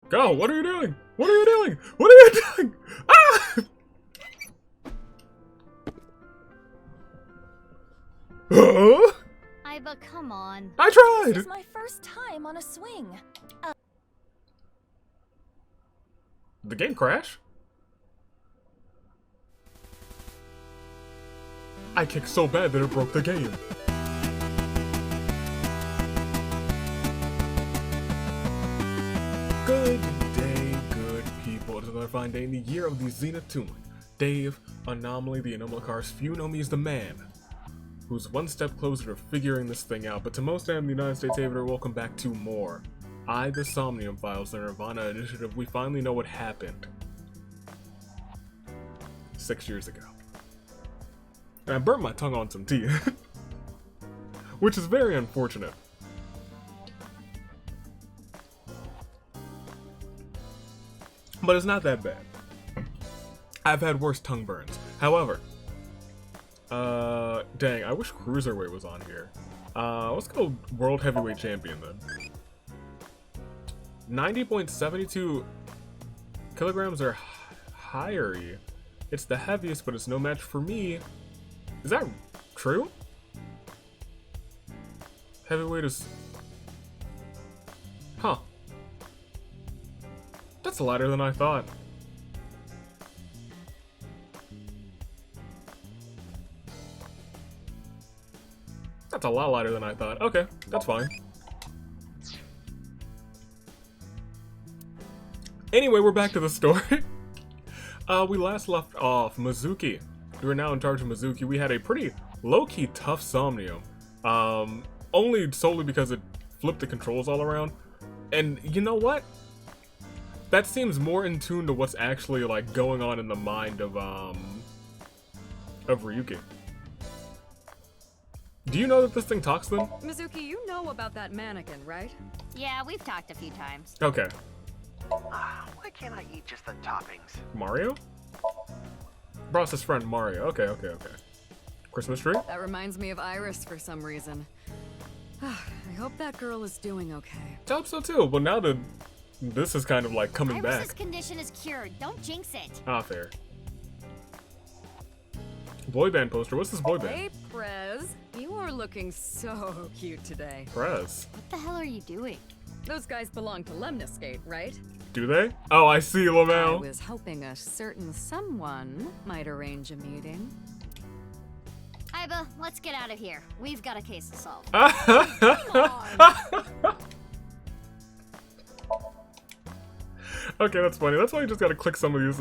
Go! What are you doing? What are you doing? What are you doing? Ah! Huh? But come on. I tried! This is my first time on a swing. The game crash? I kicked so bad that it broke the game. Good day, good people. It's another fine day in the year of the Zenith Toon. Dave, Anomaly, the Anomalicars, few know me as the man who's one step closer to figuring this thing out, but to most of the United States Aviator, welcome back to more. The Somnium Files, the Nirvana initiative, we finally know what happened 6 years ago. And I burnt my tongue on some tea, which is very unfortunate. But it's not that bad. I've had worse tongue burns. However, dang, I wish Cruiserweight was on here. Let's go World Heavyweight Champion then. 90.72 kilograms or higher. It's the heaviest, but it's no match for me. Is that true? Heavyweight is... Huh. That's lighter than I thought. That's a lot lighter than I thought. Okay, that's fine. Anyway, we're back to the story. We last left off Mizuki. We are now in charge of Mizuki. We had a pretty low-key tough Somnium. Only solely because it flipped the controls all around. And you know what? That seems more in tune to what's actually like going on in the mind of Ryuki. Do you know that this thing talks then? Mizuki, you know about that mannequin, right? Yeah, we've talked a few times. Okay. Why can't I eat just the toppings? Mario? Ross's friend Mario. Okay. Christmas tree? That reminds me of Iris for some reason. I hope that girl is doing okay. I hope so too. Well, now that this is kind of like coming Iris's back. condition is cured. Don't jinx it. Ah, fair. Boy band poster. What's this boy band? Hey, Prez. You are looking so cute today. Prez. What the hell are you doing? Those guys belong to Lemniscate, right? Do they? Oh, I see, I Lamau. was hoping a certain someone might arrange a meeting. Iba, let's get out of here. We've got a case to solve. Okay, that's funny. That's why you just gotta click some of these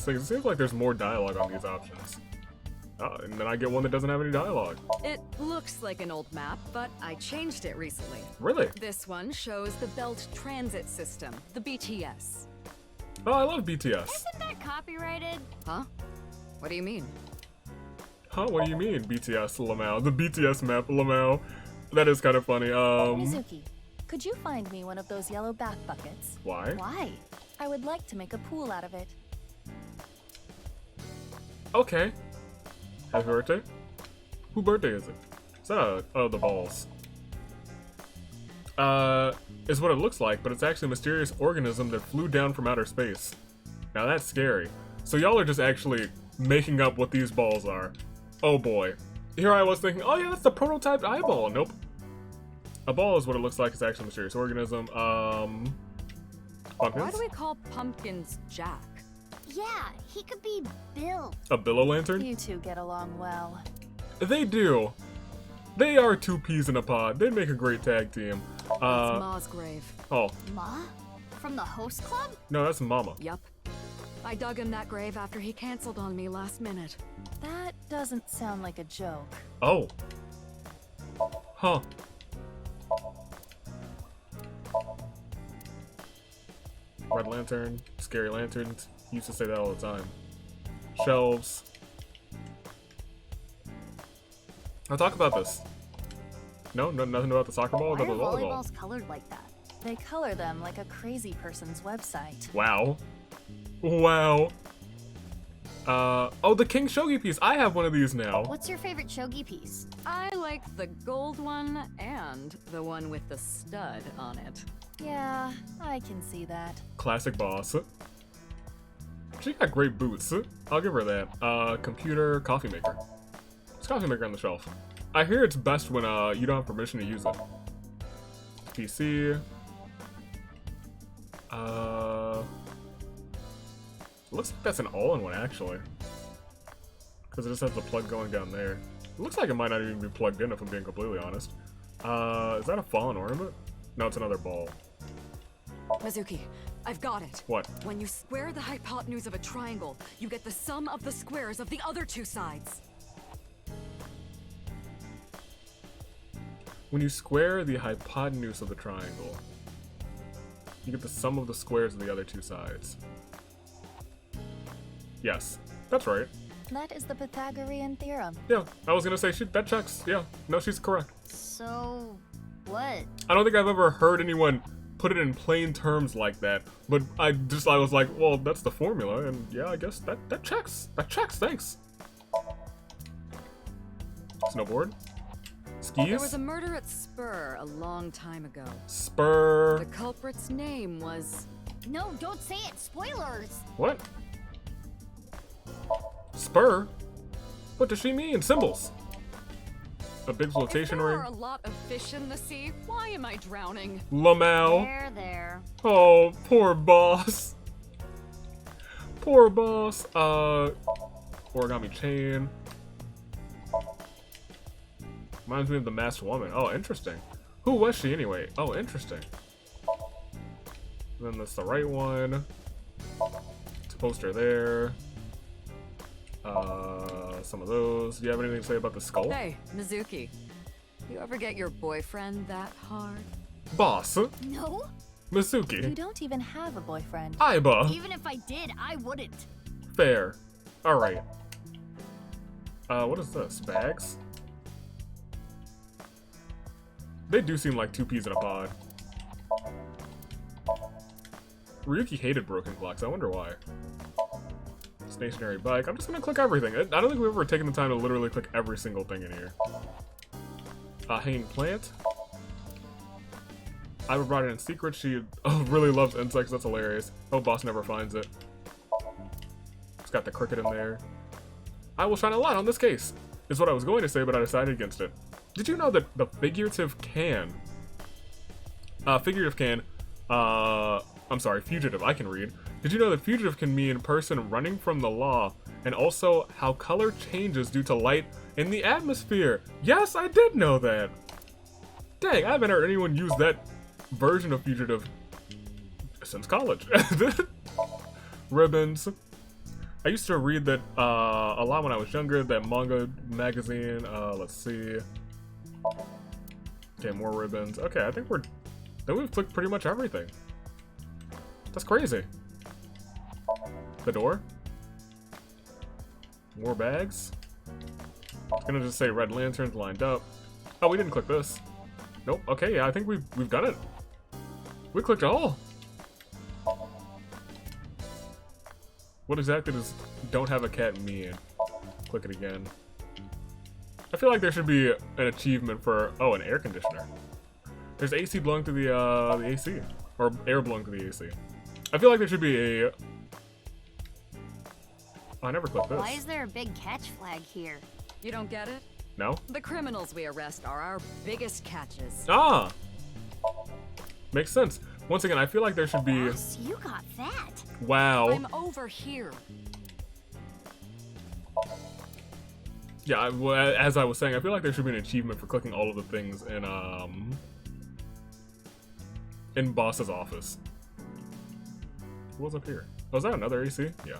things. It seems like there's more dialogue on these options. And then I get one that doesn't have any dialogue. It looks like an old map, but I changed it recently. Really? This one shows the Belt Transit System, the BTS. Oh, I love BTS. Isn't that copyrighted? Huh? What do you mean? Huh? What do you mean, BTS Lamau? The BTS map Lamau. That is kind of funny. Mizuki, could you find me one of those yellow bath buckets? Why? Why? I would like to make a pool out of it. Okay. Happy birthday? Whose birthday is it? Is that oh, the balls. Is what it looks like, but it's actually a mysterious organism that flew down from outer space. Now that's scary. So y'all are just actually making up what these balls are. Oh boy. Here I was thinking, oh yeah, that's the prototype eyeball. Nope. A ball is what it looks like. It's actually a mysterious organism. Pumpkins? Why do we call pumpkins Jack? Yeah, he could be Bill. A billow lantern? You two get along well. They do. They are two peas in a pod. They'd make a great tag team. That's Ma's grave. Oh, Ma? From the host club? no, that's Mama. Yup. I dug him that grave after he canceled on me last minute. That doesn't sound like a joke. Oh. Huh. Red lantern, scary lanterns. Used to say that all the time. Shelves. I'll talk about this. No, nothing about the soccer ball. Why About are the volleyball. volleyballs colored like that? They color them like a crazy person's website. Wow. Wow. Oh, the King Shogi piece. I have one of these now. What's your favorite shogi piece? I like the gold one and the one with the stud on it. Yeah, I can see that. Classic boss. She got great boots. I'll give her that. Computer, coffee maker. There's a coffee maker on the shelf. I hear it's best when you don't have permission to use it. PC. Looks like that's an all-in-one actually. Because it just has the plug going down there. It looks like it might not even be plugged in if I'm being completely honest. Is that a fallen ornament? No, it's another ball. Mizuki, I've got it. What? When you square the hypotenuse of a triangle, you get the sum of the squares of the other two sides. When you square the hypotenuse of the triangle, you get the sum of the squares of the other two sides. Yes, that's right. That is the Pythagorean theorem. Yeah, I was gonna say, that checks. Yeah, no, she's correct. So, what? I don't think I've ever heard anyone put it in plain terms like that, but I was like, well, that's the formula, and yeah, I guess that checks. That checks, thanks. Snowboard? Skis? There was a murder at Spur a long time ago. Spur. The culprit's name was... No, don't say it. Spoilers. What? Spur? What does she mean? Symbols. A big flotation If there ring. are a lot of fish in the sea, why am I drowning? Lamau. There. Oh, poor boss. Poor boss. Origami chain. Reminds me of the masked woman. Oh, interesting. Who was she anyway? Oh, interesting. And then that's the right one. It's a poster there. Some of those. Do you have anything to say about the skull? Hey, Mizuki. You ever get your boyfriend that hard? Boss. No? You Mizuki. don't even have a boyfriend. Aiba. Even if I did, I wouldn't. Fair. Alright. What is this? Bags? They do seem like two peas in a pod. Ryuki hated broken clocks. I wonder why. Stationary bike. I'm just gonna click everything. I don't think we've ever taken the time to literally click every single thing in here. Hanging plant. I brought it in secret. She really loves insects. That's hilarious. Oh, boss never finds it. It's got the cricket in there. I will shine a light on this case, is what I was going to say, but I decided against it. Did you know that the fugitive can, I can read. Did you know that fugitive can mean person running from the law, and also how color changes due to light in the atmosphere? Yes, I did know that. Dang, I haven't heard anyone use that version of fugitive since college. Ribbons. I used to read that a lot when I was younger, that manga magazine. Let's see. Okay, more ribbons. Okay, I think we've clicked pretty much everything. That's crazy. The door. More bags. It's gonna just say red lanterns lined up. Oh, we didn't click this. Nope. Okay, yeah, I think we've done it. We clicked all. What exactly does "don't have a cat" mean? Click it again. I feel like there should be an achievement for an air conditioner. There's AC blowing to the AC, or air blowing to the AC. I feel like there should be a. Oh, I never clicked this. Why is there a big catch flag here? You don't get it? No? The criminals we arrest are our biggest catches. Ah! Makes sense. Once again, I feel like there should be. Boss, you got that. Wow. I'm over here. Yeah, well, as I was saying, I feel like there should be an achievement for clicking all of the things in boss's office. What's up here? Oh, is that another AC? Yeah.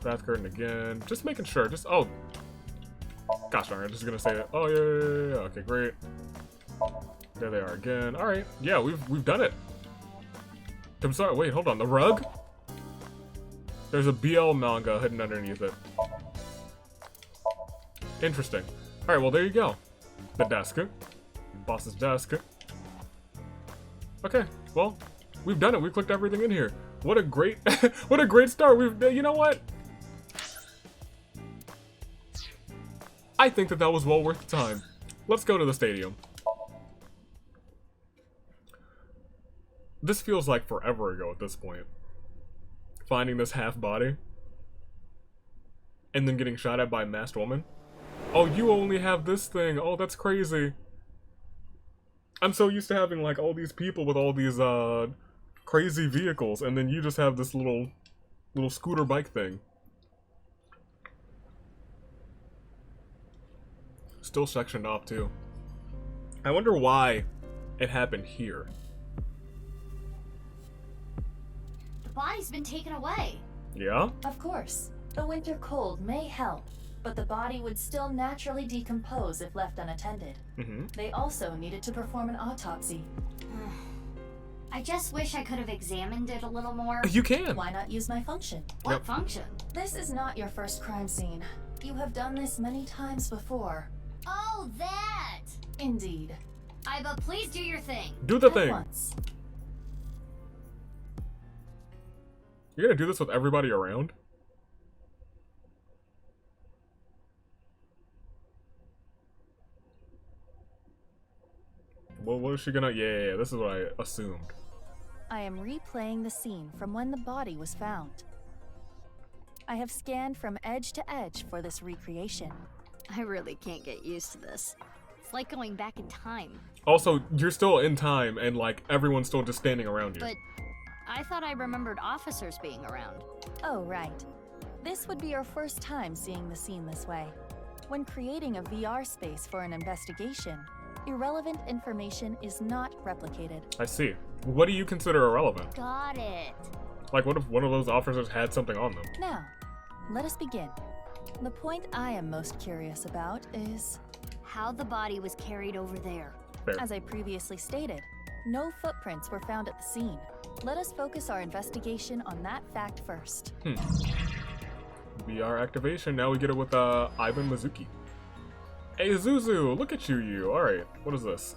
Bath curtain again. Just making sure. Oh. Gosh darn it. Just gonna say it. Oh, yeah. Okay, great. There they are again. Alright. Yeah, we've done it. I'm sorry. Wait, hold on. The rug? There's a BL manga hidden underneath it. Interesting. Alright, well, there you go. The desk. Boss's desk. Okay, well, we've done it. We clicked everything in here. What a great, what a great start. You know what? I think that was well worth the time. Let's go to the stadium. This feels like forever ago at this point. Finding this half body. And then getting shot at by a masked woman. Oh, you only have this thing. Oh, that's crazy. I'm so used to having like all these people with all these crazy vehicles, and then you just have this little scooter bike thing. Still sectioned off too. I wonder why it happened here. The body's been taken away. Yeah? Of course, the winter cold may help, but the body would still naturally decompose if left unattended. They also needed to perform an autopsy. I just wish I could have examined it a little more. You can. Why not use my function? What function? This is not your first crime scene. You have done this many times before. Oh, that! Indeed. Aiba, please do your thing. Do the At thing. once. You're gonna do this with everybody around? Well, what is she gonna... Yeah, this is what I assumed. I am replaying the scene from when the body was found. I have scanned from edge to edge for this recreation. I really can't get used to this. It's like going back in time. Also, you're still in time, and like, everyone's still just standing around you. But I thought I remembered officers being around. Oh, right. This would be your first time seeing the scene this way. When creating a VR space for an investigation, irrelevant information is not replicated. I see. What do you consider irrelevant? Got it. Like, what if one of those officers had something on them? Now, let us begin. The point I am most curious about is, How the body was carried over there. Fair. as I previously stated, no footprints were found at the scene. Let us focus our investigation on that fact first. VR activation. Now we get it with Ivan Mizuki. Hey Zuzu, look at you. Alright, what is this?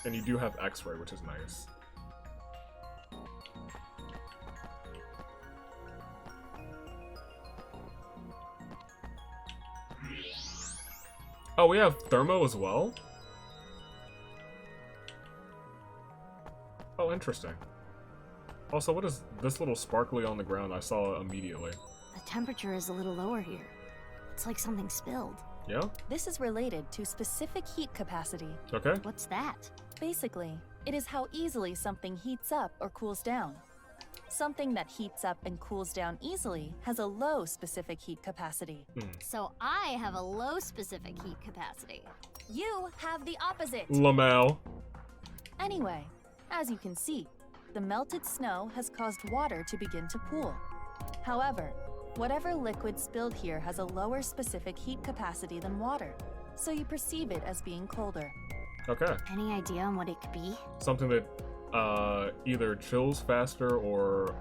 And you do have X-ray, which is nice. Oh, we have thermo as well? Oh, interesting. Also, what is this little sparkly on the ground? I saw it immediately. The temperature is a little lower here. It's like something spilled. Yeah? This is related to specific heat capacity. Okay. What's that? Basically, it is how easily something heats up or cools down. Something that heats up and cools down easily has a low specific heat capacity. So I have a low specific heat capacity. You have the opposite. Lamau. Anyway, as you can see, the melted snow has caused water to begin to pool. However, whatever liquid spilled here has a lower specific heat capacity than water, so you perceive it as being colder. Okay. Any idea on what it could be? Something that either chills faster or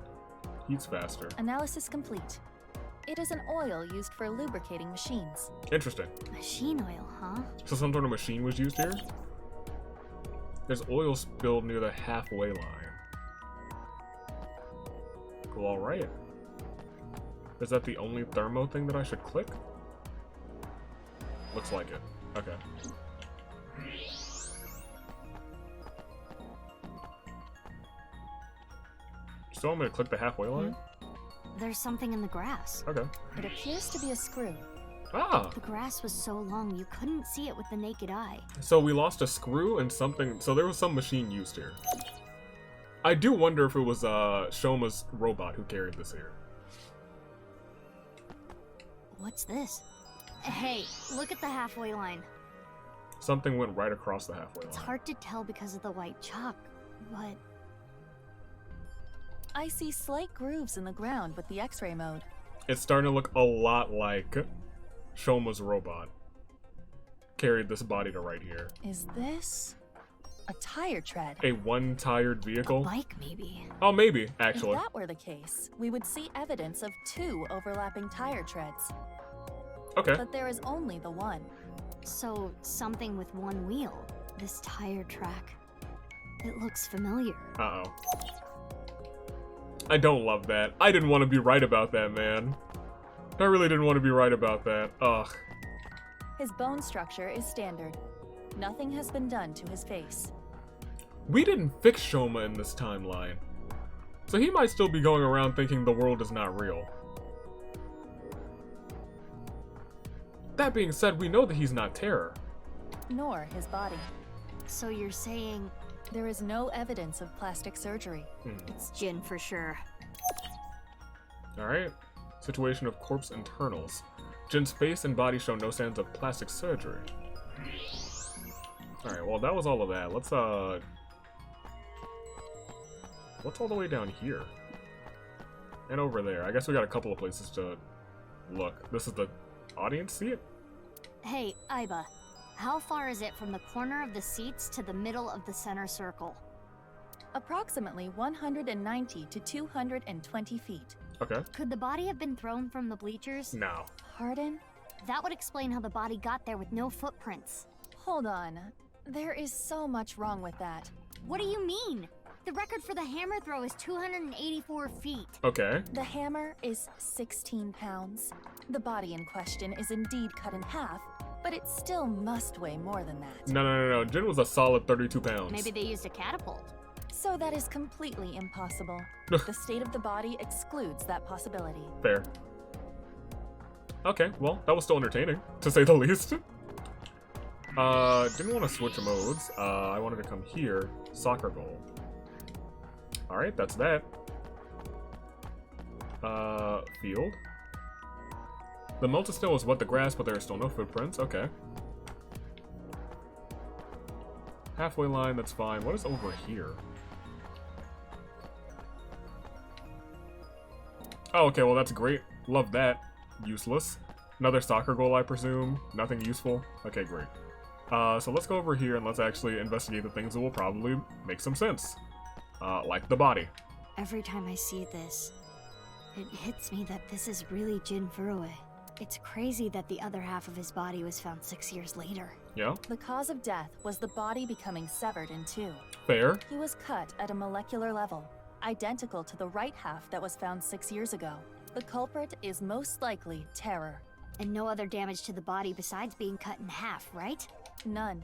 heats faster. Analysis complete. It is an oil used for lubricating machines. Interesting. Machine oil, huh? So some sort of machine was used here? There's oil spilled near the halfway line. Cool, alright. Is that the only thermo thing that I should click? Looks like it. Okay. So I'm gonna click the halfway line? There's something in the grass. Okay. It appears to be a screw. Ah! The grass was so long you couldn't see it with the naked eye. So we lost a screw and something, so there was some machine used here. I do wonder if it was Shoma's robot who carried this here. What's this? Hey, look at the halfway line. Something went right across the halfway It's line. hard to tell because of the white chalk, but I see slight grooves in the ground with the X-ray mode. It's starting to look a lot like Shoma's robot carried this body to right here. Is this a tire tread? A one-tired vehicle? bike maybe. Oh, maybe, If actually. that were the case, we would see evidence of 2 overlapping tire treads. Okay. But there is only the one. So, something with one wheel. This tire track. It looks familiar. Uh-oh. I don't love that. I didn't want to be right about that, man. I really didn't want to be right about that. Ugh. His bone structure is standard. Nothing has been done to his face. We didn't fix Shoma in this timeline. So he might still be going around thinking the world is not real. That being said, we know that he's not Terror. Nor his body. So you're saying There is no evidence of plastic surgery. it's Jin for sure. Alright. Situation of corpse internals. Jin's face and body show no signs of plastic surgery. Alright, well that was all of that. Let's what's all the way down here? And over there. I guess we got a couple of places to look. This is the audience seat? Hey, Aiba, how far is it from the corner of the seats to the middle of the center circle? Approximately 190 to 220 feet. Okay. Could the body have been thrown from the bleachers? Now. Pardon? That would explain how the body got there with no footprints. Hold on. There is so much wrong with that. What do you mean? The record for the hammer throw is 284 feet. Okay. The hammer is 16 pounds. The body in question is indeed cut in half, but it still must weigh more than that. No. Jin was a solid 32 pounds. Maybe they used a catapult. So that is completely impossible. The state of the body excludes that possibility. Fair. Okay, well, that was still entertaining, to say the least. Didn't want to switch modes. I wanted to come here. Soccer goal. Alright, that's that. Field. The melted snow is wet the grass, but there are still no footprints. Okay. Halfway line, that's fine. What is over here? Oh, okay, well that's great. Love that. Useless. Another soccer goal, I presume. Nothing useful. Okay, great. So let's go over here and let's actually investigate the things that will probably make some sense. Like the body. Every time I see this, it hits me that this is really Jin Furue. It's crazy that the other half of his body was found 6 years later. Yeah, The cause of death was the body becoming severed in two. fair. He was cut at a molecular level, identical to the right half that was found 6 years ago. The culprit is most likely Terror. And no other damage to the body besides being cut in half, right? None.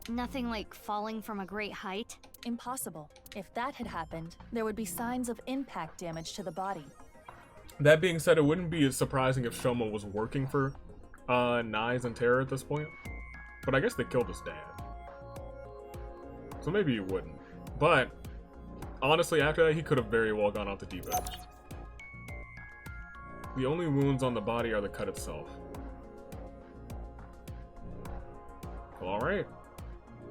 Nothing like falling from a great height? Impossible. If that had happened, there would be signs of impact damage to the body. That being said, it wouldn't be surprising if Shoma was working for Nyes and Terror at this point. But I guess they killed his dad. So maybe he wouldn't. But honestly, after that, he could have very well gone off the deep end. The only wounds on the body are the cut itself. Well, alright.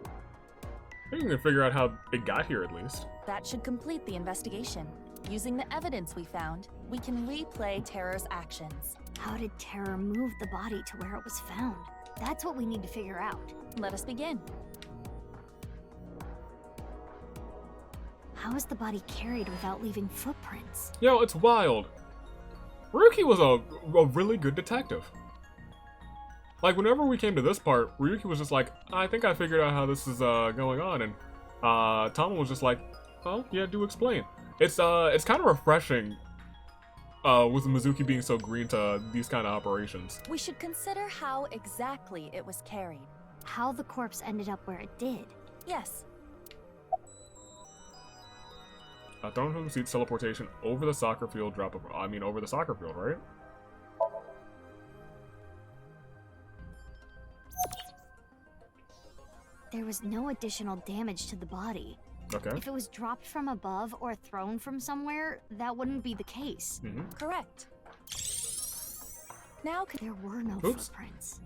I think we can figure out how it got here at least. That should complete the investigation. Using the evidence we found, we can replay Terror's actions. How did Terror move the body to where it was found? That's what we need to figure out. Let us begin. How is the body carried without leaving footprints? Yo, it's wild. Ryuki was a really good detective. Like, whenever we came to this part, Ryuki was just like, I think I figured out how this is going on, and Tama was just like, oh, yeah, do explain. It's kind of refreshing with Mizuki being so green to these kind of operations. We should consider how exactly it was carried. How the corpse ended up where it did? Yes, Thrown from the seat, teleportation over the soccer field, over the soccer field, right? There was no additional damage to the body. Okay. If it was dropped from above or thrown from somewhere, that wouldn't be the case. Mm-hmm. correct. Now, There were no Oops. footprints.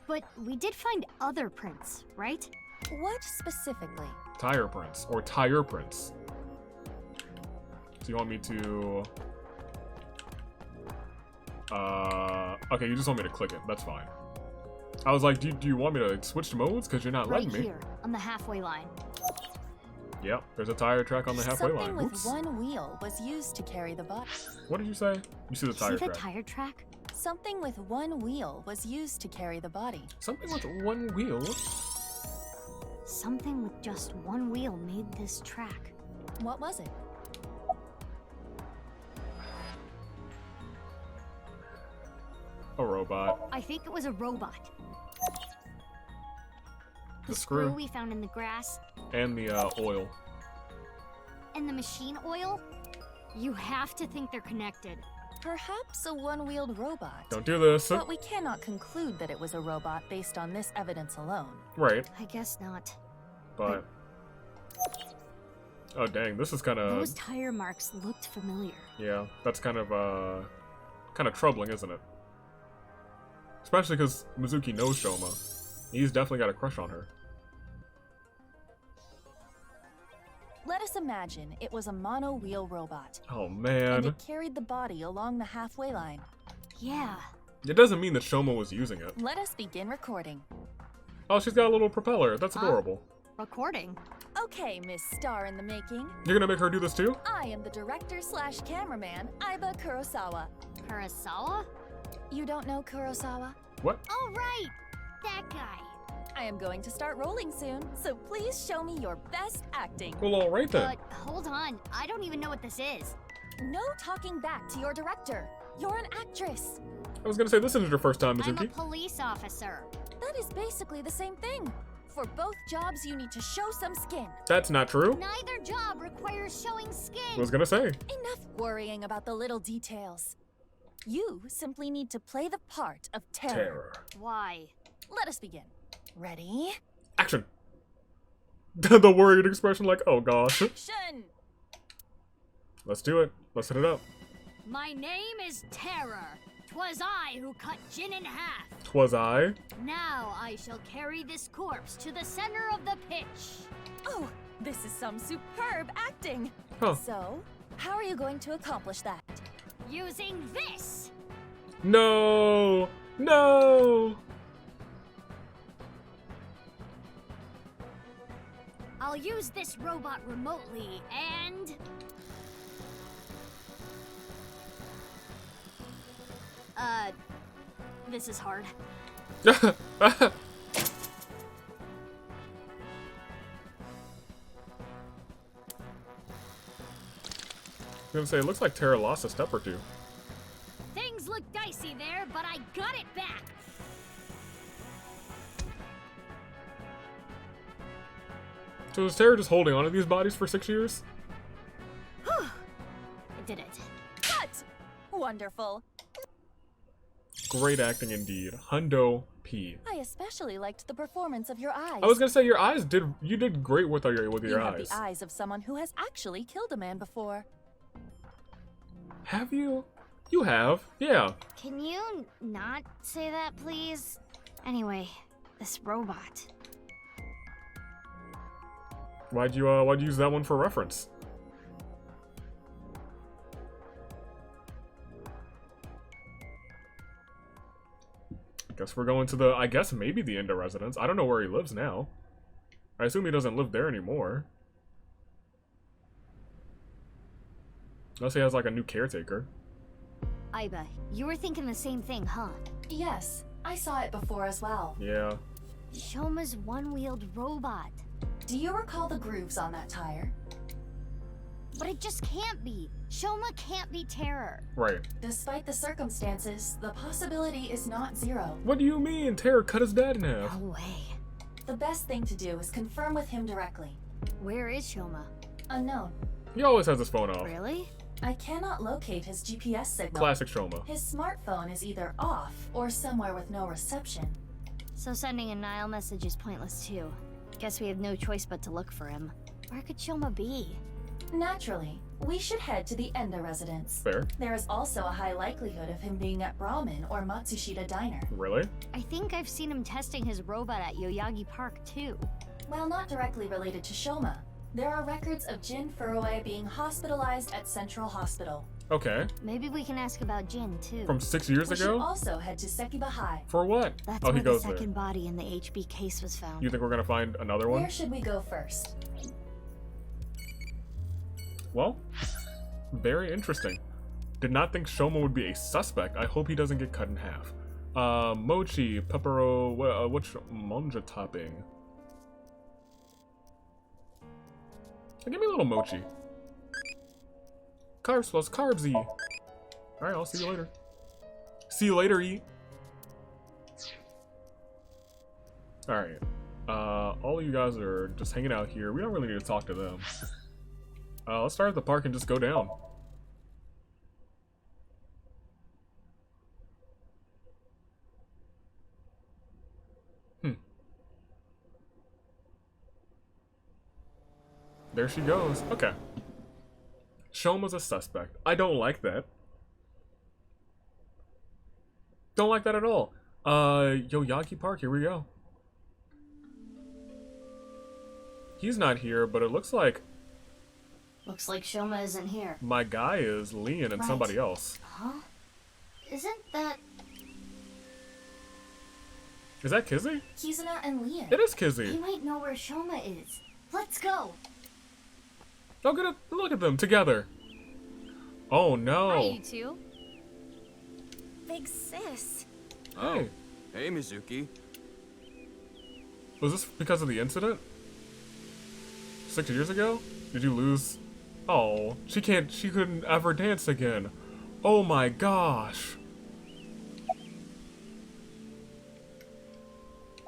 But we did find other prints, right? what specifically? Tire prints, or tire prints. So you want me to... okay, you just want me to click it. That's fine. I was like, do you want me to switch modes? Because you're not Right letting me. here, on the halfway line. Yep, there's a tire track on the halfway Something line. with Oops. one wheel was used to carry the body. What did you say? You see the tire See the track. tire track? Something with one wheel was used to carry the body. Something with one wheel. Something with just one wheel made this track. What was it? A robot. I think it was a robot. The screw screw. we found in the grass, And the oil. And the machine oil? You have to think they're connected. Perhaps a one-wheeled robot. Don't do this. But we cannot conclude that it was a robot based on this evidence alone. Right. I guess not. But... Oh dang, this is kind of... Those tire marks looked familiar. Yeah, that's kind of troubling, isn't it? Especially because Mizuki knows Shoma. He's definitely got a crush on her. Let us imagine it was a mono-wheel robot. Oh And man. it carried the body along the halfway line. Yeah. It doesn't mean that Shoma was using it. Let us begin recording. Oh, she's got a little propeller. That's adorable. Recording? Okay, Miss Star in the Making. You're gonna make her do this too? I am the director/cameraman, Aiba Kurosawa. Kurosawa? You don't know Kurosawa? What? Oh, right! That guy. I am going to start rolling soon, so please show me your best acting. Well, alright then. But hold on, I don't even know what this is. No talking back to your director. You're an actress. I was gonna say, this isn't your first time, I'm a Mizuki. police officer. That is basically the same thing. For both jobs, you need to show some skin. That's not true. Neither job requires showing I skin. was gonna say. Enough worrying about the little details. You simply need to play the part of terror. Why? Let us begin. Ready? Action! The worried expression like, oh gosh. Action! Let's do it. Let's hit it up. My name is Terror. 'Twas I who cut Jin in half. 'Twas I. Now I shall carry this corpse to the center of the pitch. Oh, this is some superb acting. Huh. So, how are you going to accomplish that? Using this. No! No! I'll use this robot remotely and... This is hard. I was gonna say, it looks like Terra lost a step or two. Things look dicey there, but I got it back. So is Terra just holding on to these bodies for 6 years? I did it. Cut! Wonderful. Great acting indeed. Hundo P. I especially liked the performance of your eyes. I was gonna say, your eyes you did great with your You have eyes. the eyes of someone who has actually killed a man before. Have you? You have, yeah. Can you not say that, please? Anyway, this robot. Why'd you use that one for reference? Guess we're going to the, I guess maybe the Endo residence. I don't know where he lives now. I assume he doesn't live there anymore. Unless he has like a new caretaker. Aiba, you were thinking the same thing, huh? Yes, I saw it before as well. Yeah. Shoma's one-wheeled robot. Do you recall the grooves on that tire? But it just can't be. Shoma can't be Terror. Right. Despite the circumstances, the possibility is not zero. What do you mean? Terra cut his dad in half. No way. The best thing to do is confirm with him directly. Where is Shoma? Unknown. He always has his phone off. Really? I cannot locate his GPS signal. Classic Shoma. His smartphone is either off or somewhere with no reception. So sending a Nile message is pointless too. Guess we have no choice but to look for him. Where could Shoma be? Naturally, we should head to the Enda residence. Fair. There is also a high likelihood of him being at Brahmin or Matsushita Diner. Really? I think I've seen him testing his robot at Yoyagi Park too. While not directly related to Shoma, there are records of Jin Furue being hospitalized at Central Hospital. Okay. Maybe we can ask about Jin too. From 6 years We should ago? also head to Sekiba High. For what? That's Oh, he where the goes second there. body in the HB case was found. You think we're gonna find another one? Where should we go first? Well, very interesting. Did not think Shoma would be a suspect. I hope he doesn't get cut in half. Mochi, pepero, what's monja topping? Give me a little mochi. Carbs plus carbsy. Alright, I'll see you later. See you later, eat. Alright. All of you guys are just hanging out here. We don't really need to talk to them. Let's start at the park and just go down. There she goes. Okay. Shoma's a suspect. I don't like that. Don't like that at all. Yoyaki Park, here we go. He's not here, but it looks like... Looks like Shoma isn't here. my guy is Leon and Right. somebody else. Huh? Isn't that Is that Kizzy? Kizuna and Leon? It is He Kizzy. might know where Shoma is. Let's go. Look at them together. Oh no. Hi, you two. Big sis. Hey. Hey, Mizuki. Was this because of the incident? 6 years ago? Did you lose? Oh, she couldn't ever dance again. Oh my gosh.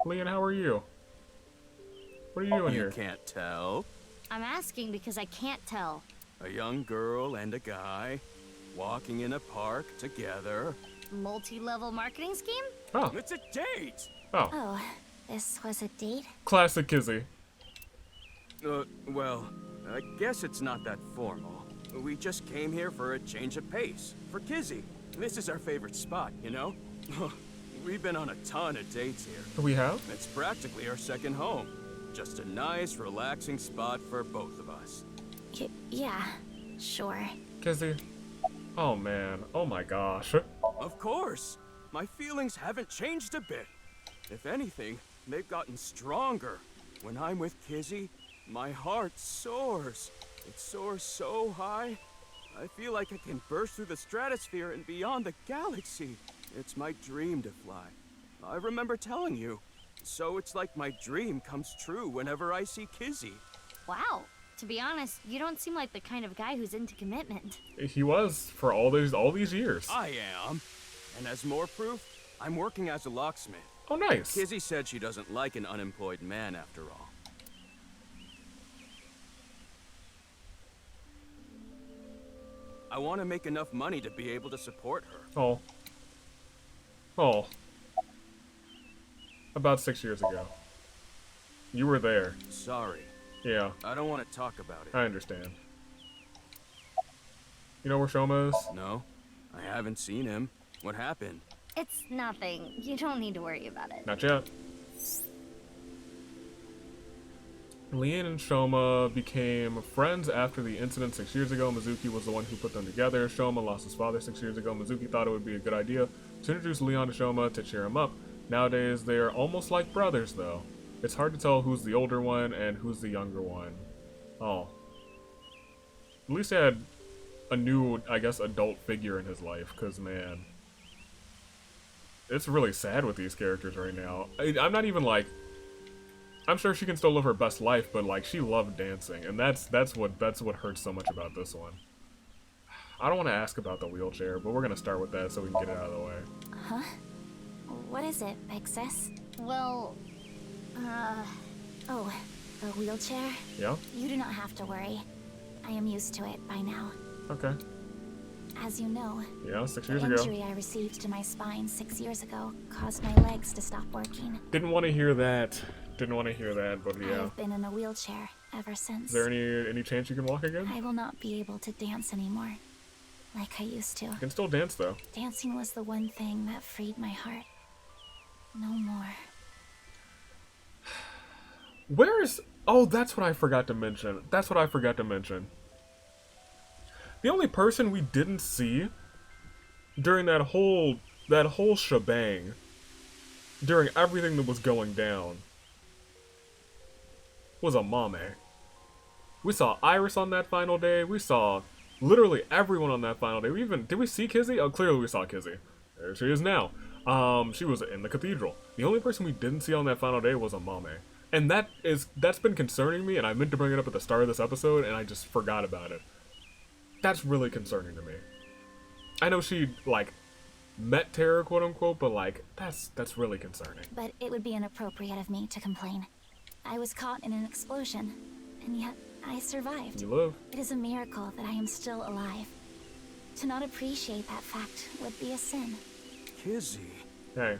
Leon, how are you? What are you doing You here? can't tell. I'm asking because I can't tell. A young girl and a guy walking in a park together. Multi-level marketing scheme? Oh, It's a date! oh. Oh, this was a date? Classic Kizzy. Well, I guess it's not that formal. We just came here for a change of pace. For Kizzy. This is our favorite spot, you know? We've been on a ton of dates here. We have? It's practically our second home. Just a nice, relaxing spot for both of us. Yeah, sure. Kizzy. Oh man. Oh my gosh. Of course! My feelings haven't changed a bit. If anything, they've gotten stronger. When I'm with Kizzy, my heart soars. It soars so high, I feel like I can burst through the stratosphere and beyond the galaxy. It's my dream to fly. I remember telling you. So it's like my dream comes true whenever I see Kizzy. Wow. To be honest, you don't seem like the kind of guy who's into commitment. He was for all these years. I am. And as more proof, I'm working as a locksmith. Oh nice. Kizzy said she doesn't like an unemployed man after all. I want to make enough money to be able to support her. Oh. Oh. About 6 years ago. You were there. Sorry, Yeah, I don't want to talk about it. I understand. You know where Shoma is? No, I haven't seen him. What happened? It's nothing. You don't need to worry about it. Not yet. Leon and Shoma became friends after the incident 6 years ago. Mizuki was the one who put them together. Shoma lost his father 6 years ago. Mizuki thought it would be a good idea to introduce Leon to Shoma to cheer him up. Nowadays, they're almost like brothers, though. It's hard to tell who's the older one and who's the younger one. Oh. At least he had a new, I guess, adult figure in his life, because, man, it's really sad with these characters right now. I'm not even, like, I'm sure she can still live her best life, but, like, she loved dancing, and that's what hurts so much about this one. I don't want to ask about the wheelchair, but we're going to start with that so we can get it out of the way. Huh? What is it, big sis? Well, oh, the wheelchair? Yeah? You do not have to worry. I am used to it by now. Okay. As you know, Yeah, 6 the years ago. injury I received to my spine 6 years ago caused my legs to stop working. Didn't want to hear that. Didn't want to hear that, but I yeah. have been in a wheelchair ever since. Is there any chance you can walk again? I will not be able to dance anymore, like I used to. You can still dance, though. Dancing was the one thing that freed my heart. No more. Where is... Oh, that's what I forgot to mention. That's what I forgot to mention. The only person we didn't see during that whole shebang, during everything that was going down, was Amame. We saw Iris on that final day. We saw literally everyone on that final day. Did we see Kizzy? Oh, clearly we saw Kizzy. There she is now. She was in the cathedral. The only person we didn't see on that final day was Amame. And that's been concerning me, and I meant to bring it up at the start of this episode, and I just forgot about it. That's really concerning to me. I know she, like, met Terra, quote-unquote, but, like, that's really concerning. But it would be inappropriate of me to complain. I was caught in an explosion, and yet I survived. You live. It is a miracle that I am still alive. To not appreciate that fact would be a sin. Kizzy. Hey.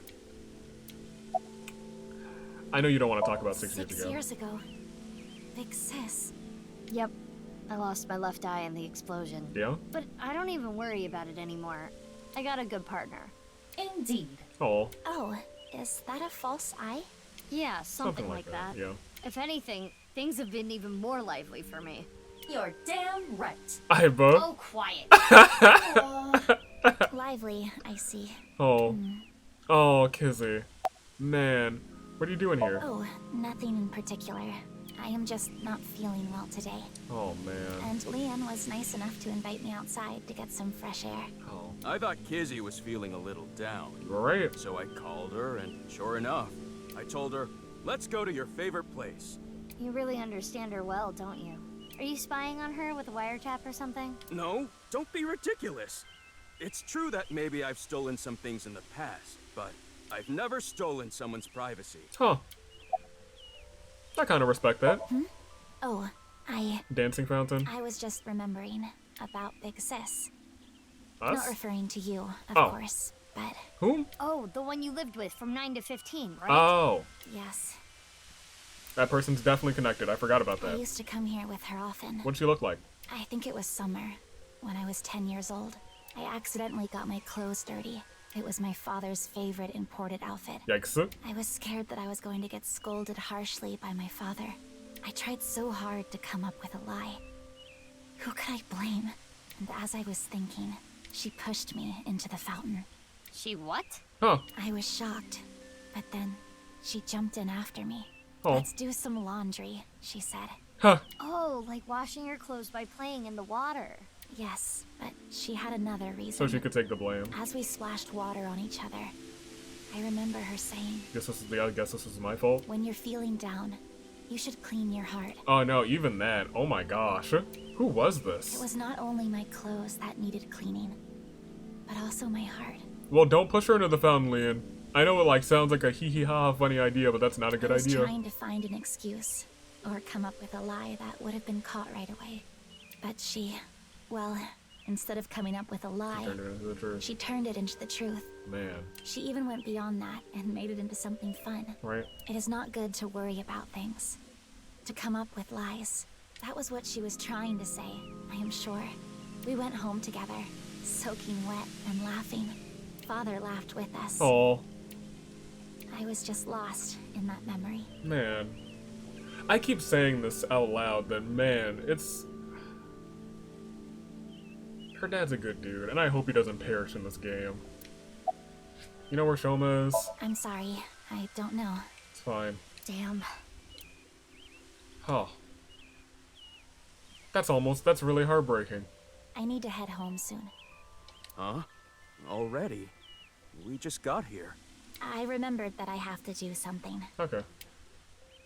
I know you don't want to talk about 6 years 6 ago. years ago. Big sis. Yep. I lost my left eye in the explosion. Yeah? But I don't even worry about it anymore. I got a good partner. Indeed. Oh, Oh, is that a false eye? Yeah, something like that. Yeah. If anything, things have been even more lively for me. You're damn right. I vote. Oh, quiet. Lively, I see. Oh. Oh, Kizzy. Man. What are you doing here? Oh, nothing in particular. I am just not feeling well today. Oh, man. And Leanne was nice enough to invite me outside to get some fresh air. Oh. I thought Kizzy was feeling a little down. Right. So I called her, and sure enough, I told her, let's go to your favorite place. You really understand her well, don't you? Are you spying on her with a wiretap or something? No, don't be ridiculous. It's true that maybe I've stolen some things in the past, but I've never stolen someone's privacy. Huh. I kind of respect that. Oh, Dancing fountain. I was just remembering about Big Sis. Us? Not referring to you, of Oh. course, but... Whom? Oh, the one you lived with from 9 to 15, right? Oh. Yes. That person's definitely connected. I forgot about I that. used to come here with her often. What'd she look like? I think it was summer, when I was 10 years old. I accidentally got my clothes dirty. It was my father's favorite imported outfit. Yikes. I was scared that I was going to get scolded harshly by my father. I tried so hard to come up with a lie. Who could I blame? And as I was thinking, she pushed me into the fountain. She what? Huh. I was shocked, but then she jumped in after me. Oh. Let's do some laundry, she said. Huh. Oh, like washing your clothes by playing in the water. Yes, but she had another reason. So she could take the blame. As we splashed water on each other, I remember her saying, I guess this is my fault. when you're feeling down, you should clean your heart. Oh no, even that. Oh my gosh. Who was It this? was not only my clothes that needed cleaning, but also my heart. Well, don't push her into the fountain, Leon. I know it sounds like a hee hee ha funny idea, but that's not a good I was idea. trying to find an excuse, or come up with a lie that would have been caught right away. But she, well, instead of coming up with a lie, Turned it into the truth. she turned it into the truth. Man. She even went beyond that and made it into something fun. Right? It is not good to worry about things, to come up with lies. That was what she was trying to say, I am sure. We went home together, soaking wet and laughing. Father laughed with us. Oh, I was just lost in that memory. man. I keep saying this out loud that, man, it's... Her dad's a good dude, and I hope he doesn't perish in this game. You know where Shoma is? I'm sorry, I don't know. It's fine. Damn. Oh. That's really heartbreaking. I need to head home soon. Huh? Already? We just got here. I remembered that I have to do something. Okay.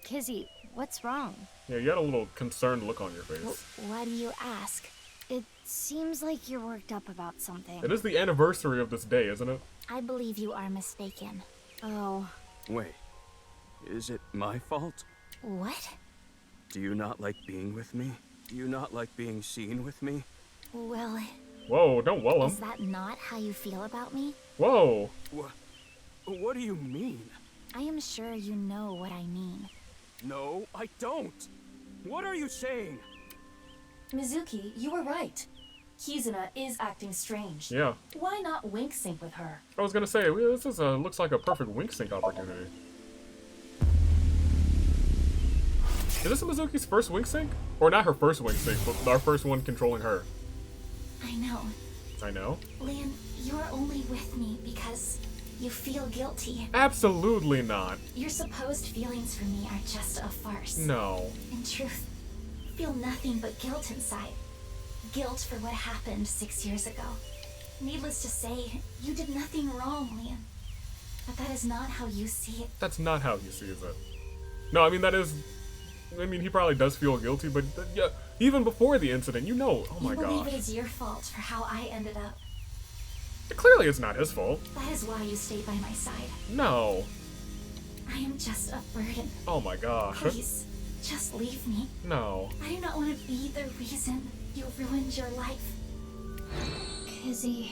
Kizzy, what's wrong? Yeah, you had a little concerned look on your face. Why do you ask? It seems like you're worked up about something. It is the anniversary of this day, isn't it? I believe you are mistaken. Oh. Wait. Is it my fault? What? Do you not like being with me? Do you not like being seen with me? Well, Whoa, don't well is him. that not how you feel about me? Whoa. What do you mean? I am sure you know what I mean. No, I don't. What are you saying? Mizuki, you were right. Kizuna is acting strange. Yeah. Why not wink sync with her? I was gonna say, this is looks like a perfect wink sync opportunity. Is this Mizuki's first wink sync? Or not her first wink sync, but our first one controlling her? I know. I know. Lan, you're only with me because you feel guilty. Absolutely not. Your supposed feelings for me are just a farce. No. In truth, I feel nothing but guilt inside. Guilt for what happened 6 years ago. Needless to say, you did nothing wrong, Liam. But that is not how you see it. That's not how he sees it. No, I mean, that is... I mean, he probably does feel guilty, but yeah, even before the incident, you know... Oh my You believe gosh. it is your fault for how I ended up. Clearly it's not his fault. That is why you stayed by my side. No. I am just a burden. Oh my gosh. Please, just leave me. No. I do not want to be the reason you ruined your life. Kizzy.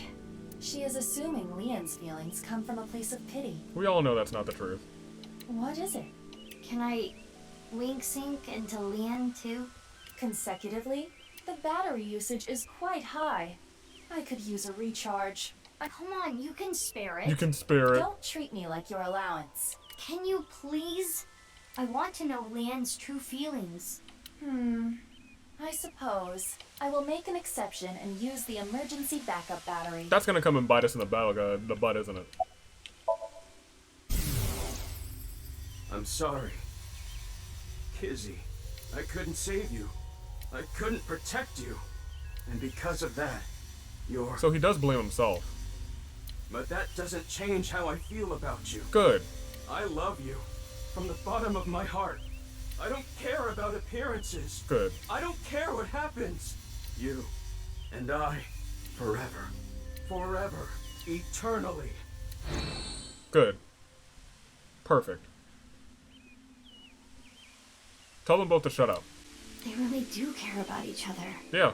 She is assuming Leon's feelings come from a place of pity. We all know that's not the truth. What is it? Can I wink sync into Leon too? Consecutively? The battery usage is quite high. I could use a recharge. Come on, you can spare it. You can spare it. Don't treat me like your allowance. Can you please? I want to know Leon's true feelings. I suppose. I will make an exception and use the emergency backup battery. That's gonna come and bite us in the butt, isn't it? I'm sorry. Kizzy, I couldn't save you. I couldn't protect you. And because of that, you're... So he does blame himself. But that doesn't change how I feel about you. Good. I love you. From the bottom of my heart. I don't care about appearances. Good. I don't care what happens. You and I, forever. Forever. Eternally. Good. Perfect. Tell them both to shut up. They really do care about each other. Yeah.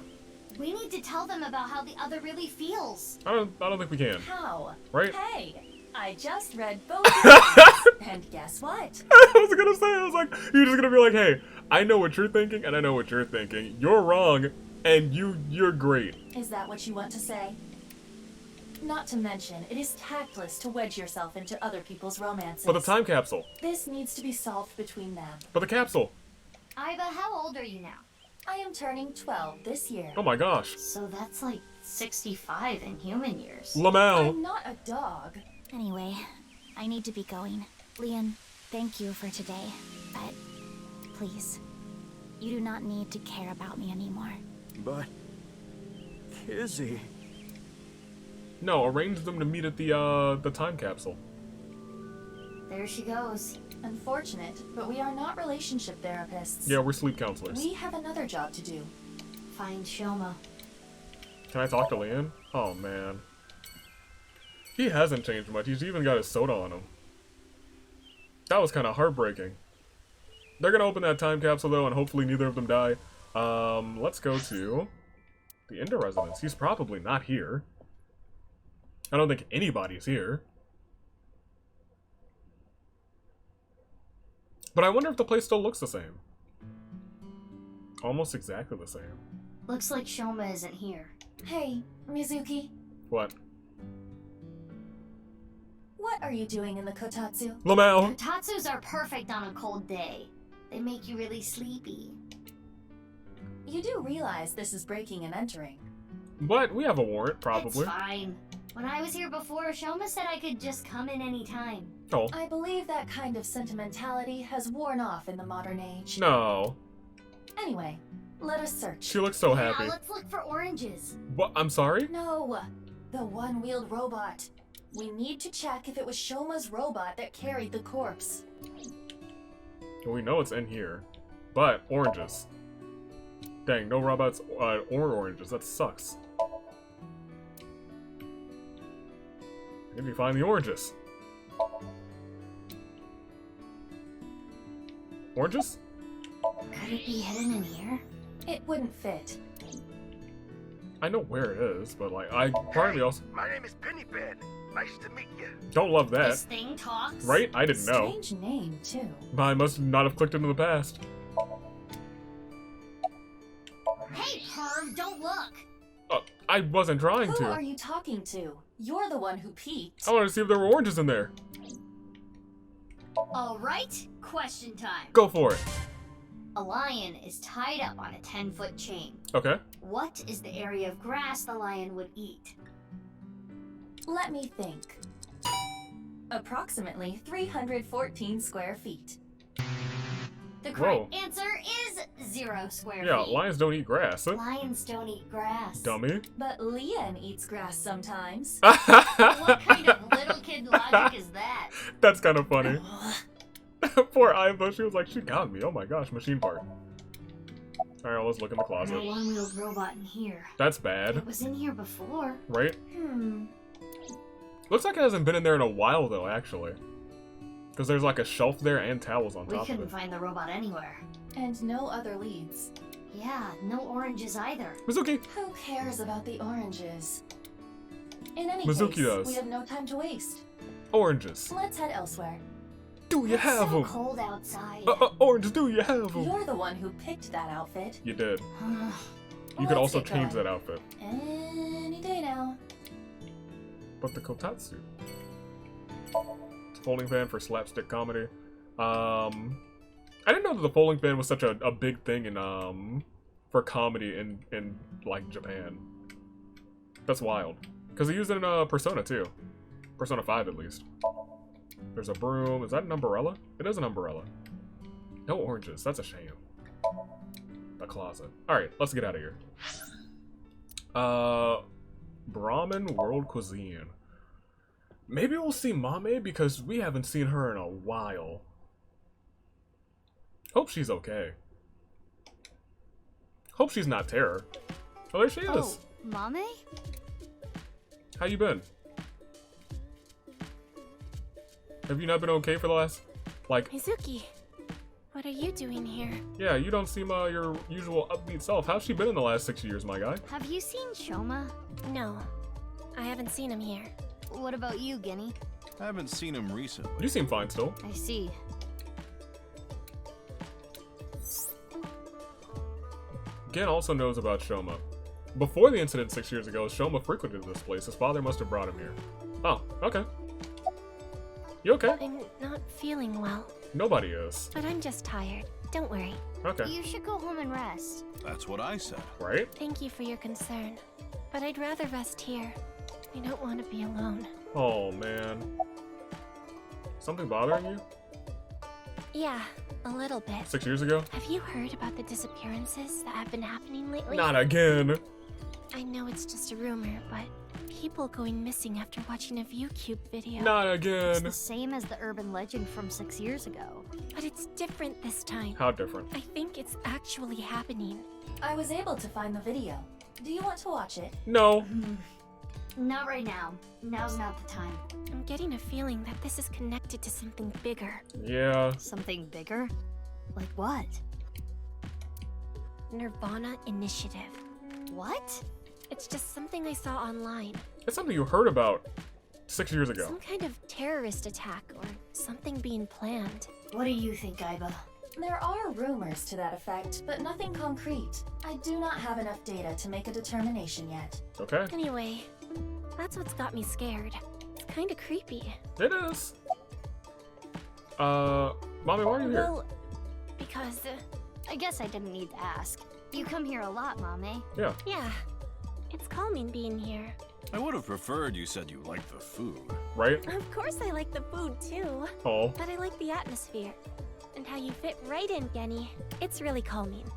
We need to tell them about how the other really feels. I don't think we can. How? Right? Hey, I just read both sides. And guess what? I was gonna say, I was like, you're just gonna be like, hey, I know what you're thinking and I know what you're thinking. You're wrong and you're great. Is that what you want to say? Not to mention, it is tactless to wedge yourself into other people's romances. But the time capsule. This needs to be solved between them. But the capsule. Iva, how old are you now? I am turning 12 this year. Oh my gosh. So that's like 65 in human years. Lamau. I'm not a dog. Anyway, I need to be going. Leon, thank you for today. But please, you do not need to care about me anymore. But... Kizzy... No, arrange them to meet at the time capsule. There she goes. Unfortunate, but we are not relationship therapists. Yeah, we're sleep counselors. We have another job to do. Find Shoma. Can I talk to Leon? Oh man. He hasn't changed much. He's even got his soda on him. That was kind of heartbreaking. They're gonna open that time capsule though, and hopefully neither of them die. Let's go to the Ender residence. He's probably not here. I don't think anybody's here. But I wonder if the place still looks the same. Almost exactly the same. Looks like Shoma isn't here. Hey, Mizuki, What? what are you doing in the kotatsu? Lamau! Tatsus are perfect on a cold day. They make you really sleepy. You do realize this is breaking and entering. But we have a warrant, probably. It's fine. When I was here before, Shoma said I could just come in any time. Oh. I believe that kind of sentimentality has worn off in the modern age. No. Anyway, let us search. She looks so happy. Now let's look for oranges. What? I'm sorry? No, the one-wheeled robot. We need to check if it was Shoma's robot that carried the corpse. We know it's in here. But, oranges. Dang, no robots or oranges. That sucks. Maybe find the oranges. Oranges? Could it be hidden in here? It wouldn't fit. I know where it is, but like, I partly also My name is Pennypen. Nice to meet you. don't love that. This thing talks? Right? I didn't know. Strange name, too. I must not have clicked into the past. Hey, perv, don't look! I wasn't trying Who to. are you talking to? You're the one who peeked. I wanted to see if there were oranges in there. Alright, question time. Go for it. A lion is tied up on a 10-foot chain. Okay. What is the area of grass the lion would eat? Let me think. Approximately 314 square feet. The correct Whoa. answer is 0 square Yeah, feet. lions don't eat grass. Lions don't eat grass. Dummy. But Leon eats grass sometimes. What kind of little kid logic is that? That's kind of funny. Poor Iva, she was like, she got me. Oh my gosh, machine part. Alright, let's look in the No closet. one-wheeled robot in here. That's bad, It was in here before. right? Hmm. Looks like it hasn't been in there in a while though, actually. Because there's like a shelf there and towels on We top of couldn't it. find the robot anywhere. And no other leads. Yeah, no oranges either. Mizuki! Who cares about the oranges? In any Mizuki case, does. we have no time to waste. Oranges. Let's head elsewhere. Do you It's have so them? cold outside. Oranges, do you have them? You're the one who picked that outfit. You did. Ugh. You could Let's also get change going. that outfit. Any day now. But the kotatsu. It's a folding fan for slapstick comedy. I didn't know that the folding fan was such a big thing in for comedy in like Japan. That's wild. Because they use it in Persona too. Persona 5 at least. There's a broom. Is that an umbrella? It is an umbrella. No oranges. That's a shame. A closet. Alright, let's get out of here. Brahmin World Cuisine. Maybe we'll see Mame because we haven't seen her in a while. Hope she's okay. Hope she's not terror. Oh, there she is. Oh, Mame? How you been? Have you not been okay for the last, like... Mizuki, what are you doing here? Yeah, you don't seem your usual upbeat self. How's she been in the last 6 years, my guy? Have you seen Shoma? No, I haven't seen him here. What about you, Guinea? I haven't seen him recently. You seem fine still. I see. Gen also knows about Shoma. Before the incident 6 years ago, Shoma frequented this place. His father must have brought him here. Oh, okay. You okay? I'm not feeling well, Nobody is. but I'm just tired. Don't worry. Okay. You should go home and rest. That's what I said. Right? Thank you for your concern, but I'd rather rest here. I don't want to be alone. Oh, man. Something bothering you? Yeah, a little bit. 6 years ago? Have you heard about the disappearances that have been happening lately? Not again. I know it's just a rumor, but people going missing after watching a ViewCube video. Not It's again. the same as the urban legend from 6 years ago. But it's different this time. How different? I think it's actually happening. I was able to find the video. Do you want to watch it? No. Not right now. Now's not the time. I'm getting a feeling that this is connected to something bigger. Yeah. Something bigger? Like what? Nirvana Initiative. What? It's just something I saw online. It's something you heard about 6 years ago. Some kind of terrorist attack or something being planned. What do you think, Aiba? There are rumors to that effect, but nothing concrete. I do not have enough data to make a determination yet. Okay. Anyway, that's what's got me scared. It's kind of creepy. It is. Mommy, why are you here? Well, because, I guess I didn't need to ask. You come here a lot, Mame. Yeah. yeah, it's calming being here. I would have preferred you said you liked the food. Right? Of course I like the food too, Oh. but I like the atmosphere. And how you fit right in, Genny. It's really calming.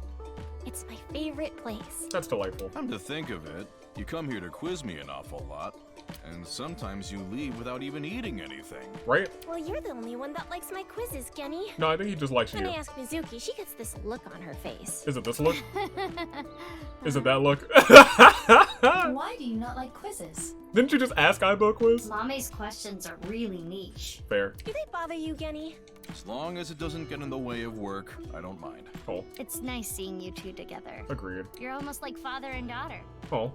It's my favorite place. That's delightful. Come to think of it, you come here to quiz me an awful lot, and sometimes you leave without even eating anything. Right? Well, you're the only one that likes my quizzes, Genny. No, I think he just likes When you. I ask Mizuki, she gets this look on her face. Is it this look? Is it that look? Why do you not like quizzes? Didn't you just ask Aiba a quiz? Mame's questions are really niche. Fair. Do they bother you, Genny? As long as it doesn't get in the way of work, I don't mind. Oh, It's nice seeing you two together. agreed. You're almost like father and daughter. Oh.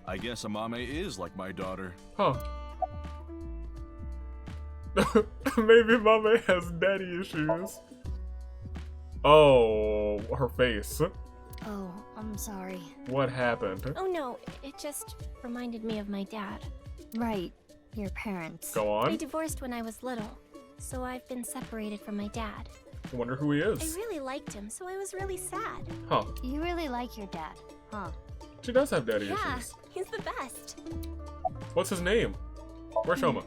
I guess Amame is like my daughter. Huh. Maybe Mame has daddy issues. Oh, her face. Oh, I'm sorry. What happened? Oh no, it just reminded me of my dad. Right, your parents. Go They on. divorced when I was little, so I've been separated from my dad. I wonder who he I is. really liked him, so I was really sad. Huh. You really like your dad, huh? She does have daddy Yeah, issues. he's the best. What's his name? Where's Shoma?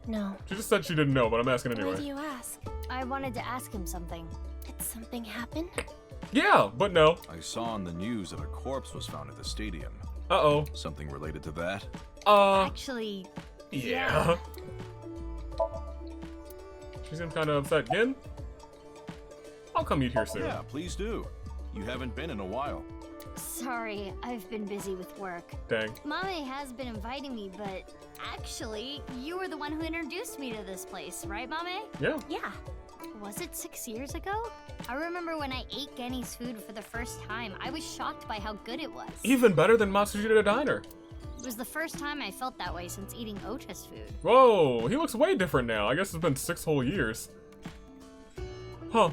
No. She just said she didn't know, but I'm asking Why do anyway. you ask? I wanted to ask him something. Did something happen? Yeah, but no. I saw on the news that a corpse was found at the stadium. Uh-oh. Something related to that? Actually, Yeah. She seems kind of upset. Again? I'll come eat here soon. Yeah, please do. You haven't been in a while. Sorry, I've been busy with work. Dang. Mame has been inviting me, but actually, you were the one who introduced me to this place, right, Mame? Yeah. Yeah. Was it 6 years ago? I remember when I ate Genny's food for the first time, I was shocked by how good it was. Even better than Matsushita Diner. It was the first time I felt that way since eating Ota's food. Whoa, he looks way different now. I guess it's been 6 whole years. Huh.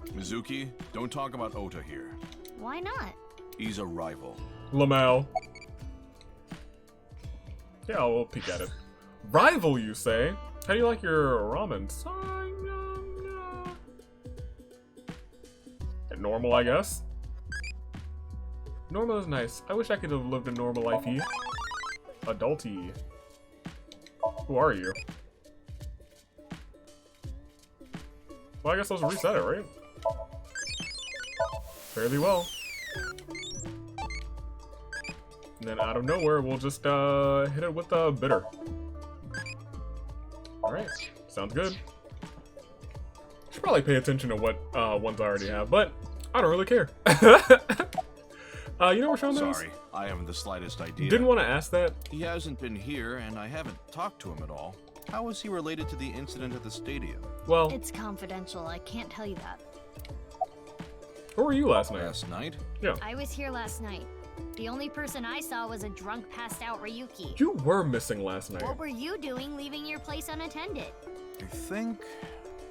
Mizuki, don't talk about Ota here. Why not? He's a rival. Lamau. Yeah, we'll peek at it. Rival, you say? How do you like your ramen? Normal, I guess. Normal is nice. I wish I could have lived a normal life-y. Adulty. Who are you? Well, I guess let's reset it, right? Fairly well. And then out of nowhere, we'll just hit it with a bitter. Alright, sounds good. Should probably pay attention to what ones I already have, but I don't really care. You know where Shoma is? Sorry, I haven't the slightest idea. Didn't want to ask that. He hasn't been here, and I haven't talked to him at all. How is he related to the incident at the stadium? Well, It's confidential, I can't tell you that. where were you last night? Last night? Yeah. I was here last night. The only person I saw was a drunk, passed out Ryuki. You were missing last night. What were you doing leaving your place unattended? I think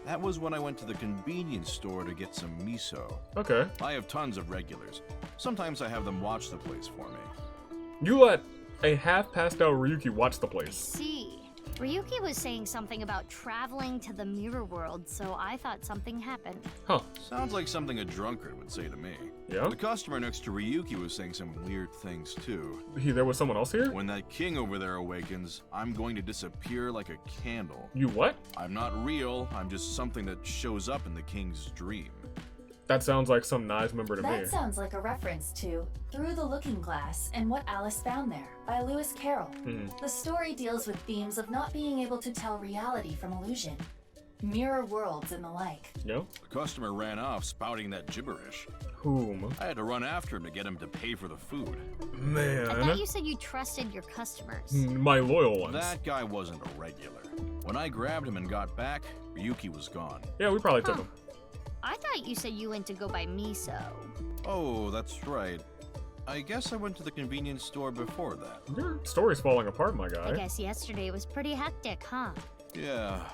that was when I went to the convenience store to get some miso. Okay. I have tons of regulars. Sometimes I have them watch the place for me. You let a half-passed out Ryuki watch the place. See, Ryuki was saying something about traveling to the mirror world, so I thought something happened. Huh. Sounds like something a drunkard would say to me. Yeah? The customer next to Ryuki was saying some weird things too. There was someone else here? When that king over there awakens, I'm going to disappear like a candle. You what? I'm not real, I'm just something that shows up in the king's dream. That sounds like some Knives member to me. That sounds like a reference to Through the Looking Glass and What Alice Found There by Lewis Carroll. The story deals with themes of not being able to tell reality from illusion, mirror worlds and the like. No? The customer ran off spouting that gibberish. Whom? I had to run after him to get him to pay for the food. Man. I thought you said you trusted your customers. My loyal ones. That guy wasn't a regular. When I grabbed him and got back, Ryuki was gone. Yeah, we probably took him. I thought you said you went to go buy miso. Oh, that's right. I guess I went to the convenience store before that. Your story's falling apart, my I guy. guess yesterday was pretty hectic, huh? Yeah.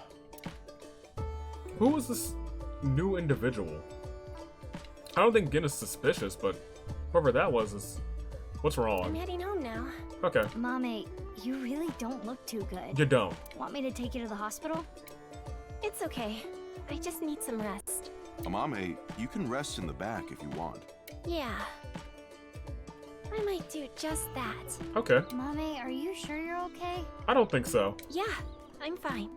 Who was this new individual? I don't think Gin is suspicious, but whoever that was is... What's I'm wrong? heading home now. Okay. Mame, you really don't look too good. You don't. Want me to take you to the hospital? It's okay. I just need some rest. Amame, you can rest in the back if you want. Yeah. I might do just that. Okay. Mame, are you sure you're okay? I don't think so. Yeah, I'm fine.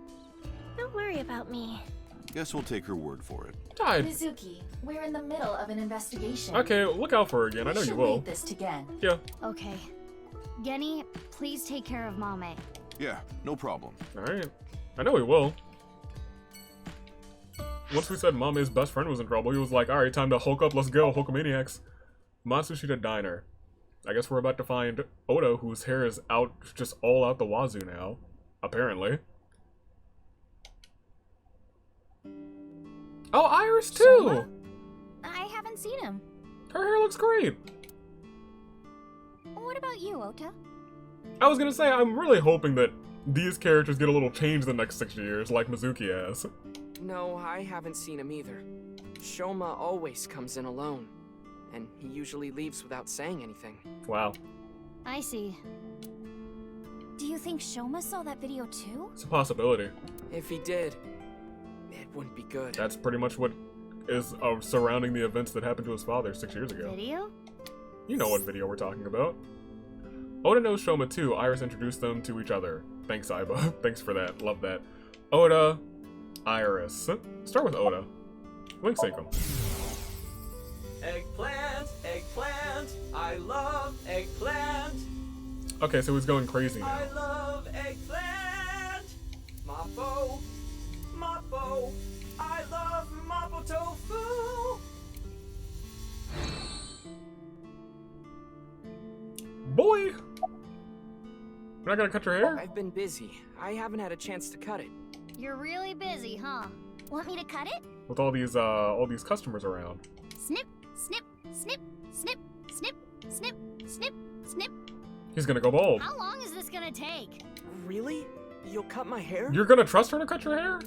Don't worry about me. Guess we'll take her word for it. Died. Mizuki, we're in the middle of an investigation. Okay, look out for her again. I know We you should will. leave this to Gen. Yeah. Okay. Genny, please take care of Mame. Yeah, no problem. Alright. I know he will. Once we said Mame's best friend was in trouble, he was like, alright, time to Hulk up, let's go, Hulkamaniacs. Matsushita Diner. I guess we're about to find Oda, whose hair is out, just all out the wazoo now. Apparently. Oh, Iris too! Soma? I haven't seen him. Her hair looks great. What about you, Ota? I was gonna say, I'm really hoping that these characters get a little change the next 6 years, like Mizuki has. No, I haven't seen him either. Shoma always comes in alone, and he usually leaves without saying anything. Wow. I see. Do you think Shoma saw that video too? It's a possibility. If he did, it wouldn't be good. That's pretty much what is surrounding the events that happened to his father 6 years ago. Video? You know what video we're talking about. Oda knows Shoma too. Iris introduced them to each other. Thanks, Aiba. Thanks for that. Love that. Oda, Iris. Start with Oda. Link sync them. Eggplant, eggplant, I love eggplant. Okay, so he's going crazy now. I love eggplant. Mapo, Mapo, I love Mapo tofu. Boy! You're not gonna cut your hair? I've been busy. I haven't had a chance to cut it. You're really busy, huh? Want me to cut it? With all these customers around. Snip, snip, snip, snip, snip, snip, snip, snip. He's gonna go bald. How long is this gonna take? Really? You'll cut my hair? You're gonna trust her to cut your hair?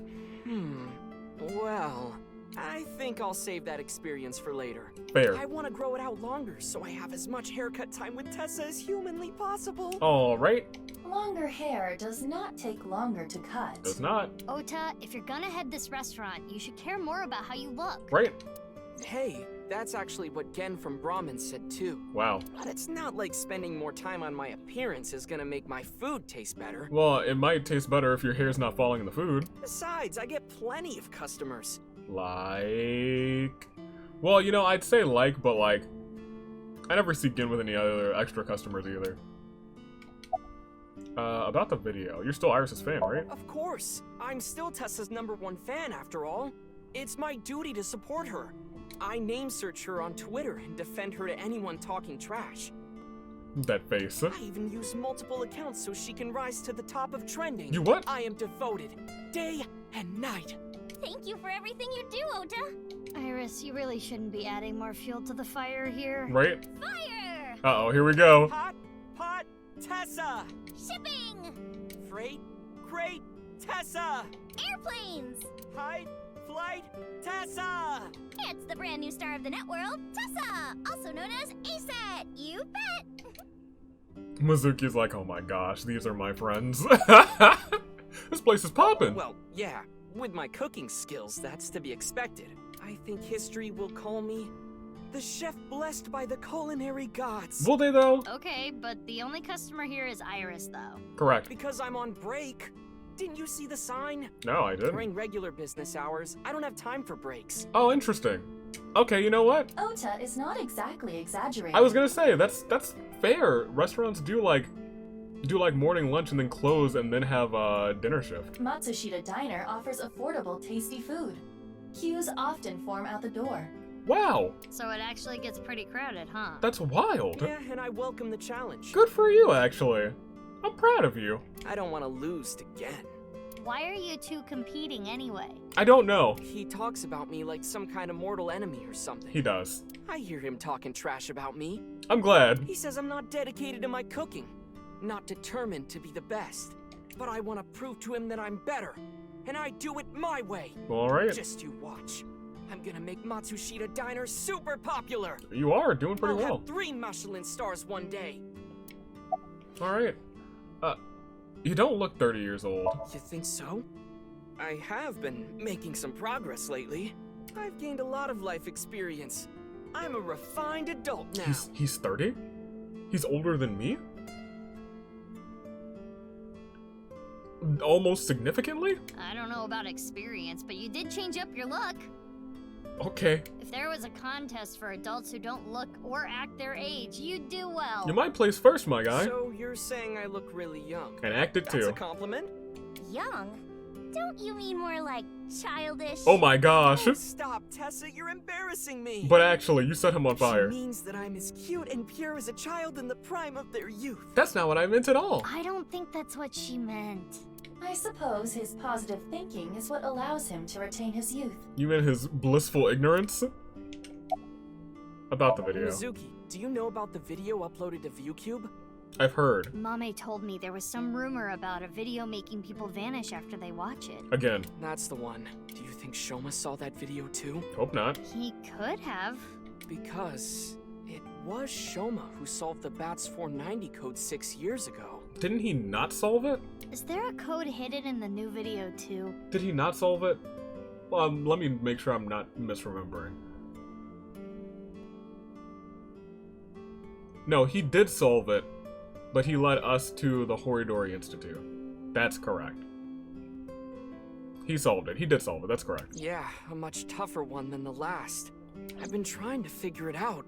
Well, I think I'll save that experience for later. Fair. I want to grow it out longer so I have as much haircut time with Tessa as humanly possible. Alright. Longer hair does not take longer to cut. Does not. Ota, if you're gonna head this restaurant, you should care more about how you look. Right. Hey, that's actually what Gen from Brahmin said too. Wow. But it's not like spending more time on my appearance is gonna make my food taste better. Well, it might taste better if your hair's not falling in the food. Besides, I get plenty of customers. Like... Well, you know, I'd say like, but like... I never see Gin with any other extra customers either. About the video. You're still Iris's fan, right? Of course. I'm still Tessa's #1 fan after all. It's my duty to support her. I name search her on Twitter and defend her to anyone talking trash. That face. I even use multiple accounts so she can rise to the top of trending. You what? I am devoted, day and night. Thank you for everything you do, Ota. Iris, you really shouldn't be adding more fuel to the fire here. Right? Fire! Uh-oh, here we go. Hot pot Tessa! Shipping! Freight, crate, Tessa! Airplanes! Hide, flight, Tessa! It's the brand new star of the networld, Tessa, also known as ASAT. You bet! Mizuki's like, oh my gosh, these are my friends. This place is poppin'. Well, yeah, with my cooking skills, that's to be expected. I think history will call me the chef blessed by the culinary gods. Will they though? Okay, but the only customer here is Iris, though. Correct. Because I'm on break. Didn't you see the sign? No, I didn't. During regular business hours, I don't have time for breaks. Oh, interesting. Okay, you know what? Ota is not exactly exaggerating. I was gonna say, that's fair. Restaurants do like morning lunch and then close and then have a dinner shift. Matsushita Diner offers affordable, tasty food. Queues often form out the door. Wow. So it actually gets pretty crowded, huh? That's wild. Yeah, and I welcome the challenge. Good for you, actually. I'm proud of you. I don't want to lose to Gen. Why are you two competing anyway? I don't know. He talks about me like some kind of mortal enemy or something. He does. I hear him talking trash about me. I'm glad. He says I'm not dedicated to my cooking, not determined to be the best. But I want to prove to him that I'm better, and I do it my way. Alright. Just you watch. I'm gonna make Matsushita Diner super popular. You are doing pretty I'll well. have 3 Michelin stars one day. Alright. You don't look 30 years old. You think so? I have been making some progress lately. I've gained a lot of life experience. I'm a refined adult now. He's 30? He's older than me? Almost significantly? I don't know about experience, but you did change up your look. Okay. If there was a contest for adults who don't look or act their age, you'd do well. You might place first, my guy. So you're saying I look really young? And acted too. That's a compliment. Young? Don't you mean more like childish? Oh my gosh. Oh, stop, Tessa, you're embarrassing me. But actually, you set him on fire. She means that I'm as cute and pure as a child in the prime of their youth. That's not what I meant at all. I don't think that's what she meant. I suppose his positive thinking is what allows him to retain his youth. You mean his blissful ignorance? About the video. Mizuki, do you know about the video uploaded to ViewCube? I've heard. Mame told me there was some rumor about a video making people vanish after they watch it. Again. That's the one. Do you think Shoma saw that video too? Hope not. He could have. Because it was Shoma who solved the BATS 490 code 6 years ago. Didn't he not solve it? Is there a code hidden in the new video too? Did he not solve it? Let me make sure I'm not misremembering. No, he did solve it, but he led us to the Horidori Institute. That's correct. He solved it. He did solve it. That's correct. Yeah, a much tougher one than the last. I've been trying to figure it out,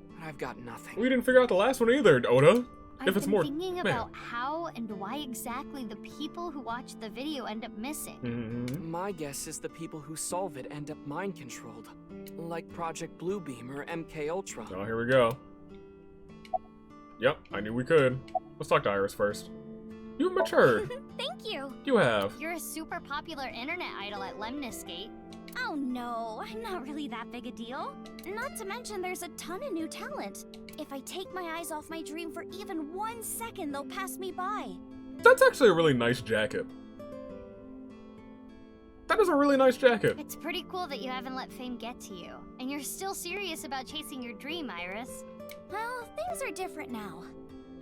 but I've got nothing. We didn't figure out the last one either, Oda. I've been thinking about how and why exactly the people who watch the video end up missing. My guess is the people who solve it end up mind-controlled, like Project Bluebeam or MK Ultra. Oh, here we go. Yep, I knew we could. Let's talk to Iris first. You've matured. Thank you. You have. You're a super popular internet idol at Lemniscate. Oh no, I'm not really that big a deal. Not to mention there's a ton of new talent. If I take my eyes off my dream for even 1 second, they'll pass me by. That's actually a really nice jacket. That is a really nice jacket. It's pretty cool that you haven't let fame get to you. And you're still serious about chasing your dream, Iris. Well, things are different now.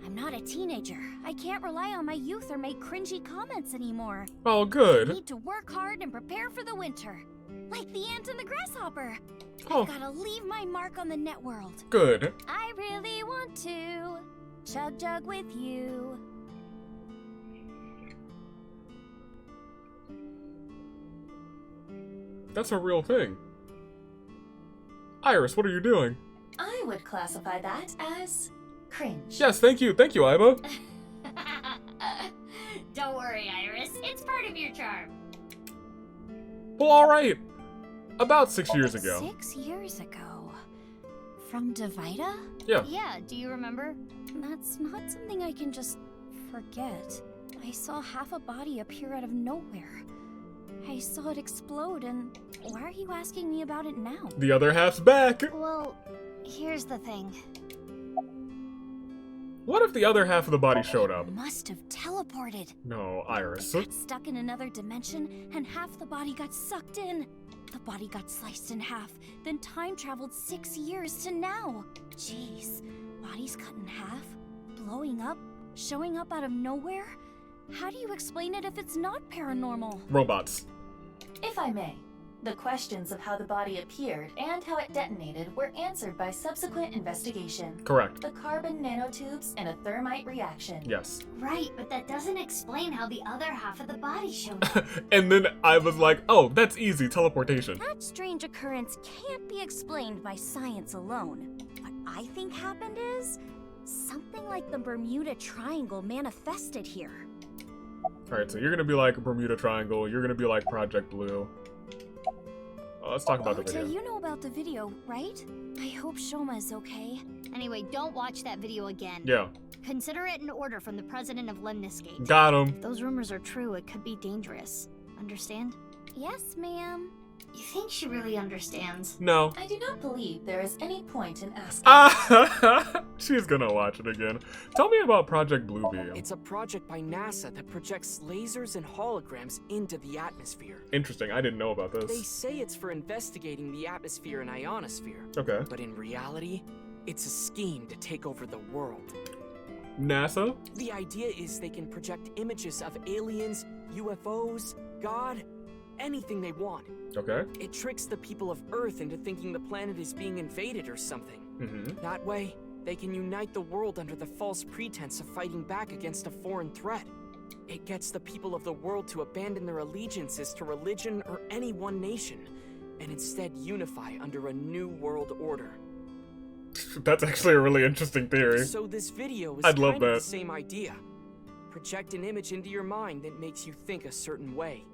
I'm not a teenager. I can't rely on my youth or make cringy comments anymore. Oh, I good. need to work hard and prepare for the winter. Like the ant and the grasshopper. Oh. I've gotta leave my mark on the net world. Good. I really want to chug jug with you. That's a real thing. Iris, what are you doing? I would classify that as cringe. Yes, thank you, Iva. Don't worry, Iris. It's part of your charm. Well, alright. About 6 years ago. 6 years ago? From Divida? Yeah. Yeah, do you remember? That's not something I can just forget. I saw half a body appear out of nowhere. I saw it explode, and why are you asking me about it now? The other half's back. Well, here's the thing. What if the other half of the body showed up? Must have teleported. No, Iris. Got stuck in another dimension, and half the body got sucked in. The body got sliced in half, then time traveled 6 years to now. Jeez, bodies cut in half, blowing up, showing up out of nowhere? How do you explain it if it's not paranormal? Robots. If I may, the questions of how the body appeared and how it detonated were answered by subsequent investigation. Correct. The carbon nanotubes and a thermite reaction. Yes. Right, but that doesn't explain how the other half of the body showed up. And then I was like, oh, that's easy, teleportation. That strange occurrence can't be explained by science alone. What I think happened is something like the Bermuda Triangle manifested here. Alright, so you're gonna be like Bermuda Triangle, you're gonna be like Project Blue. Let's talk about the video. You know about the video, right? I hope Shoma's okay. Anyway, don't watch that video again. Yeah. Consider it an order from the president of Lemniscate. Got him. If those rumors are true, it could be dangerous. Understand? Yes, ma'am. You think she really understands? No. I do not believe there is any point in asking. She's gonna watch it again. Tell me about Project Bluebeam. It's a project by NASA that projects lasers and holograms into the atmosphere. Interesting, I didn't know about They this. say it's for investigating the atmosphere and ionosphere. Okay. But in reality, it's a scheme to take over the world. NASA? The idea is they can project images of aliens, UFOs, God, anything they want. Okay. It tricks the people of Earth into thinking the planet is being invaded or something. Mm-hmm. That way, they can unite the world under the false pretense of fighting back against a foreign threat. It gets the people of the world to abandon their allegiances to religion or any one nation, and instead unify under a new world order. That's actually a really interesting theory. So this video is I'd love kind of that. the same idea. Project an image into your mind that makes you think a certain way.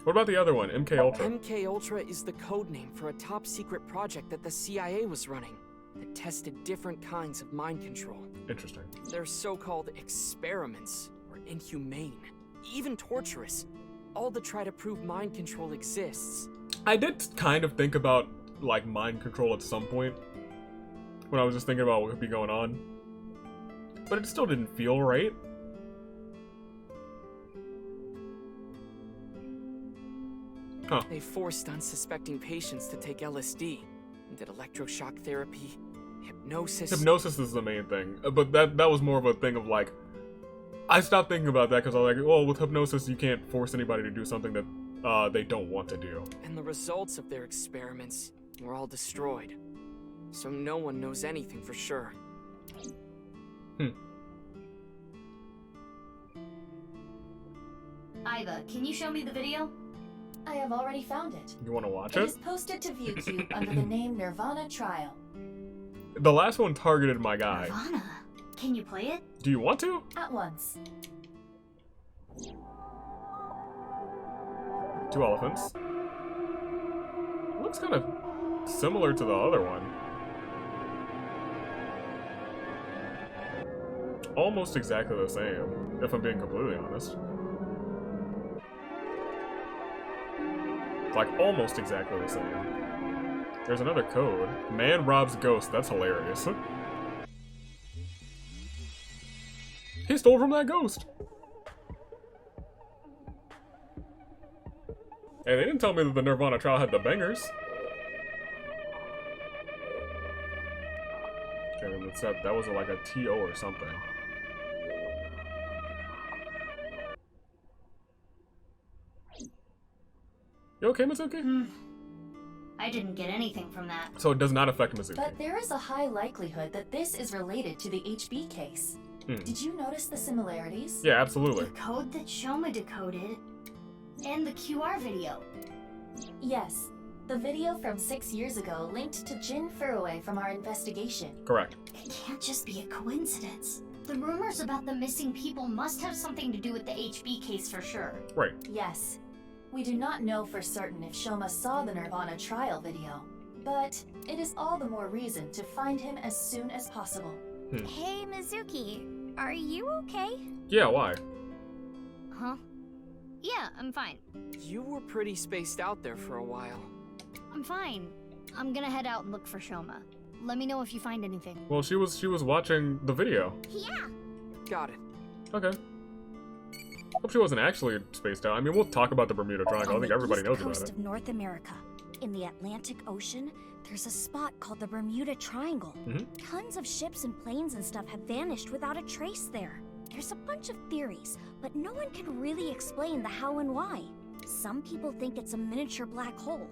What about the other one, MK Ultra? MK Ultra is the code name for a top secret project that the CIA was running that tested different kinds of mind control. Interesting. They're so-called experiments were inhumane, even torturous, all to try to prove mind control exists. I did kind of think about, like, mind control at some point, when I was just thinking about what could be going on. But it still didn't feel right. Huh. They forced unsuspecting patients to take LSD, and did electroshock therapy, hypnosis. Hypnosis is the main thing, but that was more of a thing of like, I stopped thinking about that because I was like, well, with hypnosis you can't force anybody to do something that they don't want to do. And the results of their experiments were all destroyed, so no one knows anything for sure. Iva, can you show me the video? I have already found it. You want to watch It it? is posted to ViewTube under the name Nirvana Trial. The last one targeted my guy. Nirvana. Can you play it? Do you want to? At once. 2 elephants. Looks kind of similar to the other one. almost exactly the same, if I'm being completely honest. Like, almost exactly the same. There's another code. Man robs ghost. That's hilarious. He stole from that ghost. Hey, they didn't tell me that the Nirvana trial had the bangers. Okay, let's set. That was like a TO or something. You okay, Mizuki? I didn't get anything from that. So it does not affect Mizuki. But there is a high likelihood that this is related to the HB case. Did you notice the similarities? Yeah, absolutely. The code that Shoma decoded, and the QR video. Yes. The video from 6 years ago linked to Jin Furue from our investigation. Correct. It can't just be a coincidence. The rumors about the missing people must have something to do with the HB case for sure. Right. Yes. We do not know for certain if Shoma saw the Nirvana trial video, but it is all the more reason to find him as soon as possible. Hey, Mizuki, are you okay? Yeah, why? Huh? Yeah, I'm fine. You were pretty spaced out there for a while. I'm fine. I'm gonna head out and look for Shoma. Let me know if you find anything. Well, she was watching the video. Yeah. Got it. Okay. Hope she wasn't actually spaced out. I mean, we'll talk about the Bermuda Triangle. I think everybody knows about it. On the east coast of North America, in the Atlantic Ocean, there's a spot called the Bermuda Triangle. Tons of ships and planes and stuff have vanished without a trace there. There's a bunch of theories, but no one can really explain the how and why. Some people think it's a miniature black hole.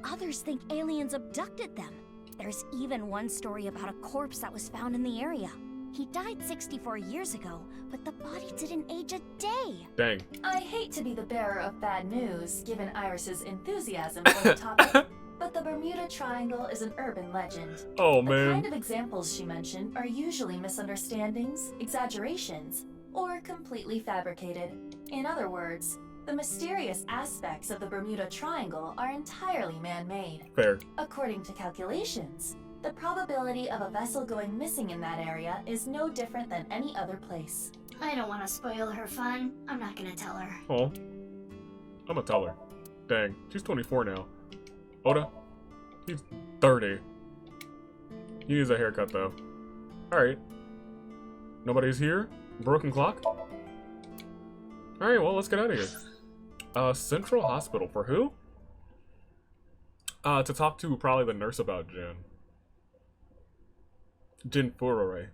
Others think aliens abducted them. There's even one story about a corpse that was found in the area. He died 64 years ago, but the body didn't age a day. Dang. I hate to be the bearer of bad news, given Iris's enthusiasm for the topic, but the Bermuda Triangle is an urban legend. Oh, The man. kind of examples she mentioned are usually misunderstandings, exaggerations, or completely fabricated. In other words, the mysterious aspects of the Bermuda Triangle are entirely man-made. Fair. According to calculations, the probability of a vessel going missing in that area is no different than any other place. I don't want to spoil her fun. I'm not gonna tell her. Oh. I'm gonna tell her. Dang. She's 24 now. Oda? He's 30. He needs a haircut, though. Alright. Nobody's here? Broken clock? Alright, well, let's get out of here. Central Hospital. For who? To talk to probably the nurse about Jin. Jin Furore.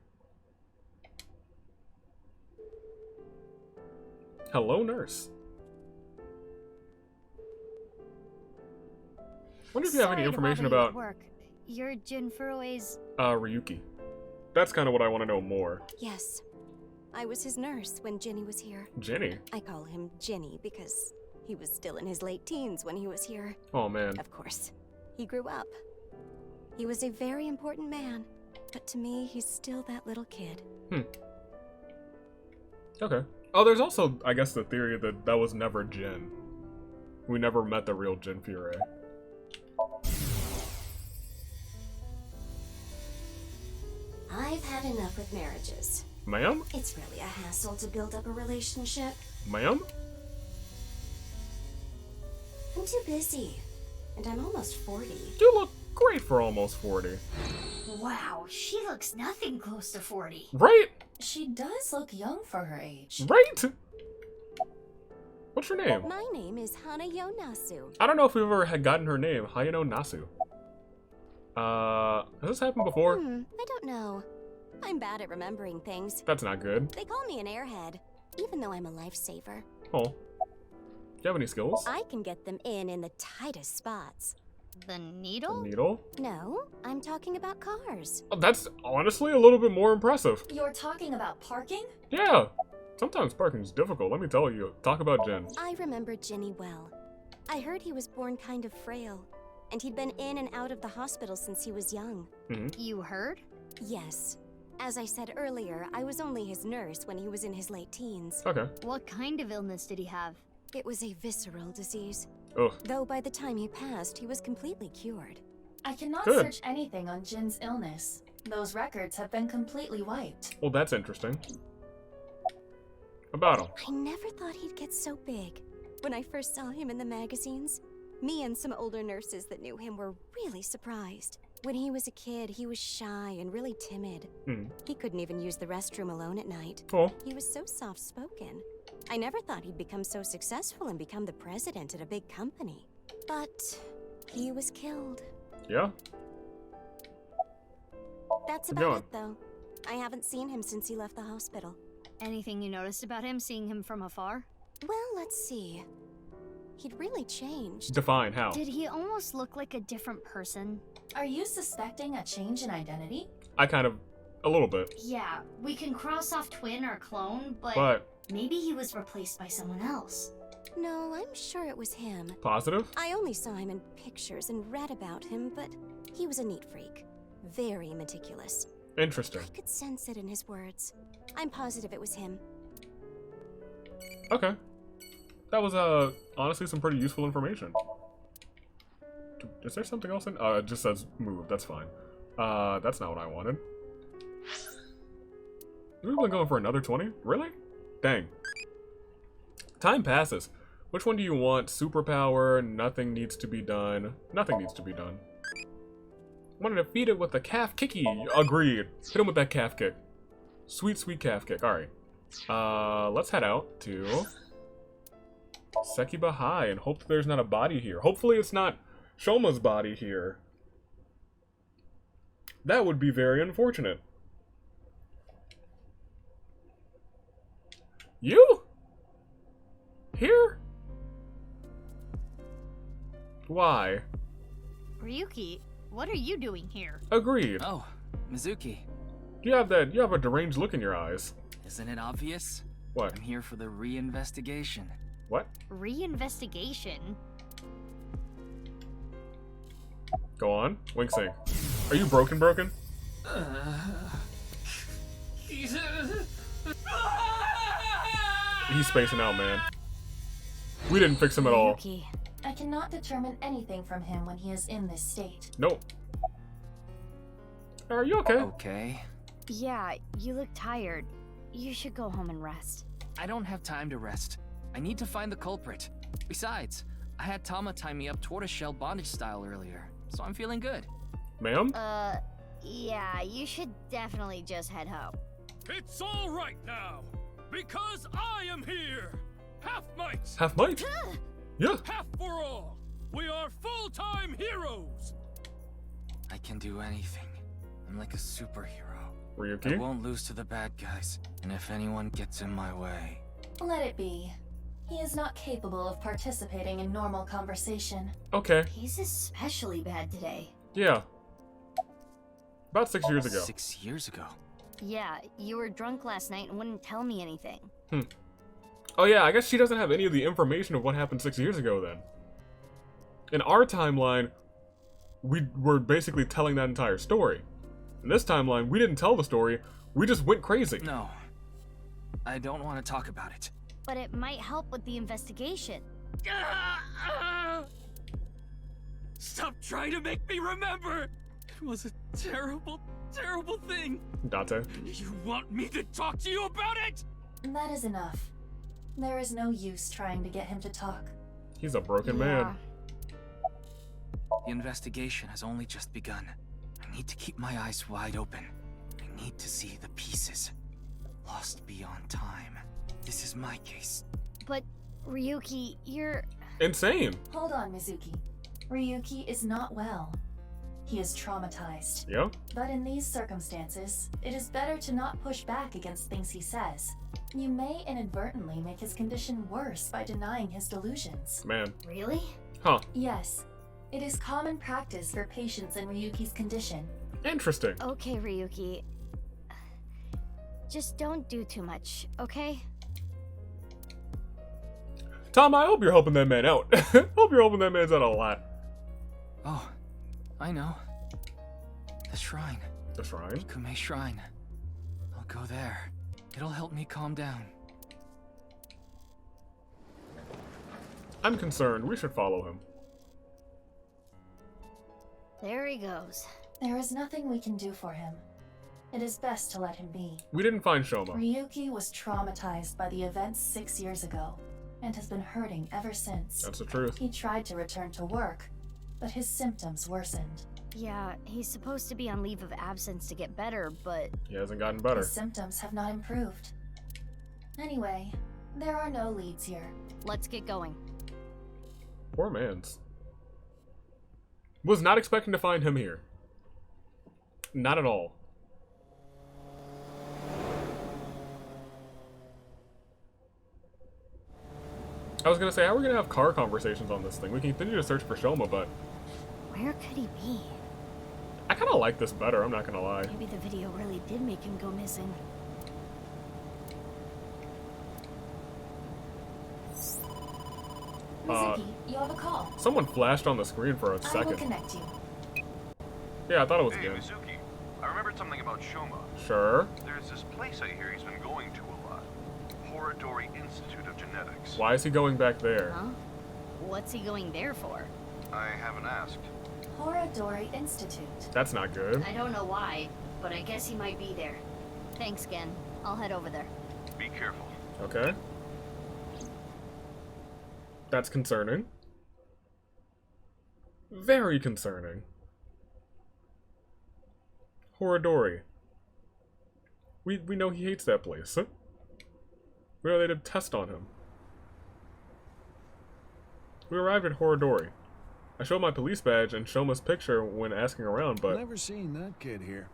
Hello, nurse. Wonder if you have any information about work. You're Jin Furue's. Ryuki. That's kind of what I want to know more. Yes. I was his nurse when Jenny was here. Jenny? I call him Jenny because he was still in his late teens when he was here. Oh, man. Of course. He grew up. He was a very important man, but to me, he's still that little kid. Okay. Oh, there's also, I guess, the theory that that was never Jin. We never met the real Jin Furue. I've had enough with marriages. Ma'am? It's really a hassle to build up a relationship. Ma'am? I'm too busy. And I'm almost 40. You look great for almost 40. Wow, she looks nothing close to 40. Right? She does look young for her age. Right? What's your name? My name is Hanayo Nasu. I don't know if we've ever had gotten her name. Hayano Nasu. Has this happened before? I don't know. I'm bad at remembering things. That's not good. They call me an airhead, even though I'm a lifesaver. Oh. Do you have any skills? I can get them in the tightest spots. The needle? Needle? No, I'm talking about cars. Oh, that's honestly a little bit more impressive. You're talking about parking? Yeah. Sometimes parking's difficult, let me tell you. Talk about Jin. I remember Ginny well. I heard he was born kind of frail, and he'd been in and out of the hospital since he was young. You heard? Yes. As I said earlier, I was only his nurse when he was in his late teens. Okay. What kind of illness did he have? It was a visceral disease. Ugh. Though by the time he passed, he was completely cured. I cannot Good. search anything on Jin's illness. Those records have been completely wiped. Well, that's interesting. About him. I never thought he'd get so big. When I first saw him in the magazines, me and some older nurses that knew him were really surprised. When he was a kid, he was shy and really timid. He couldn't even use the restroom alone at night. Oh. He was so soft-spoken. I never thought he'd become so successful and become the president at a big company. But he was killed. Yeah? That's about it, though. I haven't seen him since he left the hospital. Anything you noticed about him, seeing him from afar? Well, let's see. He'd really changed. Define how. Did he almost look like a different person? Are you suspecting a change in identity? I kind of... a little bit. Yeah, we can cross off twin or clone, But... maybe he was replaced by someone else. No, I'm sure it was him. Positive? I only saw him in pictures and read about him, but he was a neat freak. Very meticulous. Interesting. I could sense it in his words. I'm positive it was him. Okay. That was, honestly some pretty useful information. Is there something else in? It just says move. That's fine. That's not what I wanted. We've been going for another 20? Really? Dang. Time passes. Which one do you want? Superpower, nothing needs to be done. Nothing needs to be done. Wanted to feed it with a calf kicky. Agreed. Hit him with that calf kick. Sweet, sweet calf kick. Alright. Let's head out to Sekiba High and hope that there's not a body here. Hopefully it's not Shoma's body here. That would be very unfortunate. You? Here? Why? Ryuki, what are you doing here? Agreed. Oh, Mizuki. You have a deranged look in your eyes. Isn't it obvious? What? I'm here for the reinvestigation. What? Reinvestigation? Go on. Wink sync. Are you broken? He's spacing out, man. We didn't fix him at all. I cannot determine anything from him when he is in this state. Nope. Are you okay? Okay. Yeah, you look tired. You should go home and rest. I don't have time to rest. I need to find the culprit. Besides, I had Tama tie me up tortoiseshell bondage style earlier, so I'm feeling good. Ma'am? Yeah, you should definitely just head home. It's all right now, because I am here. Half might. Half might? Yeah. Half for all. We are full-time heroes. I can do anything. I'm like a superhero. Ryuki? I won't lose to the bad guys, and if anyone gets in my way... Let it be. He is not capable of participating in normal conversation. Okay. He's especially bad today. Yeah. About 6 years ago. 6 years ago? Yeah, you were drunk last night and wouldn't tell me anything. Oh yeah, I guess she doesn't have any of the information of what happened 6 years ago then. In our timeline, we were basically telling that entire story. In this timeline, we didn't tell the story, we just went crazy. No. I don't want to talk about it. But it might help with the investigation. Stop trying to make me remember! It was a terrible, terrible thing. Date. You want me to talk to you about it? That is enough. There is no use trying to get him to talk. He's a broken man. The investigation has only just begun. I need to keep my eyes wide open. I need to see the pieces. Lost beyond time. This is my case. But, Ryuki, you're... Insane. Hold on, Mizuki. Ryuki is not well. He is traumatized. Yeah? But in these circumstances, it is better to not push back against things he says. You may inadvertently make his condition worse by denying his delusions. Man. Really? Huh. Yes. It is common practice for patients in Ryuki's condition. Interesting. Okay, Ryuki. Just don't do too much, okay? Tom, I hope you're helping that man out. Hope you're helping that man out a lot. Oh, I know. The shrine. The shrine? Ikume Shrine. I'll go there. It'll help me calm down. I'm concerned. We should follow him. There he goes. There is nothing we can do for him. It is best to let him be. We didn't find Shoma. Ryuki was traumatized by the events 6 years ago and has been hurting ever since. That's the truth. He tried to return to work, but his symptoms worsened. Yeah, he's supposed to be on leave of absence to get better, but... He hasn't gotten better. His symptoms have not improved. Anyway, there are no leads here. Let's get going. Poor man's. Was not expecting to find him here. Not at all. I was gonna say, how are we gonna have car conversations on this thing? We can continue to search for Shoma, but... Where could he be? I kinda like this better, I'm not gonna lie. Maybe the video really did make him go missing. Mizuki, you have a call. Someone flashed on the screen for a second. I will connect you. Yeah, I thought it was Hey, good. Mizuki, I remembered something about Shoma. Sure. There's this place I hear he's been going to a lot. Horodori Institute of Genetics. Why is he going back there? Huh? What's he going there for? I haven't asked. Horodori Institute. That's not good. I don't know why, but I guess he might be there. Thanks, Gen. I'll head over there. Be careful. Okay. That's concerning. Very concerning. Horodori. We know he hates that place. We know they did a test on him. We arrived at Horodori. I showed my police badge and Shoma's picture when asking around, but... Never seen that kid here.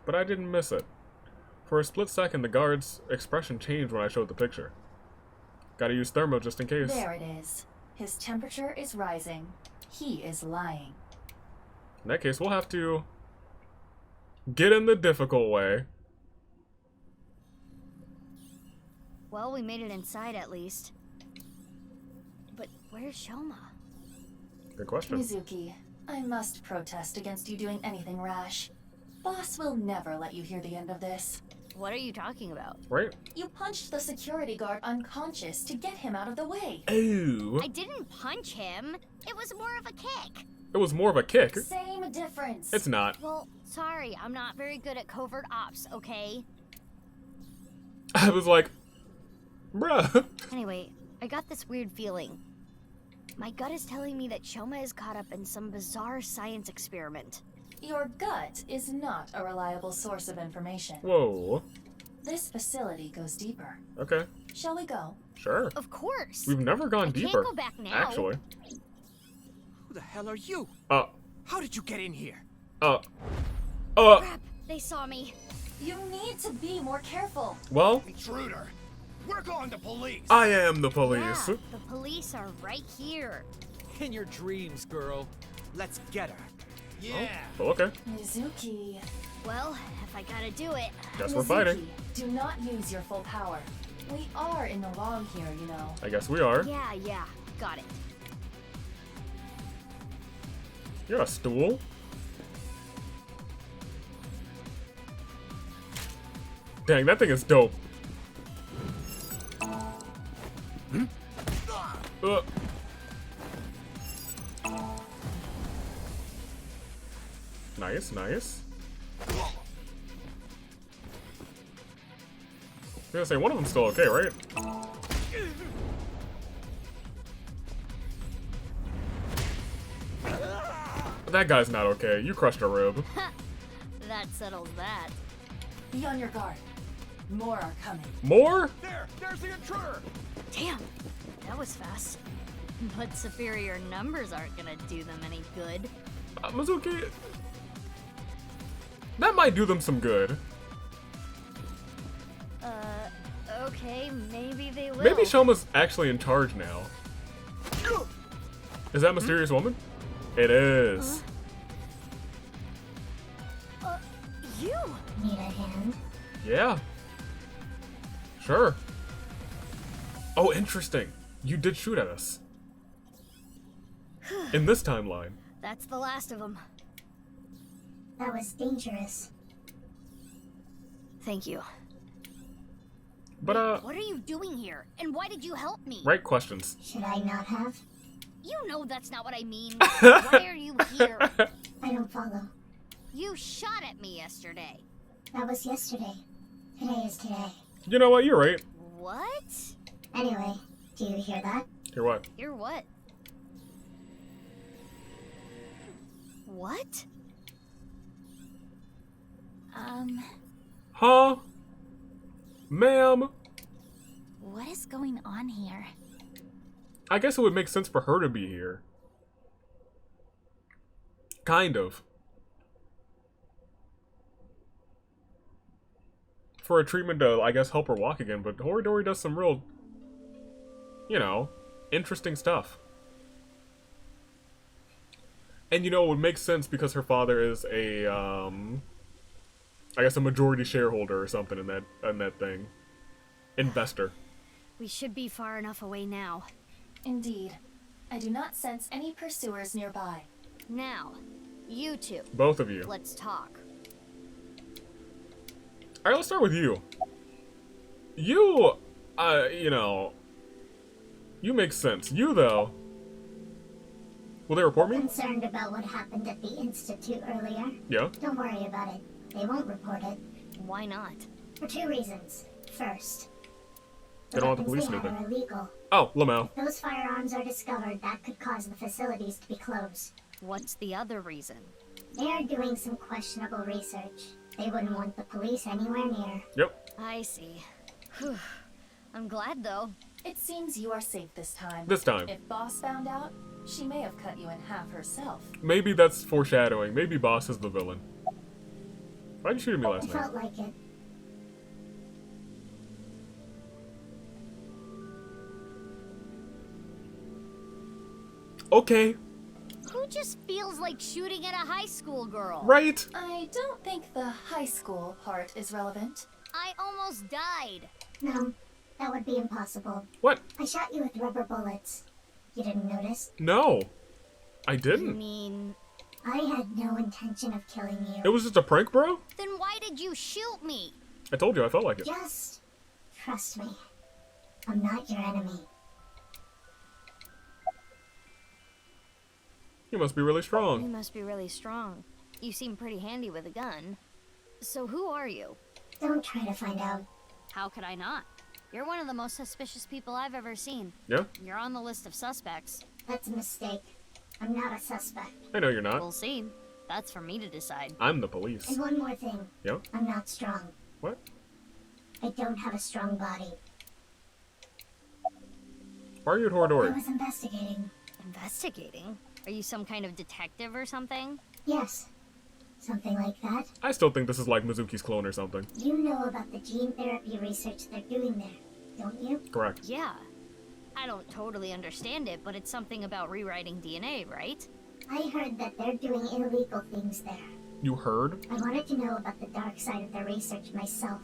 But I didn't miss it. For a split second, the guard's expression changed when I showed the picture. Gotta use thermo just in case. There it is. His temperature is rising. He is lying. In that case, we'll have to get in the difficult way. Well, we made it inside at least. But where's Shoma? Good question. Mizuki, I must protest against you doing anything rash. Boss will never let you hear the end of this. What are you talking about? Right? You punched the security guard unconscious to get him out of the way. Ooh. I didn't punch him. It was more of a kick. It was more of a kick. Same difference. It's not. Well, sorry, I'm not very good at covert ops, okay? I was like, bruh. Anyway, I got this weird feeling. My gut is telling me that Shoma is caught up in some bizarre science experiment. Your gut is not a reliable source of information. Whoa. This facility goes deeper. Okay. Shall we go? Sure. Of course. We've never gone deeper. Can't go back now. Actually. Who the hell are you? How did you get in here? Crap, they saw me. You need to be more careful. Well, Intruder. We're calling the police. I am the police. Yeah, the police are right here. In your dreams, girl. Let's get her. Yeah. Oh, okay. Mizuki. Well, if I gotta do it. Guess we're fighting. Do not use your full power. We are in the wrong here, you know. I guess we are. Yeah, got it. You're a stool. Dang, that thing is dope. Nice, nice. I was gonna say, one of them's still okay, right? That guy's not okay. You crushed a rib. That settles that. Be on your guard. More are coming. More? There's the intruder. Damn, that was fast. But superior numbers aren't gonna do them any good. Mizuki, that might do them some good. Okay, maybe they will. Maybe Shoma's actually in charge now. Is that mysterious woman? It is. You! Need a hand? Yeah. Sure. Oh, interesting. You did shoot at us. In this timeline. That's the last of them. That was dangerous. Thank you. But, What are you doing here? And why did you help me? right questions. Should I not have? You know that's not what I mean. Why are you here? I don't follow. You shot at me yesterday. That was yesterday. Today is today. You know what? You're right. What? Anyway, do you hear that? Hear what? Hear what? What? Huh? Ma'am? What is going on here? I guess it would make sense for her to be here. Kind of. For a treatment to, I guess, help her walk again, but Horidori does some real, you know, interesting stuff. And you know, it would make sense because her father is a, I guess a majority shareholder or something in that thing. Investor. We should be far enough away now. Indeed. I do not sense any pursuers nearby. Now, you two. Both of you. Let's talk. Alright, let's start with you. You, you know, you make sense. You, though, will they report me? Concerned about what happened at the Institute earlier? Yeah. Don't worry about it. They won't report it. Why not? For 2 reasons. First, They don't want the police weapons they snooping. have are illegal. Oh, Lamau. If those firearms are discovered, that could cause the facilities to be closed. What's the other reason? They are doing some questionable research. They wouldn't want the police anywhere near. Yep. I see. Whew. I'm glad, though. It seems you are safe this time. This time. If Boss found out, she may have cut you in half herself. Maybe that's foreshadowing. Maybe Boss is the villain. Why'd you shoot at me last I night? felt like it. Okay. Who just feels like shooting at a high school girl? Right? I don't think the high school part is relevant. I almost died. No, that would be impossible. What? I shot you with rubber bullets. You didn't notice? No. I I didn't. mean, I had no intention of killing you. It was just a prank, bro? then why did you shoot me? I told you, I felt like it. Just trust me. I'm not your enemy. You must be really You strong. must be really strong. You seem pretty handy with a gun. So who are you? Don't try to find out. How could I not? You're one of the most suspicious people I've ever seen. Yeah? You're on the list of suspects. That's a mistake. I'm not a suspect. I know you're not. We'll see. That's for me to decide. I'm the police. And one more thing. Yeah? I'm not strong. What? I don't have a strong body. Why are you at I Horidori? was investigating. Investigating? Are you some kind of detective or something? Yes. Something like that. I still think this is like Mizuki's clone or something. You know about the gene therapy research they're doing there, don't you? Correct. Yeah. I don't totally understand it, but it's something about rewriting DNA, right? I heard that they're doing illegal things there. You heard? I wanted to know about the dark side of their research myself.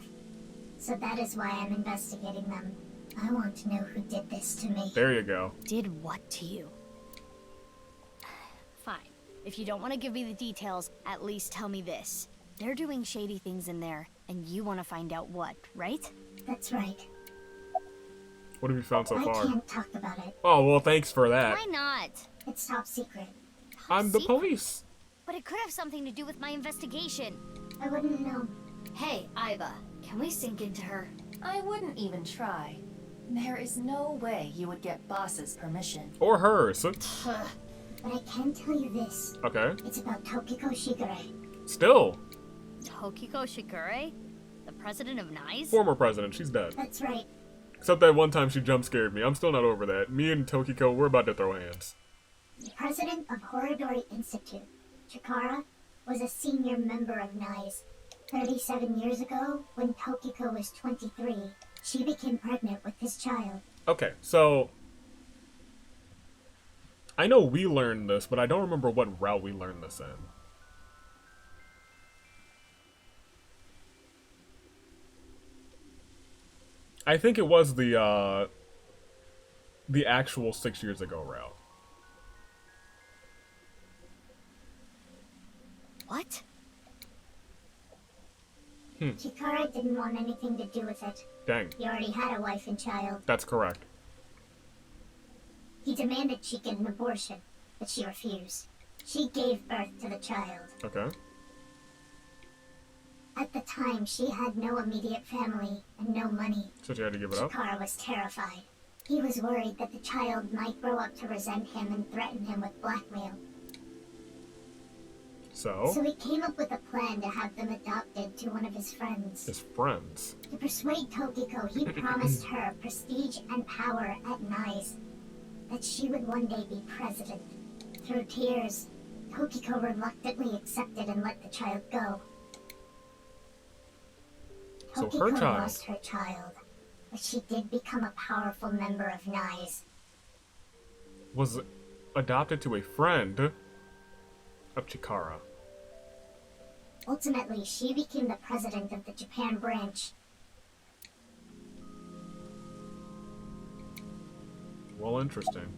So that is why I'm investigating them. I want to know who did this to me. There you go. Did what to you? Fine. If you don't want to give me the details, at least tell me this. They're doing shady things in there, and you want to find out what, right? That's right. What have you found so I far? can't talk about it. Oh, well, thanks for that. Why not? It's top secret. I'm the police. But it could have something to do with my investigation. I wouldn't know. Hey, Iva, can we sink into her? I wouldn't even try. There is no way you would get Boss's permission. Or hers. But I can tell you this. Okay. It's about Tokiko Shigure. Still. Tokiko Shigure? The president of NICE? Former president. She's dead. That's right. Except that one time she jump scared me. I'm still not over that. Me and Tokiko, we're about to throw hands. The president of Horidori Institute, Chikara, was a senior member of NICE. 37 years ago, when Tokiko was 23, she became pregnant with his child. Okay, so I know we learned this, but I don't remember what route we learned this in. I think it was the actual 6 years ago route. What? Chikara didn't want anything to do with it. Dang. He already had a wife and child. That's correct. He demanded she get an abortion, but she refused. She gave birth to the child. Okay. At the time, she had no immediate family and no money. So she had to give it up? Chikara was terrified. He was worried that the child might grow up to resent him and threaten him with blackmail. So he came up with a plan to have them adopted to one of his friends. His friends? To persuade Tokiko, he promised her prestige and power at NICE. That she would one day be president. Through tears, Tokiko reluctantly accepted and let the child go. So Tokiko her child lost her child, but she did become a powerful member of NICE. Was adopted to a friend of Chikara. Ultimately, she became the president of the Japan branch. Well, interesting.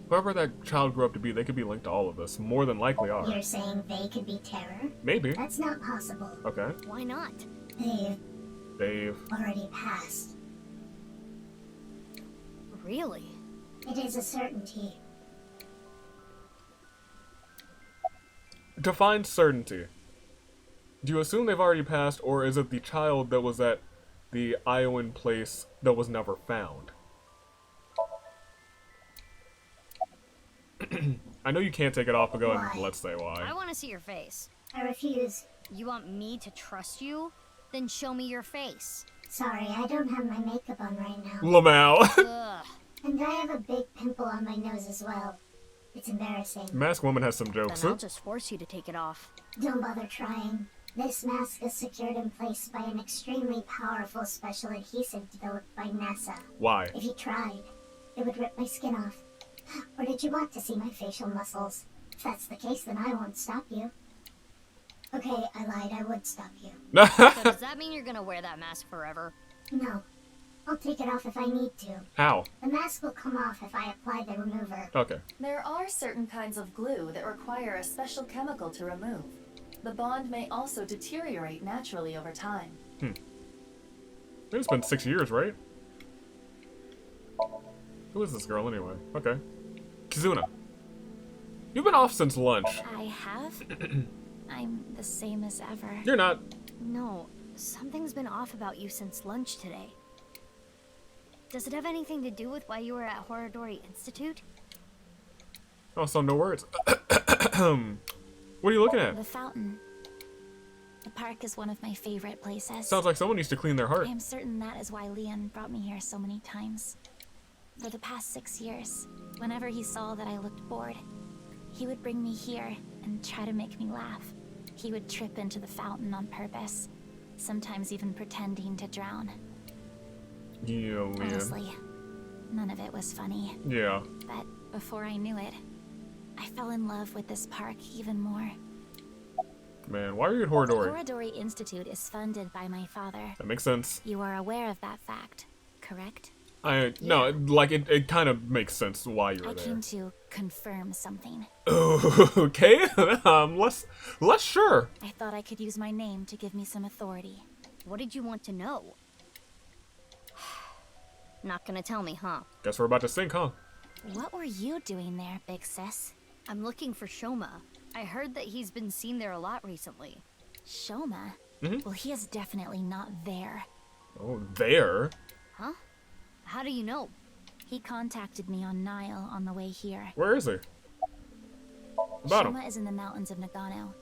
Whoever that child grew up to be, they could be linked to all of this. More than likely are. You're saying they could be Terror? Maybe. That's not possible. Okay. Why not? They've already passed. Really? It is a certainty. Define certainty. Do you assume they've already passed, or is it the child that was at the Iowan place that was never found? I know you can't take it off, but go ahead and let's say why. I want to see your face. I refuse. You want me to trust you? Then show me your face. Sorry, I don't have my makeup on right now. Lamau. And I have a big pimple on my nose as well. It's embarrassing. Mask Woman has some jokes. Then I'll just force you to take it off. Don't bother trying. This mask is secured in place by an extremely powerful special adhesive developed by NASA. Why? If you tried, it would rip my skin off. Or did you want to see my facial muscles? If that's the case, then I won't stop you. Okay, I lied. I would stop you. So does that mean you're gonna wear that mask forever? No. I'll take it off if I need to. How? The mask will come off if I apply the remover. Okay. There are certain kinds of glue that require a special chemical to remove. The bond may also deteriorate naturally over time. It's been 6 years, right? Who is this girl anyway? Okay. Kizuna. You've been off since lunch. I have? I'm the same as ever. You're not. No, something's been off about you since lunch today. Does it have anything to do with why you were at Horodori Institute? Oh, so no words. What are you looking at? The fountain. The park is one of my favorite places. Sounds like someone needs to clean their heart. I am certain that is why Leon brought me here so many times. For the past 6 years, whenever he saw that I looked bored, he would bring me here and try to make me laugh. He would trip into the fountain on purpose, sometimes even pretending to drown. Yeah, Leon. Honestly, none of it was funny. Yeah. But before I knew it, I fell in love with this park even more. Man, why are you at The Horodori? Horodori Institute is funded by my father. That makes sense. You are aware of that fact, correct? No, like, it kind of makes sense why you're I there. came to confirm something. Okay, less sure. I thought I could use my name to give me some authority. What did you want to know? Not gonna tell me, huh? Guess we're about to sink, huh? What were you doing there, big sis? I'm looking for Shoma. I heard that he's been seen there a lot recently. Shoma? Well, he is definitely not there. Oh, there? Huh? How do you know? He contacted me on Nile on the way here. Where is he? About him. Shoma is in the mountains of Nagano.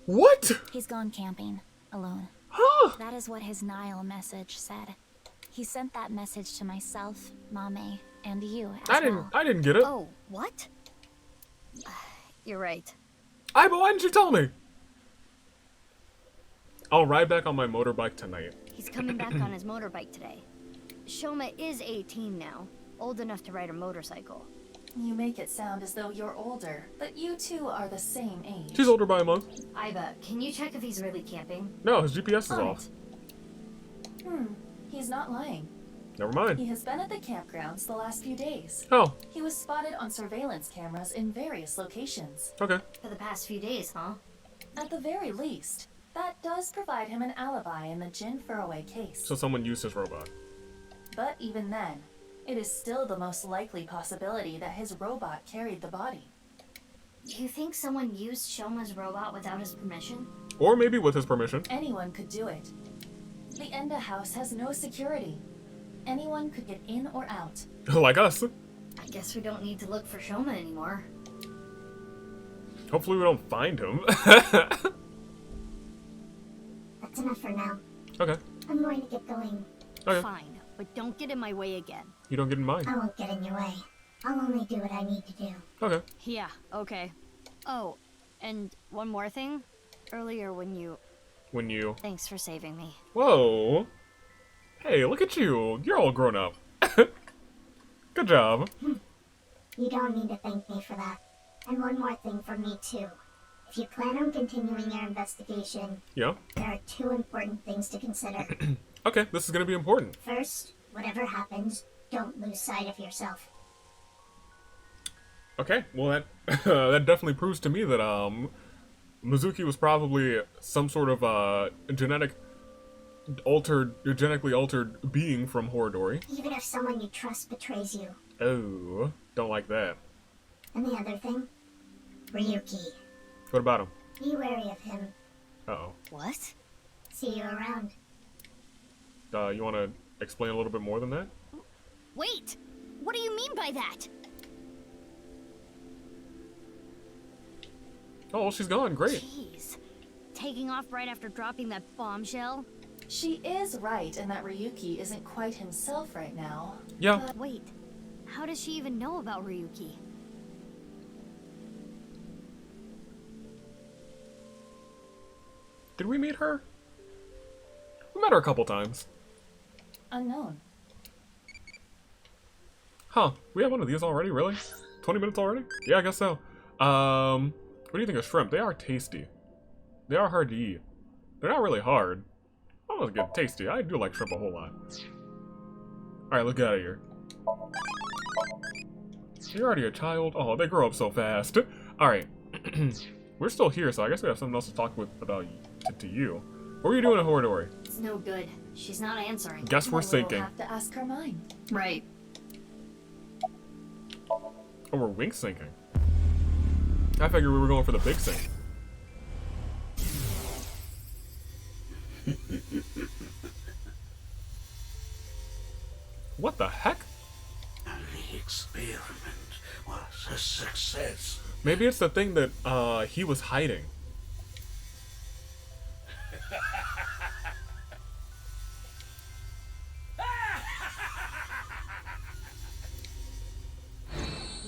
What? He's gone camping, alone. Huh? That is what his Nile message said. He sent that message to myself, Mame, and you as well. I didn't get it. Oh, what? You're right. But why didn't you tell me? I'll ride back on my motorbike tonight. He's coming back on his motorbike today. Shoma is 18 now, old enough to ride a motorcycle. You make it sound as though you're older, but you two are the same age. She's older by a month. Iba, can you check if he's really camping? No, his GPS is off. He's not lying. Never mind. He has been at the campgrounds the last few days. Oh. He was spotted on surveillance cameras in various locations. Okay. For the past few days, huh? At the very least, that does provide him an alibi in the Jin Furaway case. So someone used his robot. But even then, it is still the most likely possibility that his robot carried the body. Do you think someone used Shoma's robot without his permission? Or maybe with his permission. Anyone could do it. The Enda house has no security. Anyone could get in or out. Like us. I guess we don't need to look for Shoma anymore. Hopefully we don't find him. That's enough for now. Okay. I'm going to get going. Okay. Fine, but don't get in my way again. You don't get in mine. I won't get in your way. I'll only do what I need to do. Okay. Yeah, okay. Oh, and one more thing. Earlier when you... Thanks for saving me. Whoa. Hey, look at you. You're all grown up. Good job. You don't need to thank me for that. And one more thing from me, too. If you plan on continuing your investigation, Yeah. there are two important things to consider. Okay, this is gonna be important. First, whatever happens, don't lose sight of yourself. Okay, well that that definitely proves to me that Mizuki was probably some sort of genetically altered being from Horodori. Even if someone you trust betrays you. Oh, don't like that. And the other thing? Ryuki. What about him? Be wary of him. Uh-oh. What? See you around. You want to explain a little bit more than that? Wait! What do you mean by that? Oh, well, she's gone. Great. Jeez. Taking off right after dropping that bombshell? She is right in that Ryuki isn't quite himself right now. Yeah. But Wait. How does she even know about Ryuki? Did we meet her? We met her a couple times. unknown. Huh. We have one of these already? Really? 20 minutes already? Yeah, I guess so. What do you think of shrimp? They are tasty. They are hard to eat. They're not really hard. Oh, it's good. Tasty. I do like shrimp a whole lot. Alright, let's get out of here. You're already a child? Oh, they grow up so fast. Alright. We're still here, so I guess we have something else to talk about to you. What were you doing at Horodori? It's no good. She's not answering. Guess we're Well, sinking. We'll have to ask her mind. Right. Oh, we're wink sinking. I figured we were going for the big sink. What the heck? The experiment was a success. Maybe it's the thing that he was hiding.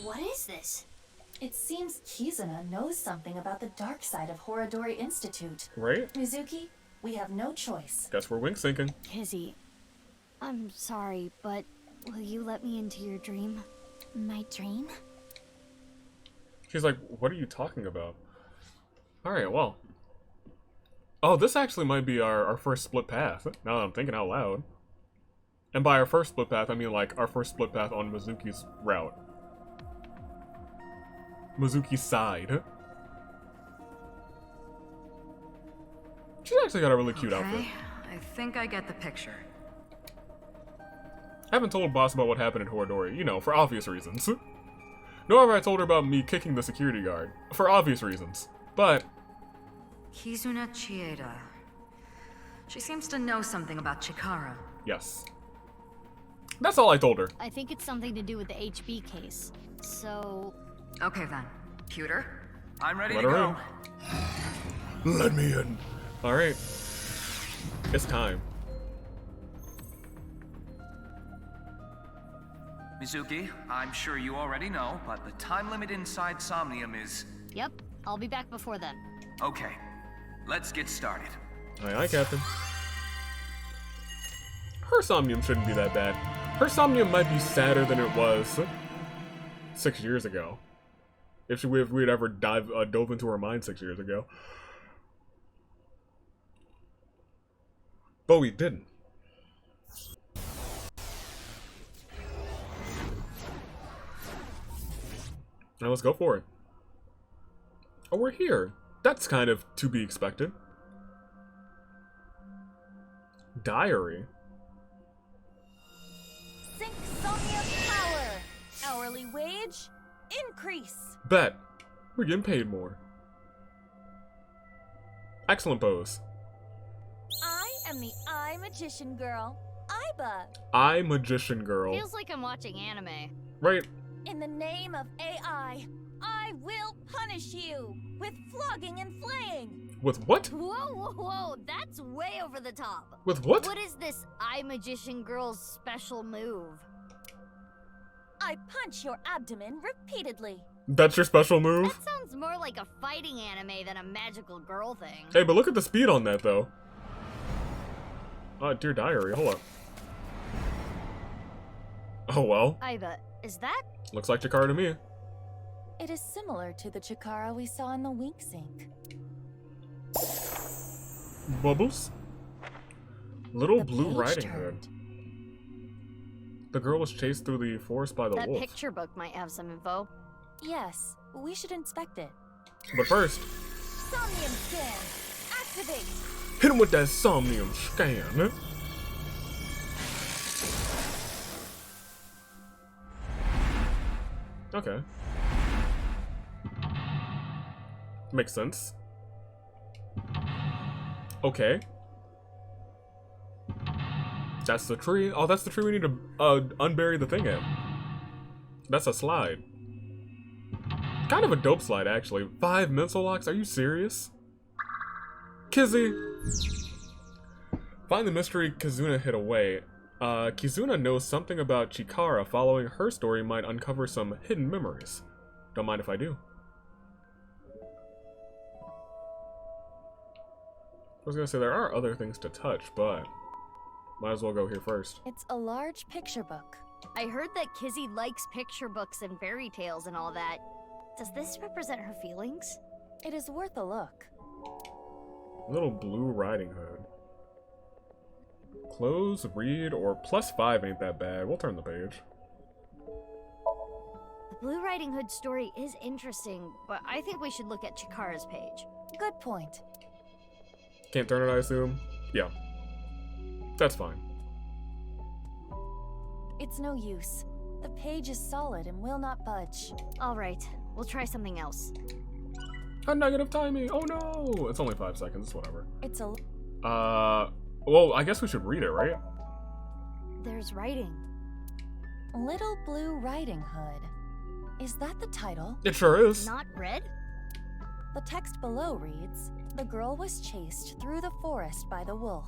What is this? It seems Kizuna knows something about the dark side of Horodori Institute. Right? Mizuki, we have no choice. Guess we're wink sinking. Kizzy, I'm sorry, but will you let me into your dream? My dream? She's like, what are you talking about? Alright, well. Oh, this actually might be our first split path, now that I'm thinking out loud. And by our first split path, I mean like our first split path on Mizuki's route. Mizuki's side. She's actually got a really cute outfit. I think I get the picture. I haven't told boss about what happened in Horodori, you know, for obvious reasons. Nor have I told her about me kicking the security guard, for obvious reasons. But Kizuna Chieda. She seems to know something about Chikara. yes. That's all I told her. I think it's something to do with the HB case. So... Okay then. Cuter? I'm ready Let to her go. in. Let me in. Alright. It's time. Mizuki, I'm sure you already know, but the time limit inside Somnium is... Yep, I'll be back before then. Okay, let's get started. Aye, aye, Captain. Her Somnium shouldn't be that bad. Her Somnium might be sadder than it was 6 years ago. If we had ever dove into her mind 6 years ago. But we didn't. Now let's go for it. Oh, we're here. That's kind of to be expected. Diary. Sync Somnium power. Hourly wage increase. Bet. We're getting paid more. Excellent pose. I am the Eye Magician Girl, Aiba. Eye Magician Girl. Feels like I'm watching anime. Right. In the name of AI, I will punish you with flogging and flaying. With what? Whoa, that's way over the top. With what? What is this Eye Magician Girl's special move? I punch your abdomen repeatedly. That's your special move? That sounds more like a fighting anime than a magical girl thing. Hey, but look at the speed on that, though. Dear Diary, hold up. Oh, well. Aiba, is that? Looks like Chikara to me. It is similar to the Chikara we saw in the Wink Sink. Bubbles? Little Blue Riding Hood. The girl was chased through the forest by the That wolf. picture book might have some info. Yes, we should inspect it. But first, Somnium scan. Activate. hit him with that Somnium scan. Okay. Makes sense. Okay. That's the tree. Oh, that's the tree we need to unbury the thing in. That's a slide. Kind of a dope slide, actually. 5 mental locks? Are you serious? Kizzy! Find the mystery Kizuna hid away. Kizuna knows something about Chikara. Following her story might uncover some hidden memories. Don't mind if I do. I was gonna say there are other things to touch, but might as well go here first. It's a large picture book. I heard that Kizzy likes picture books and fairy tales and all that. Does this represent her feelings? It is worth a look. Little Blue Riding Hood. Close, read, or +5 ain't that bad. We'll turn the page. The Blue Riding Hood story is interesting, but I think we should look at Chikara's page. Good point. Can't turn it, I assume? Yeah. That's fine. It's no use. The page is solid and will not budge. Alright, we'll try something else. A negative timing! Oh no! It's only 5 seconds, whatever. It's a... well, I guess we should read it, right? There's writing. Little Blue Riding Hood. Is that the title? It sure is. Not red? The text below reads, "The girl was chased through the forest by the wolf."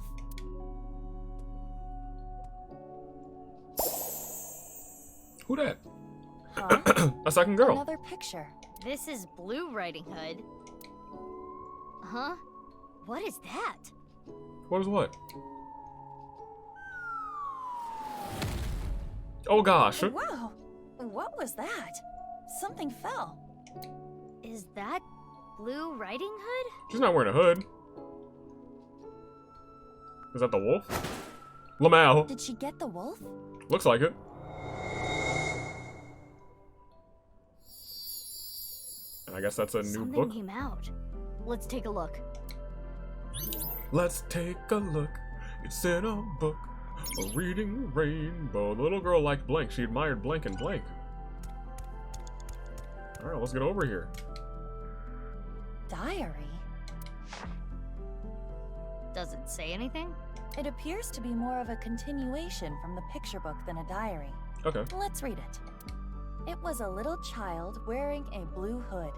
Who that? Huh? A second girl. Another picture. This is Blue Riding Hood. Huh? What is that? What is what? Oh gosh. Wow! What was that? Something fell. Is that Blue Riding Hood? She's not wearing a hood. Is that the wolf? Lamau. Did she get the wolf? Looks like it. And I guess that's a new book. Something came out. Let's take a look. Let's take a look. It's in a book. A reading rainbow. The little girl liked blank. She admired blank and blank. Alright, let's get over here. Diary? Does it say anything? It appears to be more of a continuation from the picture book than a diary. Okay. Let's read it. It was a little child wearing a blue hood.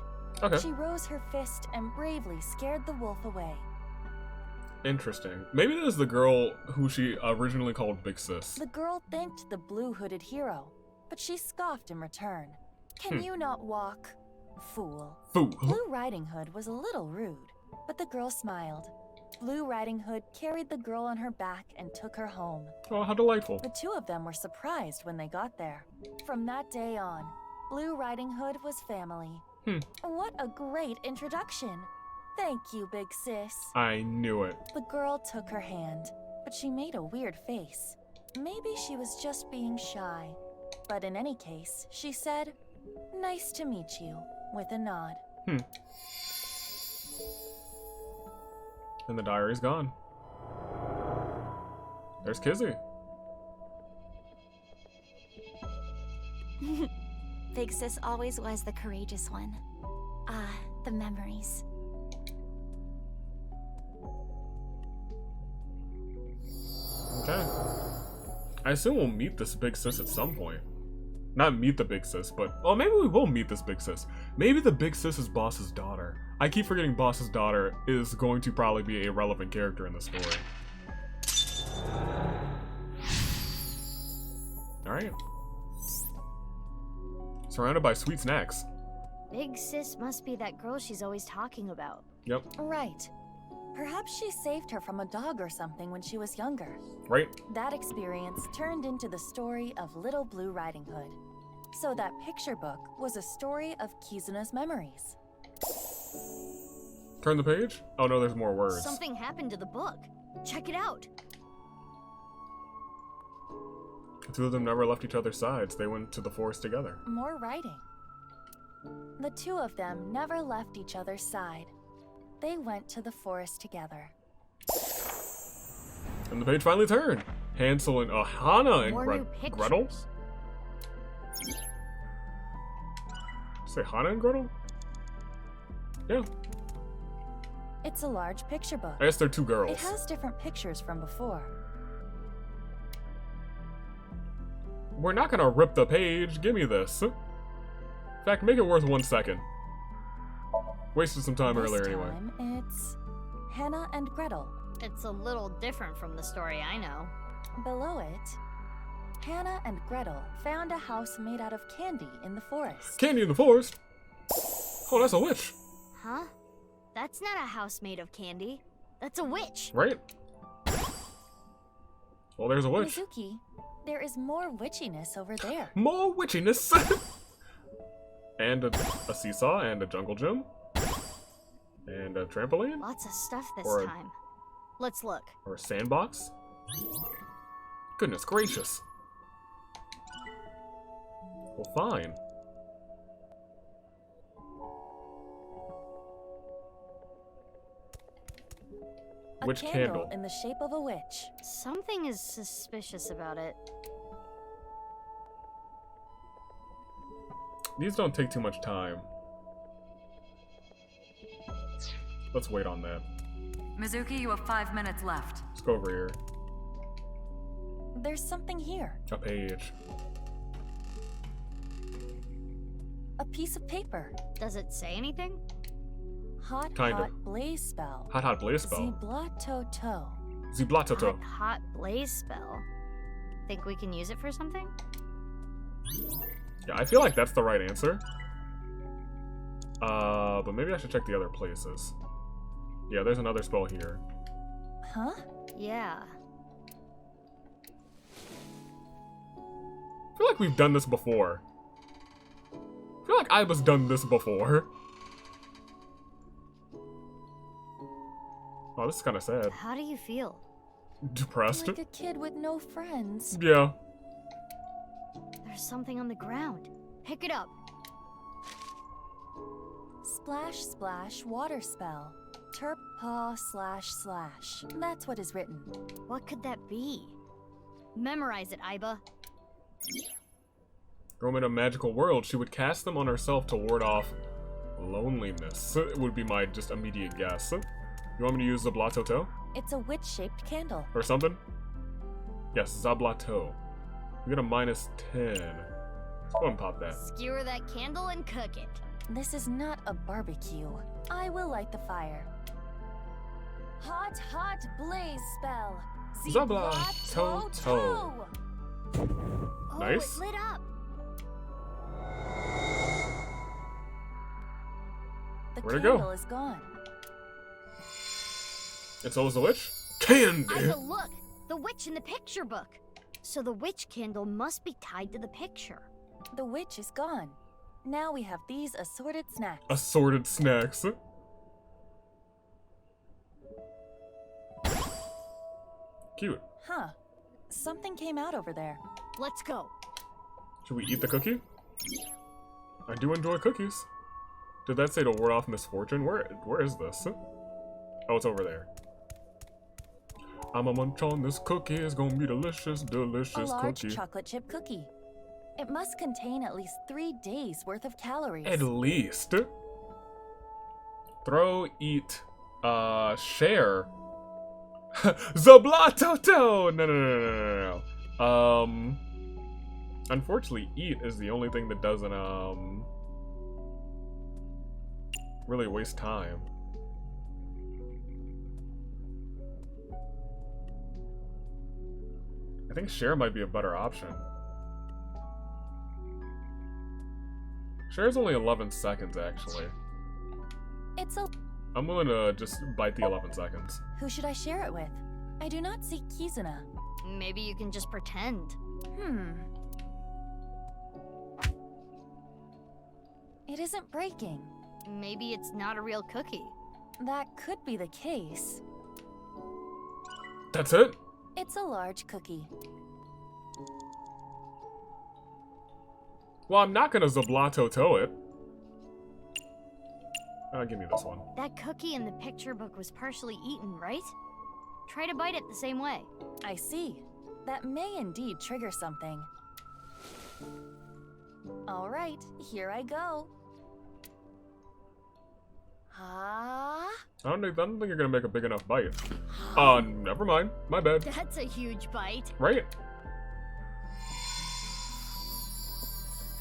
Okay. She rose her fist and bravely scared the wolf away. Interesting. Maybe this is the girl who she originally called Big Sis. The girl thanked the blue-hooded hero, but she scoffed in return. Can you not walk? Fool. Fool. Blue Riding Hood was a little rude, but the girl smiled. Blue Riding Hood carried the girl on her back and took her home. Oh, how delightful. The two of them were surprised when they got there. From that day on, Blue Riding Hood was family. What a great introduction. Thank you, Big Sis. I knew it. The girl took her hand, but she made a weird face. Maybe she was just being shy. But in any case, she said, "Nice to meet you," with a nod. And the diary's gone. There's Kizzy. Big Sis always was the courageous one. the memories. Okay. I assume we'll meet this big sis at some point. Not meet the big sis, but... Oh, maybe we will meet this big sis. Maybe the big sis is Boss's daughter. I keep forgetting Boss's daughter is going to probably be a relevant character in the story. Alright. Surrounded by sweet snacks. Big sis must be that girl she's always talking about. Yep. Right. Perhaps she saved her from a dog or something when she was younger. Right. That experience turned into the story of Little Blue Riding Hood. So that picture book was a story of Kizuna's memories. Turn the page? Oh no, there's more words. Something happened to the book. Check it out. The two of them never left each other's sides. They went to the forest together. More writing. The two of them never left each other's side. They went to the forest together. And the page finally turned. Hansel and Hannah and Gretel? Say Hannah and Gretel? Yeah. It's a large picture book. I guess they're two girls. It has different pictures from before. We're not gonna rip the page. Give me this. In fact, make it worth 1 second. Wasted some time earlier anyway. It's Hannah and Gretel. It's a little different from the story I know. Below it, Hannah and Gretel found a house made out of candy in the forest. Candy in the forest? Oh, that's a witch. Huh? That's not a house made of candy. That's a witch. Right? Well, there's a witch. Mizuki, there is more witchiness over there. More witchiness! And a seesaw and a jungle gym. And a trampoline? Lots of stuff this Or time. Let's look. Or a sandbox? Goodness gracious. Well, fine. Witch candle in the shape of a witch. Something is suspicious about it. These don't take too much time. Let's wait on that. Mizuki, you have 5 minutes left. Let's go over here. There's something here. A page. A piece of paper. Does it say anything? Hot, Kinda. hot blaze spell. Hot, hot blaze spell. Ziblatoto. Ziblatoto. Hot blaze spell. Think we can use it for something? Yeah, I feel like that's the right answer. But maybe I should check the other places. Yeah, there's another spell here. Huh? Yeah. I feel like we've done this before. I feel like Aiba's done this before. Oh, this is kind of sad. How do you feel? Depressed? Like a kid with no friends. Yeah. There's something on the ground. Pick it up. Splash, splash, water spell. Terp paw //. That's what is written. What could that be? Memorize it, Aiba. Roaming a magical world, she would cast them on herself to ward off loneliness. It would be my just immediate guess. You want me to use Zablatoto? It's a witch-shaped candle. Or something? Yes, Zablato. We get a -10. Let's go and pop that. Skewer that candle and cook it. This is not a barbecue. I will light the fire. Hot, hot blaze spell. Zablatoto. Oh, Nice. it lit up. The Where'd it candle go? is gone. And so is the witch? Candy! Aiba, look! The witch in the picture book. So the witch candle must be tied to the picture. The witch is gone. Now we have these assorted snacks. Assorted snacks. Cute. Huh. Something came out over there. Let's go. Should we eat the cookie? I do enjoy cookies. Did that say to ward off misfortune? Where is this? Oh, it's over there. I'ma munch on this cookie. It's gonna be delicious, delicious A large cookie. chocolate chip cookie. It must contain at least 3 days worth of calories. At least. Throw, eat, share. Zablatoto! No. Unfortunately, eat is the only thing that doesn't, really waste time. I think share might be a better option. Share's only 11 seconds, actually. I'm willing to just bite the 11 seconds. Who should I share it with? I do not see Kizuna. Maybe you can just pretend. It isn't breaking. Maybe it's not a real cookie. That could be the case. That's it? It's a large cookie. Well, I'm not gonna Zablatoto it. Give me this one. That cookie in the picture book was partially eaten, right? Try to bite it the same way. I see. That may indeed trigger something. All right, here I go. I don't think you're gonna make a big enough bite. Never mind. My bad. That's a huge bite. Right?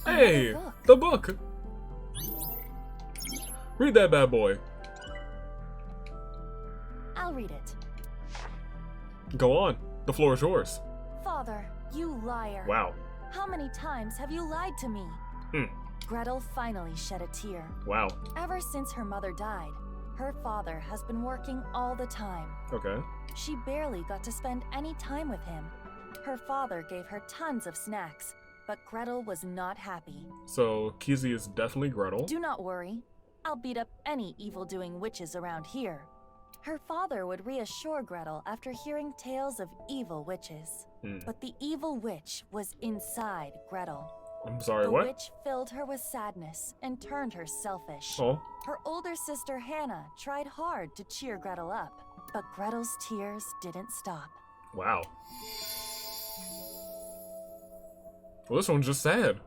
Hey, the book. Read that bad boy. I'll read it. Go on. The floor is yours. Father, you liar. Wow. How many times have you lied to me? Gretel finally shed a tear. Wow. Ever since her mother died, her father has been working all the time. Okay. She barely got to spend any time with him. Her father gave her tons of snacks, but Gretel was not happy. So, Kizzy is definitely Gretel. Do not worry. I'll beat up any evil-doing witches around here. Her father would reassure Gretel after hearing tales of evil witches. But the evil witch was inside Gretel. I'm sorry, what? The witch filled her with sadness and turned her selfish. Oh. Her older sister Hannah tried hard to cheer Gretel up, but Gretel's tears didn't stop. Wow. Well, this one's just sad.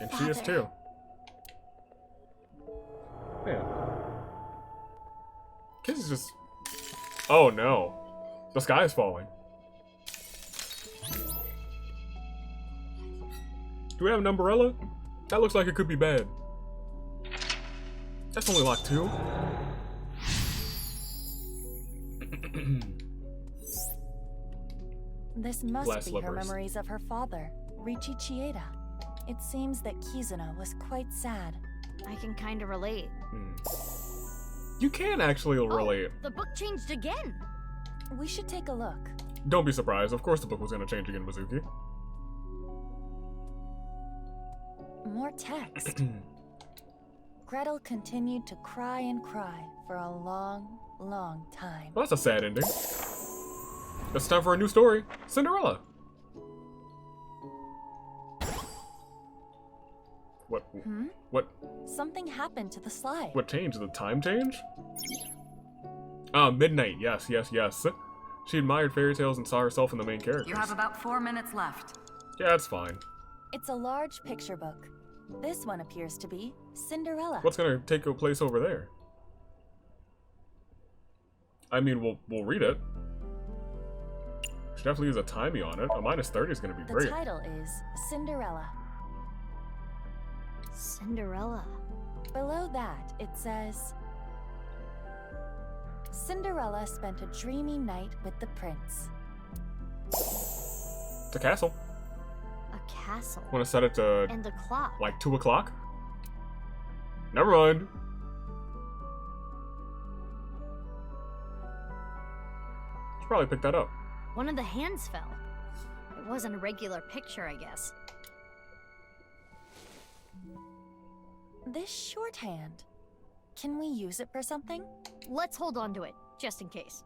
And she is too. Man. Kids is just... Oh no. The sky is falling. Do we have an umbrella? That looks like it could be bad. That's only locked 2. This must be her memories of her father, Richi Chieda. It seems that Kizuna was quite sad. I can kinda relate. You can actually relate. The book changed again! We should take a look. Don't be surprised. Of course the book was going to change again, Mizuki. More text. Gretel continued to cry and cry for a long, long time. Well, that's a sad ending. It's time for a new story. Cinderella. What? What? Something happened to the slide. What changed? The time change? Midnight. Yes. She admired fairy tales and saw herself in the main characters. You have about 4 minutes left. Yeah, that's fine. It's a large picture book. This one appears to be Cinderella. What's gonna take a place over there? I mean, we'll read it. Should definitely use a timey on it. A -30 is gonna be great. The title is Cinderella. Cinderella. Below that, it says, Cinderella spent a dreamy night with the prince. It's a castle. A castle. Want to set it to... And the clock. Like 2 o'clock? Never mind. Should probably pick that up. One of the hands fell. It wasn't a regular picture, I guess. This shorthand. Can we use it for something? Let's hold on to it, just in case.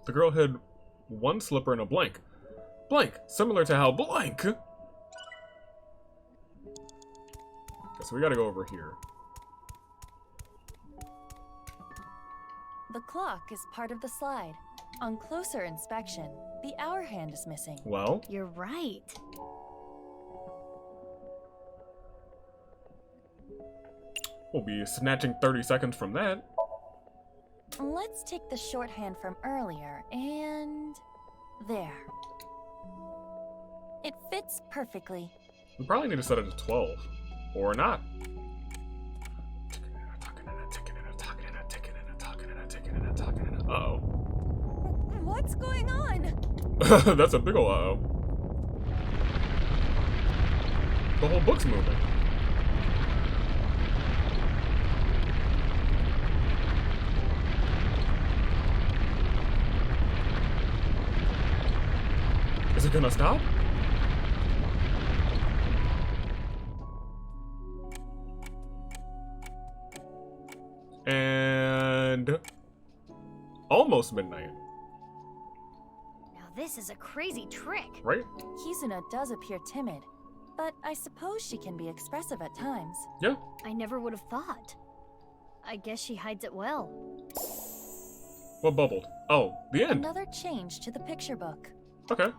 The girl hid one slipper in a blank. Blank, similar to how blank. Okay, so we gotta go over here. The clock is part of the slide. On closer inspection, the hour hand is missing. Well? You're right. We'll be snatching 30 seconds from that. Let's take the shorthand from earlier, and... there. It fits perfectly. We probably need to set it to 12. Or not. Uh-oh. What's going on? That's a big ol' uh-oh. The whole book's moving. Is it gonna stop? And almost midnight. Now this is a crazy trick. Right? Kizuna does appear timid, but I suppose she can be expressive at times. Yeah. I never would have thought. I guess she hides it well. What bubbled? Oh, the end. Another change to the picture book. Okay.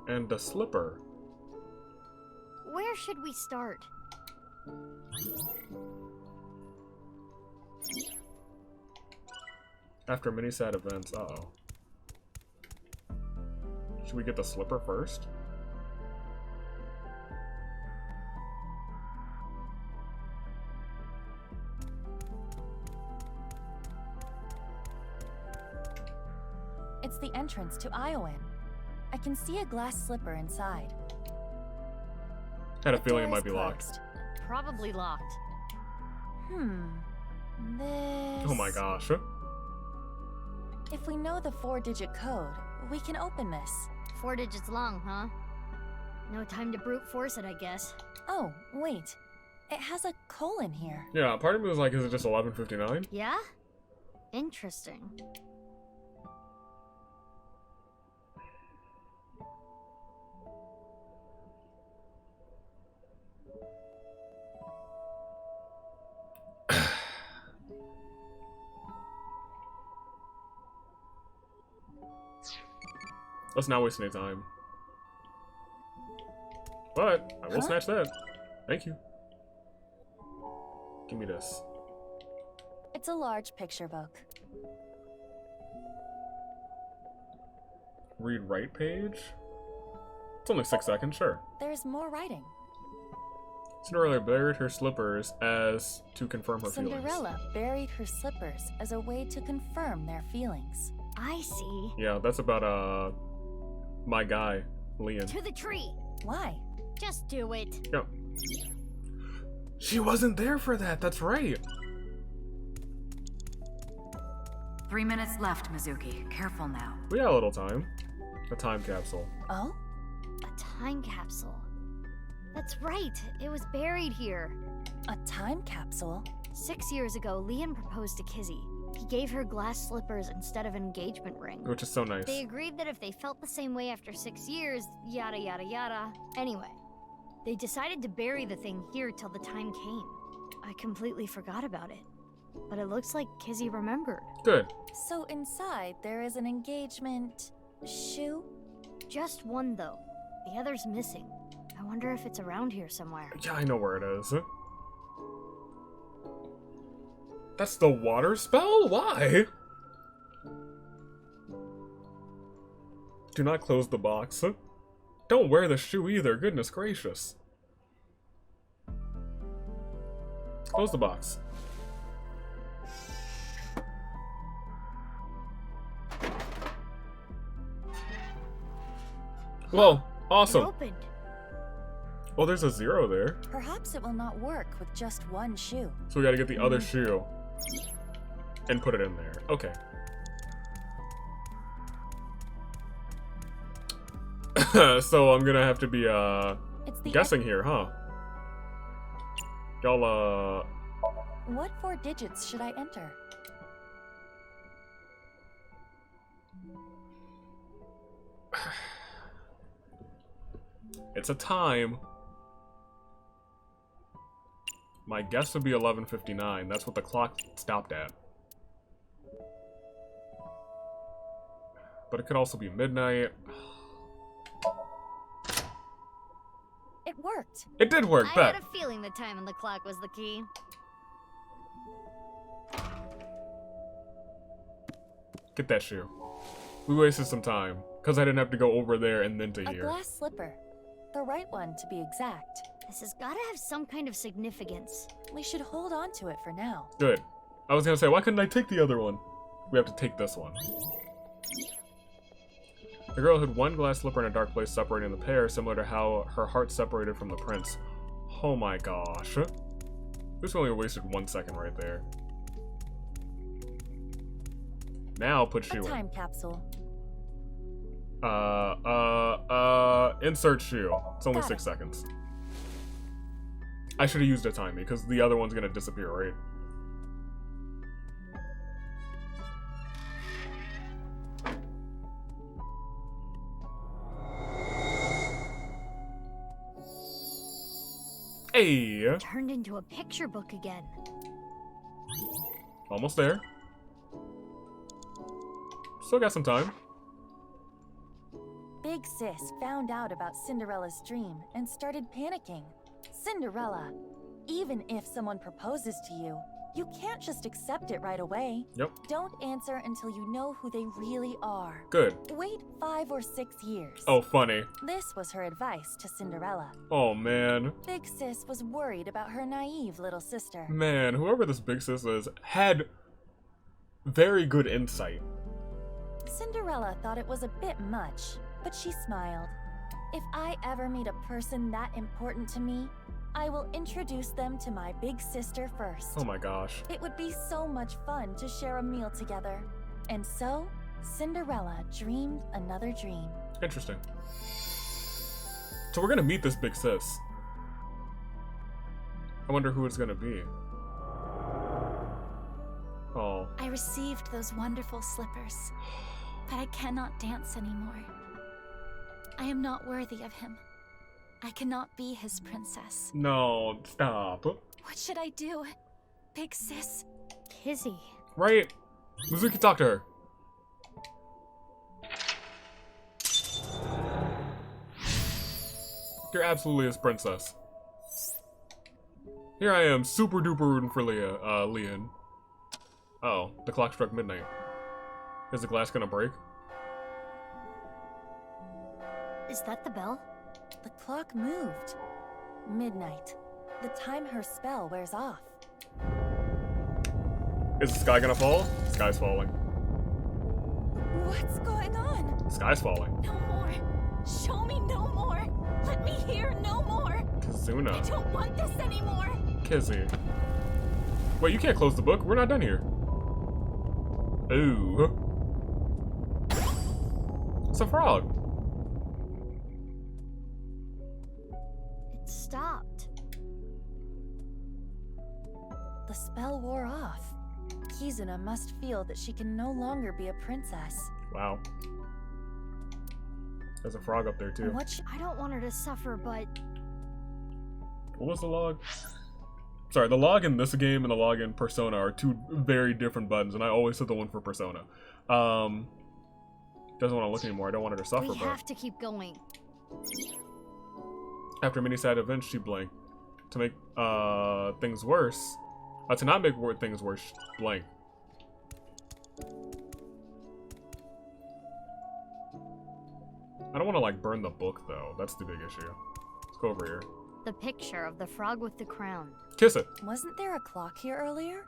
And the slipper. Where should we start? After many sad events, uh-oh. Should we get the slipper first? It's the entrance to Iowan. I can see a glass slipper inside. Had a feeling it might be locked. Probably locked. This... Oh my gosh. If we know the 4-digit code, we can open this. 4 digits long, huh? No time to brute force it, I guess. Oh, wait. It has a colon here. Yeah, part of me was like, is it just 11:59? Yeah? Interesting. Let's not waste any time. But I will snatch that. Thank you. Give me this. It's a large picture book. Read right page? It's only 6 seconds, sure. There's more writing. Cinderella buried her slippers as to confirm her feelings. Cinderella buried her slippers as a way to confirm their feelings. I see. Yeah, that's about, my guy, Leon. To the tree. Why? Just do it. Yeah. She wasn't there for that, that's right. 3 minutes left, Mizuki. Careful now. We got a little time. A time capsule. Oh? A time capsule. That's right. It was buried here. A time capsule? 6 years ago, Leon proposed to Kizzy. He gave her glass slippers instead of an engagement ring. Which is so nice. They agreed that if they felt the same way after 6 years, yada yada yada. Anyway, they decided to bury the thing here till the time came. I completely forgot about it. But it looks like Kizzy remembered. Good. So inside there is an engagement shoe? Just one though. The other's missing. I wonder if it's around here somewhere. Yeah, I know where it is. That's the water spell? Why? Do not close the box. Don't wear the shoe either, goodness gracious. Close the box. Whoa, awesome. It opened. Oh, there's a 0 there. Perhaps it will not work with just one shoe. So we gotta get the other shoe and put it in there. Okay. So I'm gonna have to be guessing here, huh? Y'all What 4 digits should I enter? It's a time. My guess would be 11:59. That's what the clock stopped at. But it could also be midnight. It worked. It did work, I bet. had a feeling the time on the clock was the key. Get that shoe. We wasted some time, because I didn't have to go over there and then to A here. glass slipper. The right one, to be exact. This has gotta have some kind of significance. We should hold on to it for now. Good. I was gonna say, why couldn't I take the other one? We have to take this one. The girl hid one glass slipper in a dark place separating the pair, similar to how her heart separated from the prince. Oh my gosh. This only wasted 1 second right there. Now put shoe A in. time capsule. Insert shoe. It's only Got 6 it. seconds. I should have used a timey, because the other one's gonna disappear, right? Hey! Turned into a picture book again. Almost there. Still got some time. Big Sis found out about Cinderella's dream and started panicking. Cinderella, even if someone proposes to you, you can't just accept it right away. Yep. Don't answer until you know who they really are. Good. Wait 5 or 6 years. Oh, funny. This was her advice to Cinderella. Oh, man. Big Sis was worried about her naive little sister. Man, whoever this big sis is had very good insight. Cinderella thought it was a bit much, but she smiled. If I ever meet a person that important to me, I will introduce them to my big sister first. Oh my gosh. It would be so much fun to share a meal together. And so, Cinderella dreamed another dream. Interesting. So we're gonna meet this big sis. I wonder who it's gonna be. Oh. I received those wonderful slippers, but I cannot dance anymore. I am not worthy of him. I cannot be his princess. No, stop. What should I do? Big sis? Kizzy. Right? Mizuki, talk to her. You're absolutely his princess. Here I am, super duper rooting for Leon. Oh, the clock struck midnight. Is the glass gonna break? Is that the bell? The clock moved. Midnight. The time her spell wears off. Is the sky gonna fall? Sky's falling. What's going on? Sky's falling. No more. Show me no more. Let me hear no more. Kazuna. I don't want this anymore. Kizzy. Wait, you can't close the book. We're not done here. Ooh. It's a frog. It stopped. The spell wore off. Kizuna must feel that she can no longer be a princess. Wow. There's a frog up there too. I don't want her to suffer, but What was the log? Sorry, the log in this game and the log in Persona are two very different buttons, and I always hit the one for Persona. Doesn't want to look anymore. I don't want her to suffer, we but have to keep going. after many sad events, she blinked. To make things worse, to not make things worse, blank. I don't want to like burn the book though. That's the big issue. Let's go over here. The picture of the frog with the crown. Kiss it. Wasn't there a clock here earlier?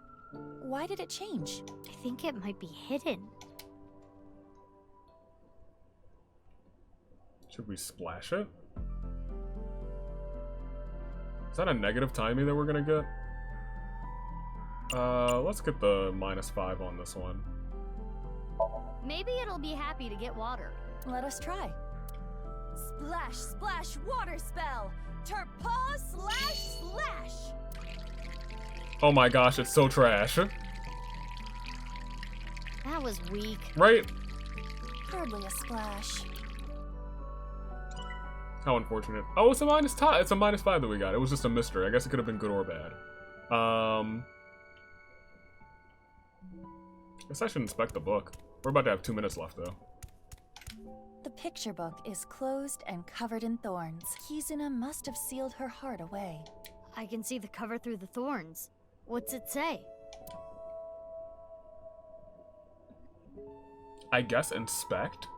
Why did it change? I think it might be hidden. Should we splash it? Is that a negative timing that we're gonna get? Let's get the -5 on this one. Maybe it'll be happy to get water. Let us try. Splash, splash, water spell. Turpaw slash slash. Oh my gosh, it's so trash. That was weak. Right? Hardly a splash. How unfortunate. Oh, it's a -5. It's a -5 that we got. It was just a mystery. I guess it could have been good or bad. Guess I should inspect the book. We're about to have 2 minutes left, though. The picture book is closed and covered in thorns. Kizuna must have sealed her heart away. I can see the cover through the thorns. What's it say? I guess inspect?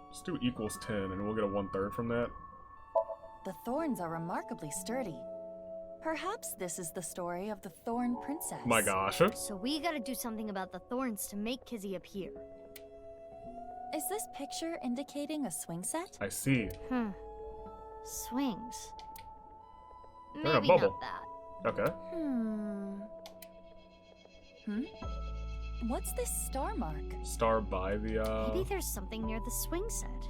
Let's do equals 10 and we'll get a 1/3 from that. The thorns are remarkably sturdy. Perhaps this is the story of the Thorn Princess. My gosh. So we gotta do something about the thorns to make Kizzy appear. Is this picture indicating a swing set? I see. Swings. They're in a Maybe bubble. not that. Okay. What's this star mark? Star by the, Maybe there's something near the swing set.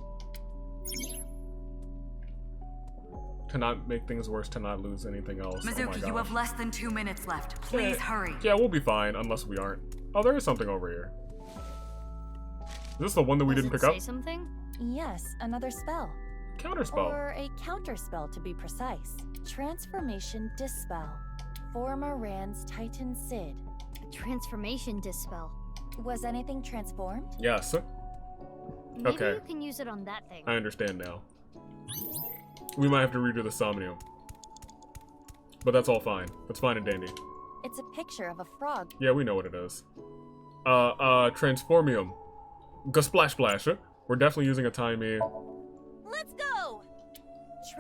To not make things worse, to not lose anything else. Mizuki, you have less than 2 minutes left. Please hurry. Yeah, we'll be fine, unless we aren't. Oh, there is something over here. Is this the one that we didn't pick up? Say something? Yes, another spell. Counterspell. Or a counterspell to be precise. Transformation Dispel. Former Rand's Titan Sid. A transformation dispel. Was anything transformed? Yes. Maybe Okay. you can use it on that thing. I understand now. We might have to redo the Somnium. But that's all fine. That's fine and dandy. It's a picture of a frog. Yeah, we know what it is. Transformium. Splash Splash. We're definitely using a timey. Let's go!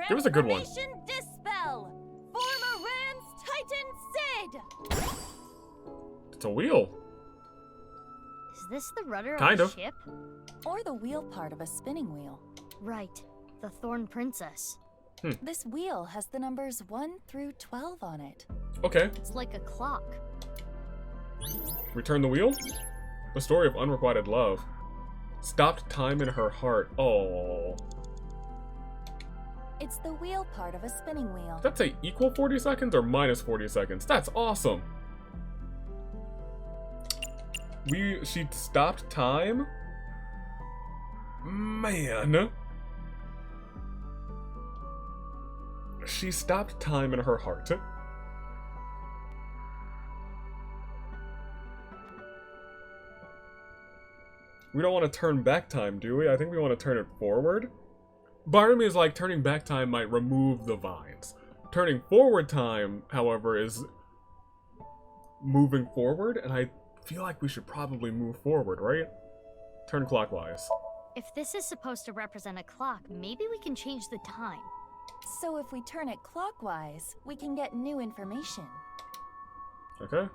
Give us a good one. Transformation Dispel. Former Rand's Titan Sid. It's a wheel. Is this the rudder Kind of of. a ship? Or the wheel part of a spinning wheel. Right. The Thorn Princess. This wheel has the numbers 1 through 12 on it. Okay. It's like a clock. Return the wheel? The story of unrequited love. Stopped time in her heart. Oh. It's the wheel part of a spinning wheel. That's a equal 40 seconds or minus 40 seconds? That's awesome. She stopped time? Man. She stopped time in her heart. We don't want to turn back time, do we? I think we want to turn it forward. Part of me is like, turning back time might remove the vines. Turning forward time, however, is moving forward, and I feel like we should probably move forward, right? Turn clockwise. If this is supposed to represent a clock, maybe we can change the time. So if we turn it clockwise, we can get new information. Okay.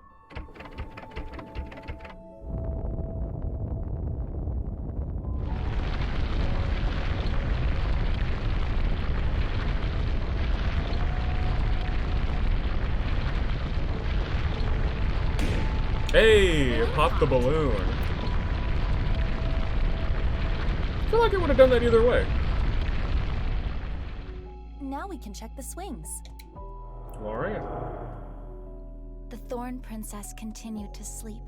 Hey, pop the balloon. I feel like I would have done that either way. Now we can check the swings. Alright. The Thorn Princess continued to sleep.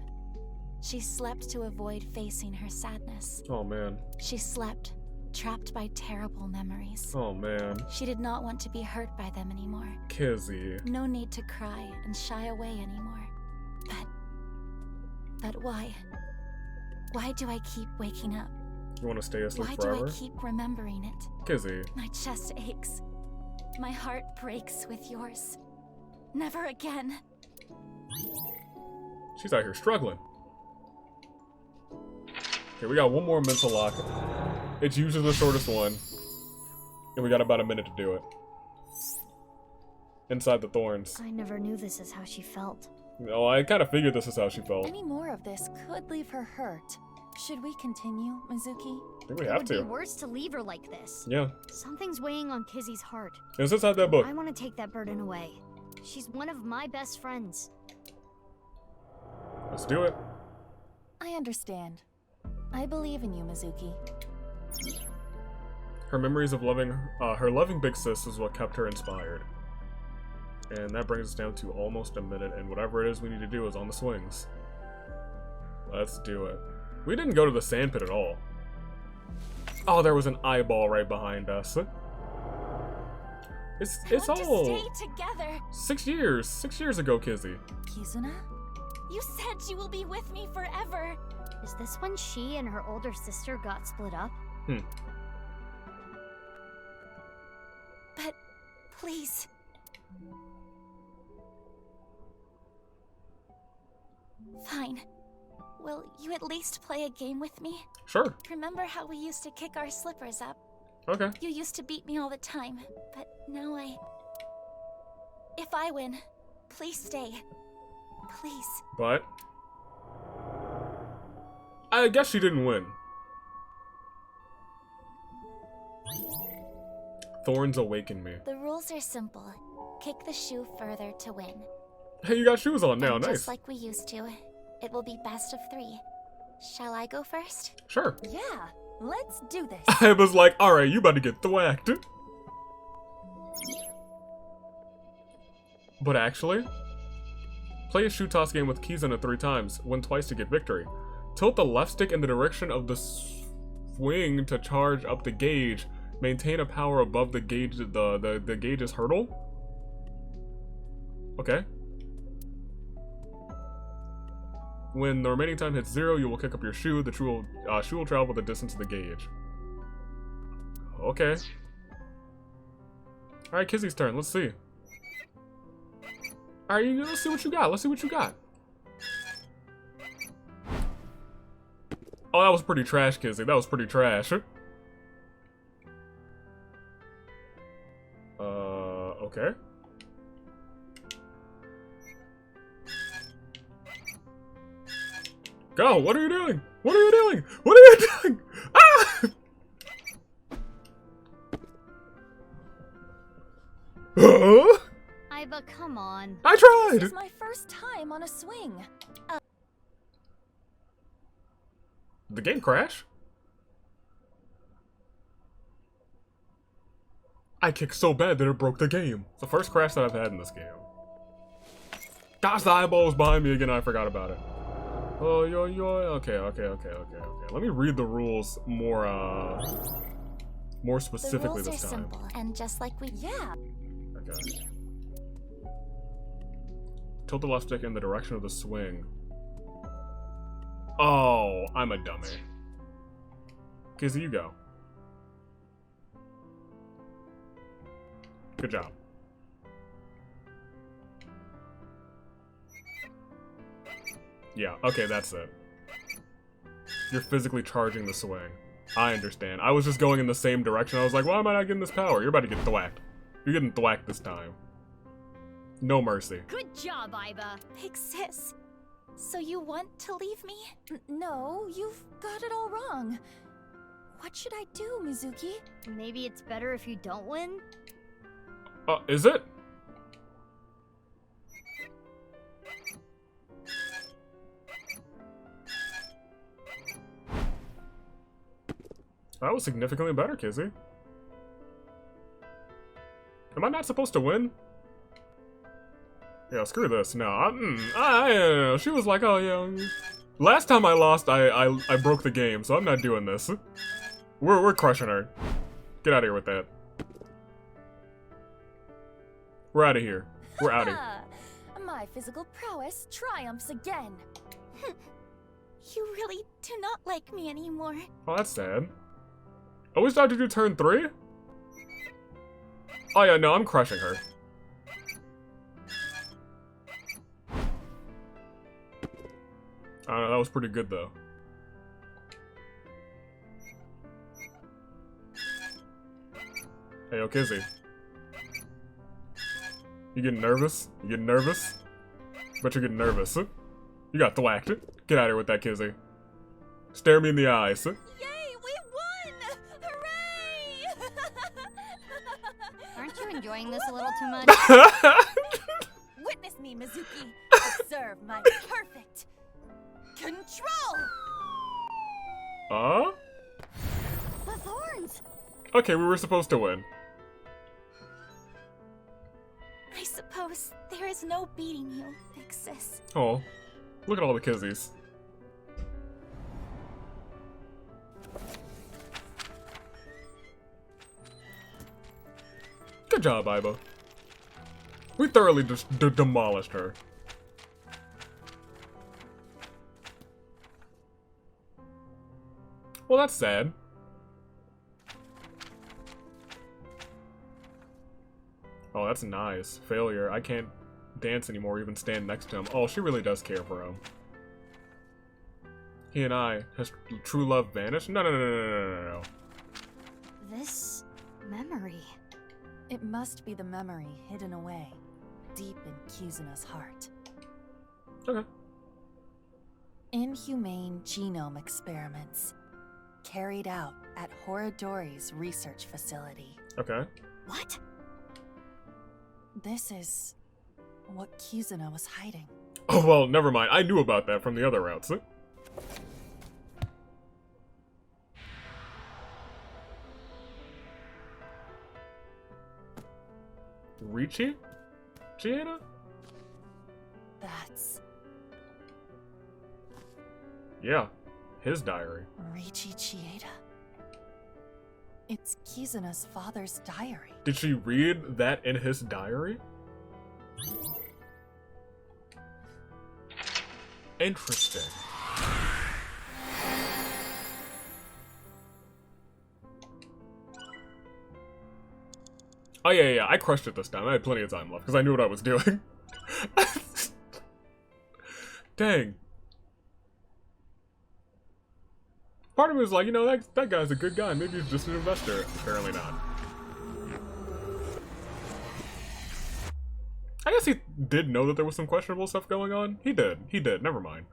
She slept to avoid facing her sadness. Oh man. She slept, trapped by terrible memories. Oh man. She did not want to be hurt by them anymore. Kizzy. No need to cry and shy away anymore. But why? Why do I keep waking up? You want to stay asleep Why forever? do I keep remembering it? Kizzy. My chest aches. My heart breaks with yours. Never again. She's out here struggling. Okay, we got one more mental lock. It's usually the shortest one. And we got about a minute to do it. Inside the thorns. I never knew this is how she felt. No, I kind of figured this is how she felt. Any more of this could leave her hurt. Should we continue, Mizuki? I think we It have would to. be worse to leave her like this. Yeah. Something's weighing on Kizzy's heart. Is this out that book? I want to take that burden away. She's one of my best friends. Let's do it. I understand. I believe in you, Mizuki. Her memories of loving, her loving big sis is what kept her inspired. And that brings us down to almost a minute, and whatever it is we need to do is on the swings. Let's do it. We didn't go to the sandpit at all. Oh, there was an eyeball right behind us. It's all Stay together. 6 years. 6 years ago, Kizzy. Kizuna? You said you will be with me forever. Is this when she and her older sister got split up? But please. Fine. Will you at least play a game with me? Sure. Remember how we used to kick our slippers up? Okay. You used to beat me all the time, but now if I win, please stay. Please. But I guess she didn't win. Thorns awaken me. The rules are simple. Kick the shoe further to win. Hey, you got shoes on now, And nice. Just like we used to, it will be best of 3. Shall I go first? Sure. Yeah, let's do this. I was like, alright, you about to get thwacked. But actually, play a shoe toss game with keys in it 3 times. Win twice to get victory. Tilt the left stick in the direction of the swing to charge up the gauge. Maintain a power above the gauge, the gauge's hurdle. Okay. When the remaining time hits 0, you will kick up your shoe. The shoe will travel the distance of the gauge. Okay. Alright, Kizzy's turn. Let's see. Alright, let's see what you got. Let's see what you got. Oh, that was pretty trash, Kizzy. That was pretty trash. Okay. Go! What are you doing? What are you doing? What are you doing? Ah! Iba, come on. I tried! This is my first time on a swing. Did the game crash? I kicked so bad that it broke the game. It's the first crash that I've had in this game. Gosh, the eyeball was behind me again. I forgot about it. Oh, yo. Okay. Let me read the rules more specifically this time. The rules are simple, and just like we... Yeah. Okay. Tilt the left stick in the direction of the swing. Oh, I'm a dummy. Kizzy, you go. Good job. Yeah, okay, that's it. You're physically charging the swing. I understand. I was just going in the same direction. I was like, why am I not getting this power? You're about to get thwacked. You're getting thwacked this time. No mercy. Good job, Iba. Big sis. So you want to leave me? No, you've got it all wrong. What should I do, Mizuki? Maybe it's better if you don't win? Is it? That was significantly better, Kizzy. Am I not supposed to win? Yeah, screw this. No, she was like, oh yeah. Last time I lost, I broke the game, so I'm not doing this. We're crushing her. Get out of here with that. We're out of here. We're out of here. My physical prowess triumphs again. You really do not like me anymore. Oh, that's sad. Oh, we started to do turn 3? Oh yeah, no, I'm crushing her. I don't know, that was pretty good though. Hey, yo, Kizzy. You getting nervous? You getting nervous? Bet you're getting nervous. You got thwacked. Get out of here with that, Kizzy. Stare me in the eyes. Yay, we won! Hooray! Aren't you enjoying this a little too much? Witness me, Mizuki. Observe my perfect control! The thorns! Okay, we were supposed to win. I suppose there is no beating you, big sis. Oh, look at all the Kizzies. Good job, Iba. We thoroughly just demolished her. Well, that's sad. Oh, that's nice. Failure. I can't dance anymore, even stand next to him. Oh, she really does care for him. He and I. Has true love vanished? No, no, no, no, no, no, no. This memory. It must be the memory hidden away, deep in Kizuna's heart. Okay. Inhumane genome experiments. Carried out at Horadori's research facility. Okay. What? This is what Kizuna was hiding. Oh, well, never mind. I knew about that from the other routes. Richi? Chieda? That's... Yeah, his diary. Richi Chieda. It's Kizuna's father's diary. Did she read that in his diary? Interesting. Oh yeah, I crushed it this time. I had plenty of time left because I knew what I was doing. Dang. Part of me was like, you know, that guy's a good guy. Maybe he's just an investor. Apparently not. I guess he did know that there was some questionable stuff going on. He did. Never mind.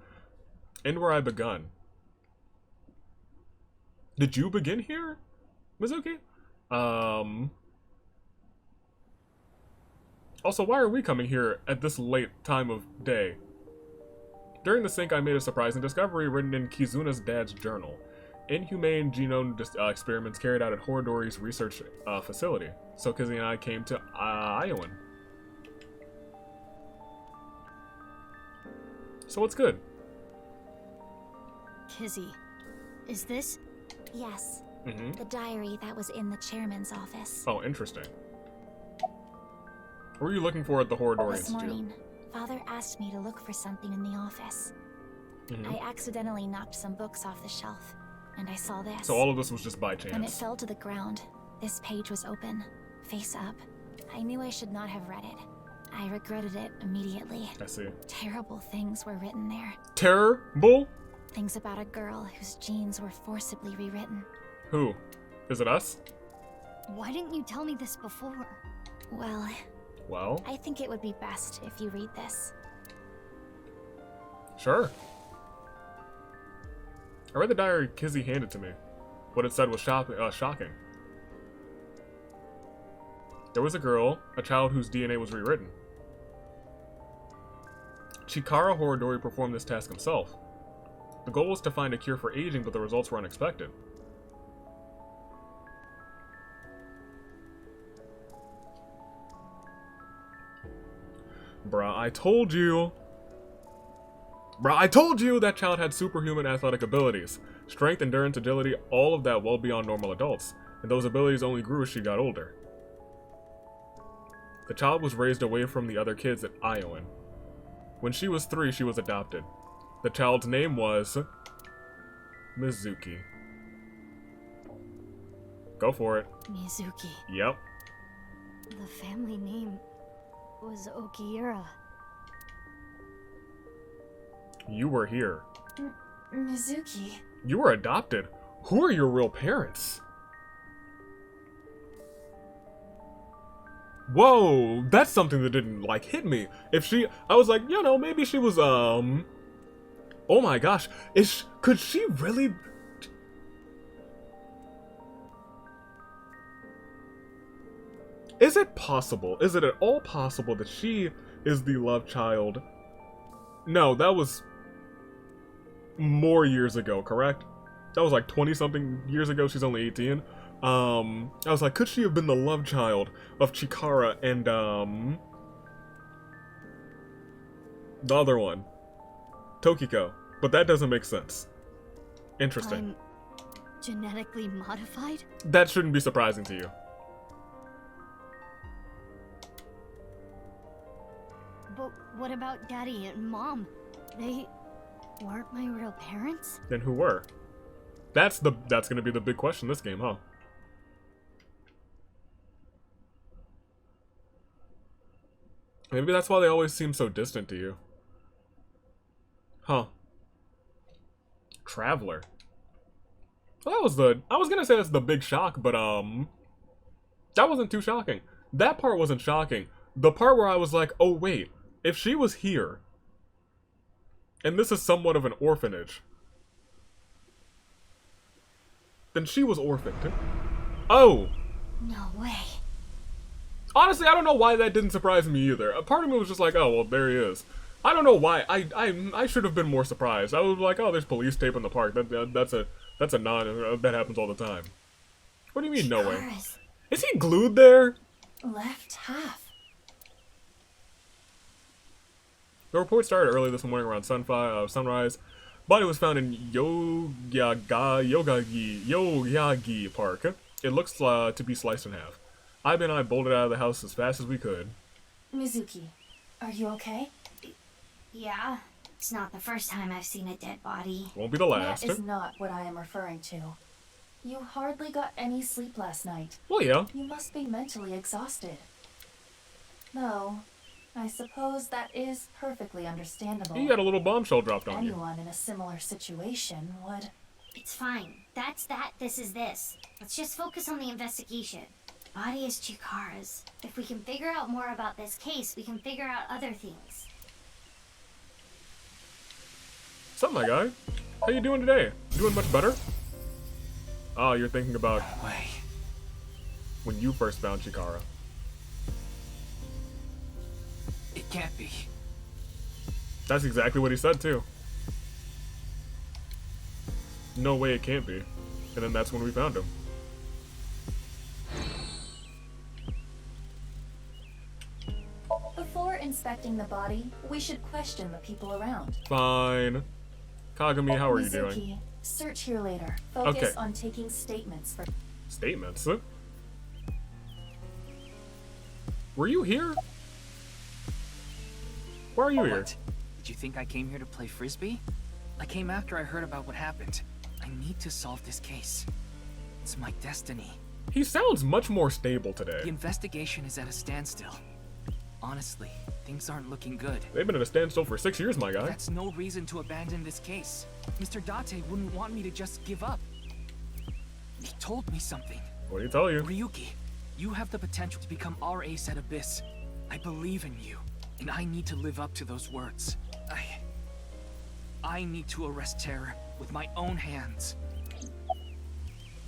End where I begun. Did you begin here, Mizuki? Also, why are we coming here at this late time of day? During the sync, I made a surprising discovery written in Kizuna's dad's journal. Inhumane genome experiments carried out at Horadori's research facility. So Kizzy and I came to Iowan. So what's good? Kizzy, is this? Yes. Mm-hmm. The diary that was in the chairman's office. Oh, interesting. What were you looking for at the Horadori This Institute? morning, Father asked me to look for something in the office. Mm-hmm. I accidentally knocked some books off the shelf, and I saw this. So all of this was just by When it chance. fell to the ground, this page was open, face up. I knew I should not have read it. I regretted it immediately. I see. Terrible things were written there. Terrible? Things about a girl whose genes were forcibly rewritten. Who? Is it us? Why didn't you tell me this before? Well? I think it would be best if you read this. Sure. I read the diary Kizzy handed to me. What it said was shocking. There was a girl, a child whose DNA was rewritten. Chikara Horadori performed this task himself. The goal was to find a cure for aging, but the results were unexpected. Bruh, I told you! Bruh, I told you that child had superhuman athletic abilities. Strength, endurance, agility, all of that well beyond normal adults. And those abilities only grew as she got older. The child was raised away from the other kids at Iowan. When she was 3, she was adopted. The child's name was... Mizuki. Go for it. Mizuki. Yep. The family name was Okiura. You were here. Mizuki. You were adopted. Who are your real parents? Whoa, that's something that didn't, like, hit me. I was like, you know, maybe she was, oh my gosh, could she really... Is it at all possible that she is the love child? No, that was more years ago, correct? That was like 20-something years ago, she's only 18. I was like, could she have been the love child of Chikara and, the other one, Tokiko? But that doesn't make sense. Interesting. I'm genetically modified? That shouldn't be surprising to you. But what about Daddy and Mom? They weren't my real parents? Then who were? That's gonna be the big question this game, huh? Maybe that's why they always seem so distant to you. Huh. Traveler. Well, that was I was gonna say that's the big shock, but that wasn't too shocking. That part wasn't shocking. The part where I was like, oh wait, if she was here, and this is somewhat of an orphanage, then she was orphaned. Oh! No way. Honestly, I don't know why that didn't surprise me either. A part of me was just like, oh, well, there he is. I don't know why. I should have been more surprised. I was like, oh, there's police tape in the park. That's a non... That happens all the time. What do you mean, no way? Is he glued there? Left half. The report started early this morning around sunrise. Body was found in Yoyagi Park. It looks to be sliced in half. Ibe and I bolted out of the house as fast as we could. Mizuki, are you okay? Yeah, it's not the first time I've seen a dead body. Won't be the last. That is not what I am referring to. You hardly got any sleep last night. Well, yeah. You must be mentally exhausted. Though, I suppose that is perfectly understandable. You got a little bombshell dropped on you. Anyone in a similar situation would... It's fine. That's that, this is this. Let's just focus on the investigation. Body is Chikara's. If we can figure out more about this case, we can figure out other things. What's up, my guy? How you doing today? Doing much better? Oh, you're thinking about when you first found Chikara. It can't be. That's exactly what he said, too. No way it can't be. And then that's when we found him. Before inspecting the body, we should question the people around. Fine. Kagami, how are you Mizuki, doing? Search here later. Focus Okay. on taking statements for... Statements? Were you here? Why are you here? What? Did you think I came here to play frisbee? I came after I heard about what happened. I need to solve this case. It's my destiny. He sounds much more stable today. The investigation is at a standstill. Honestly, things aren't looking good. They've been at a standstill for 6 years, my guy. That's no reason to abandon this case. Mr. Date wouldn't want me to just give up. He told me something. What did he tell you? Ryuki, you have the potential to become our ace at Abyss. I believe in you, and I need to live up to those words. I need to arrest terror with my own hands.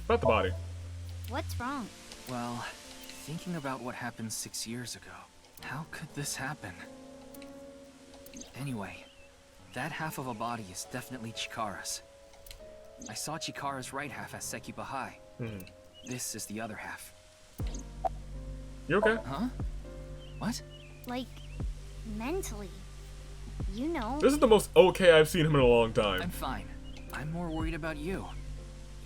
About the body. What's wrong? Well, thinking about what happened 6 years ago, how could this happen? Anyway, that half of a body is definitely Chikara's. I saw Chikara's right half as Sekiba High. This is the other half. You okay? Huh? What? Like, mentally. You know. This is the most okay I've seen him in a long time. I'm fine. I'm more worried about you.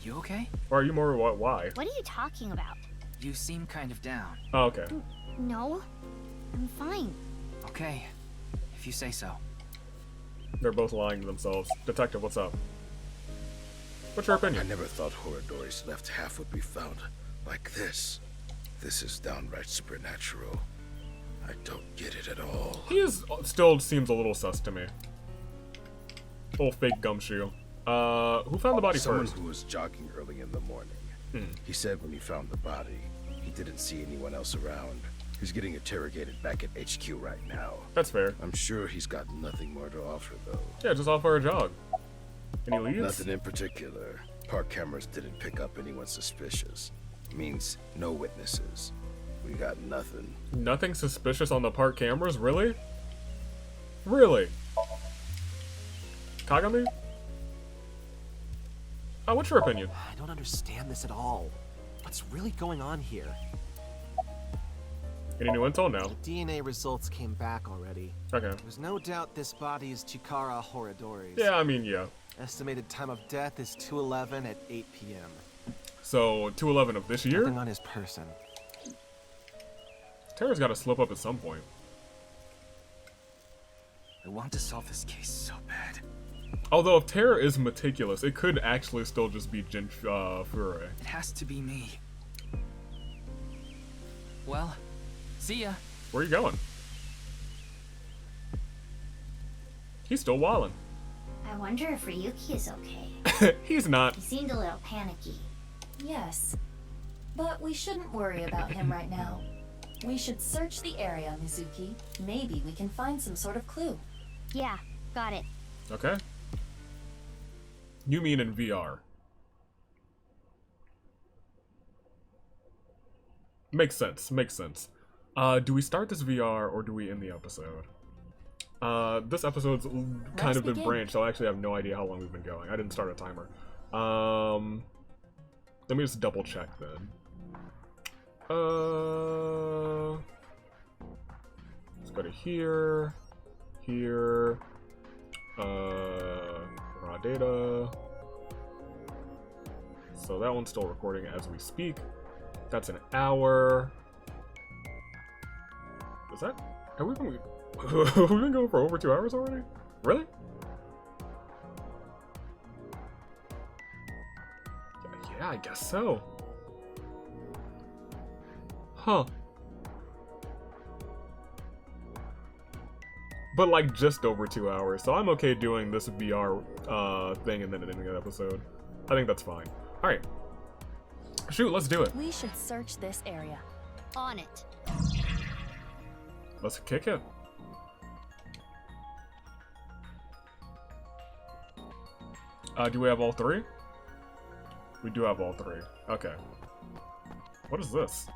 You okay? Or are you more why? What are you talking about? You seem kind of down. Oh, okay. No, I'm fine. Okay, if you say so. They're both lying to themselves. Detective, what's up? What's your opinion? I never thought Horadori's left half would be found like this. This is downright supernatural. I don't get it at all. He still seems a little sus to me. Old fake gumshoe. Who found the body Someone first? who was jogging early in the morning. He said when he found the body, he didn't see anyone else around. He's getting interrogated back at HQ right now. That's fair. I'm sure he's got nothing more to offer, though. Yeah, just offer a jog. Any leads? Nothing in particular. Park cameras didn't pick up anyone suspicious. Means no witnesses. We got nothing. Nothing suspicious on the park cameras? Really? Really? Kagami? What's your opinion? I don't understand this at all. What's really going on here? Any new intel now? The DNA results came back already. Okay. There's no doubt this body is Chikara Horadori's. Yeah, I mean, yeah. Estimated time of death is 2:11 at 8 p.m. So, 2/11 of this year? Nothing on his person. Terror's got to slip up at some point. I want to solve this case so bad. Although if Terra is meticulous, it could actually still just be Fure. It has to be me. Well, see ya. Where are you going? He's still wildin'. I wonder if Ryuki is okay. He's not. He seemed a little panicky. Yes. But we shouldn't worry about him right now. We should search the area, Mizuki. Maybe we can find some sort of clue. Yeah, got it. Okay. You mean in VR? Makes sense, makes sense. Do we start this VR or do we end the episode? This episode's kind of been branched, so I actually have no idea how long we've been going. I didn't start a timer. Let me just double check then. Let's go to here, here, raw data. So that one's still recording as we speak. That's an hour. Is that? Have we been, we've been going for over 2 hours already? Really? Yeah, I guess so. Huh. But like just over 2 hours, so I'm okay doing this VR thing and then ending the episode. I think that's fine. Alright. Shoot, let's do it. We should search this area. On it. Let's kick it. Do we have all three? We do have all three. Okay. What is this?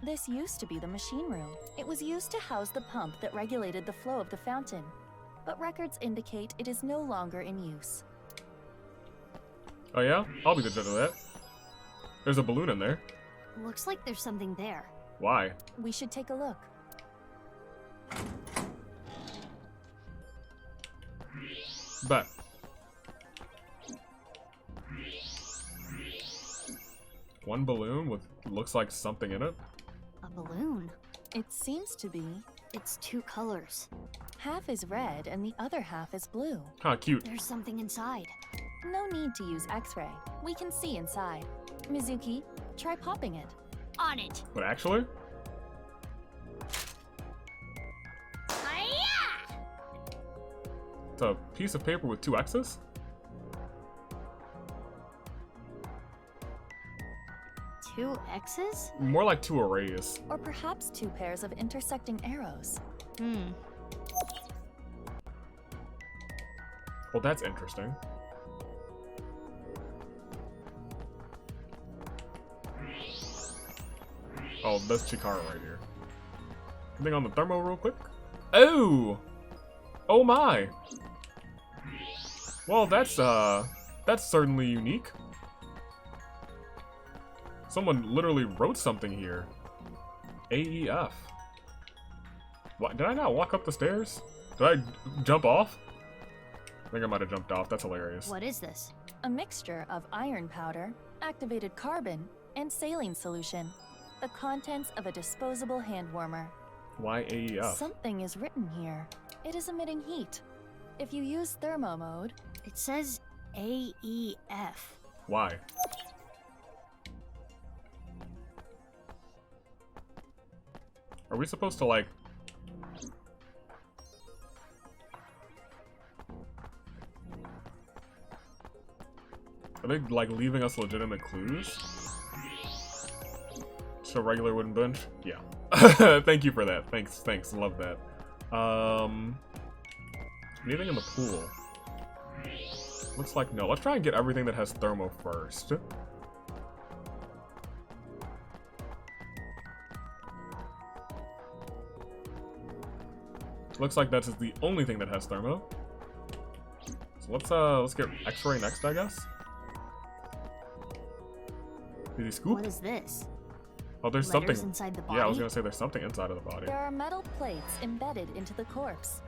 This used to be the machine room. It was used to house the pump that regulated the flow of the fountain. But records indicate it is no longer in use. Oh yeah? I'll be the judge of that. There's a balloon in there. Looks like there's something there. Why? We should take a look. Bet. One balloon with looks like something in it. A balloon? It seems to be. It's two colors. Half is red and the other half is blue. Huh, cute. There's something inside. No need to use X-ray. We can see inside. Mizuki, try popping it. On it. But actually? Hi-ya! It's a piece of paper with 2 X's? Two X's? More like 2 arrays. Or perhaps 2 pairs of intersecting arrows. Well, that's interesting. Oh, that's Chikara right here. Something on the thermo real quick. Oh! Oh my! Well, that's certainly unique. Someone literally wrote something here. AEF. What? Did I not walk up the stairs? Did I jump off? I think I might have jumped off. That's hilarious. What is this? A mixture of iron powder, activated carbon, and saline solution. The contents of a disposable hand warmer. Why AEF? Something is written here. It is emitting heat. If you use thermo mode, it says AEF. Why? Are we supposed to like... Are they like leaving us legitimate clues? So regular wooden bench? Yeah. Thank you for that. Thanks. Love that. Anything in the pool? Looks like no. Let's try and get everything that has thermo first. Looks like that's the only thing that has thermo. So let's get X-ray next, I guess. Did he scoop? What is this? Oh, there's Letters something inside the body? Yeah, I was gonna say there's something inside of the body. there are metal plates embedded into the corpse.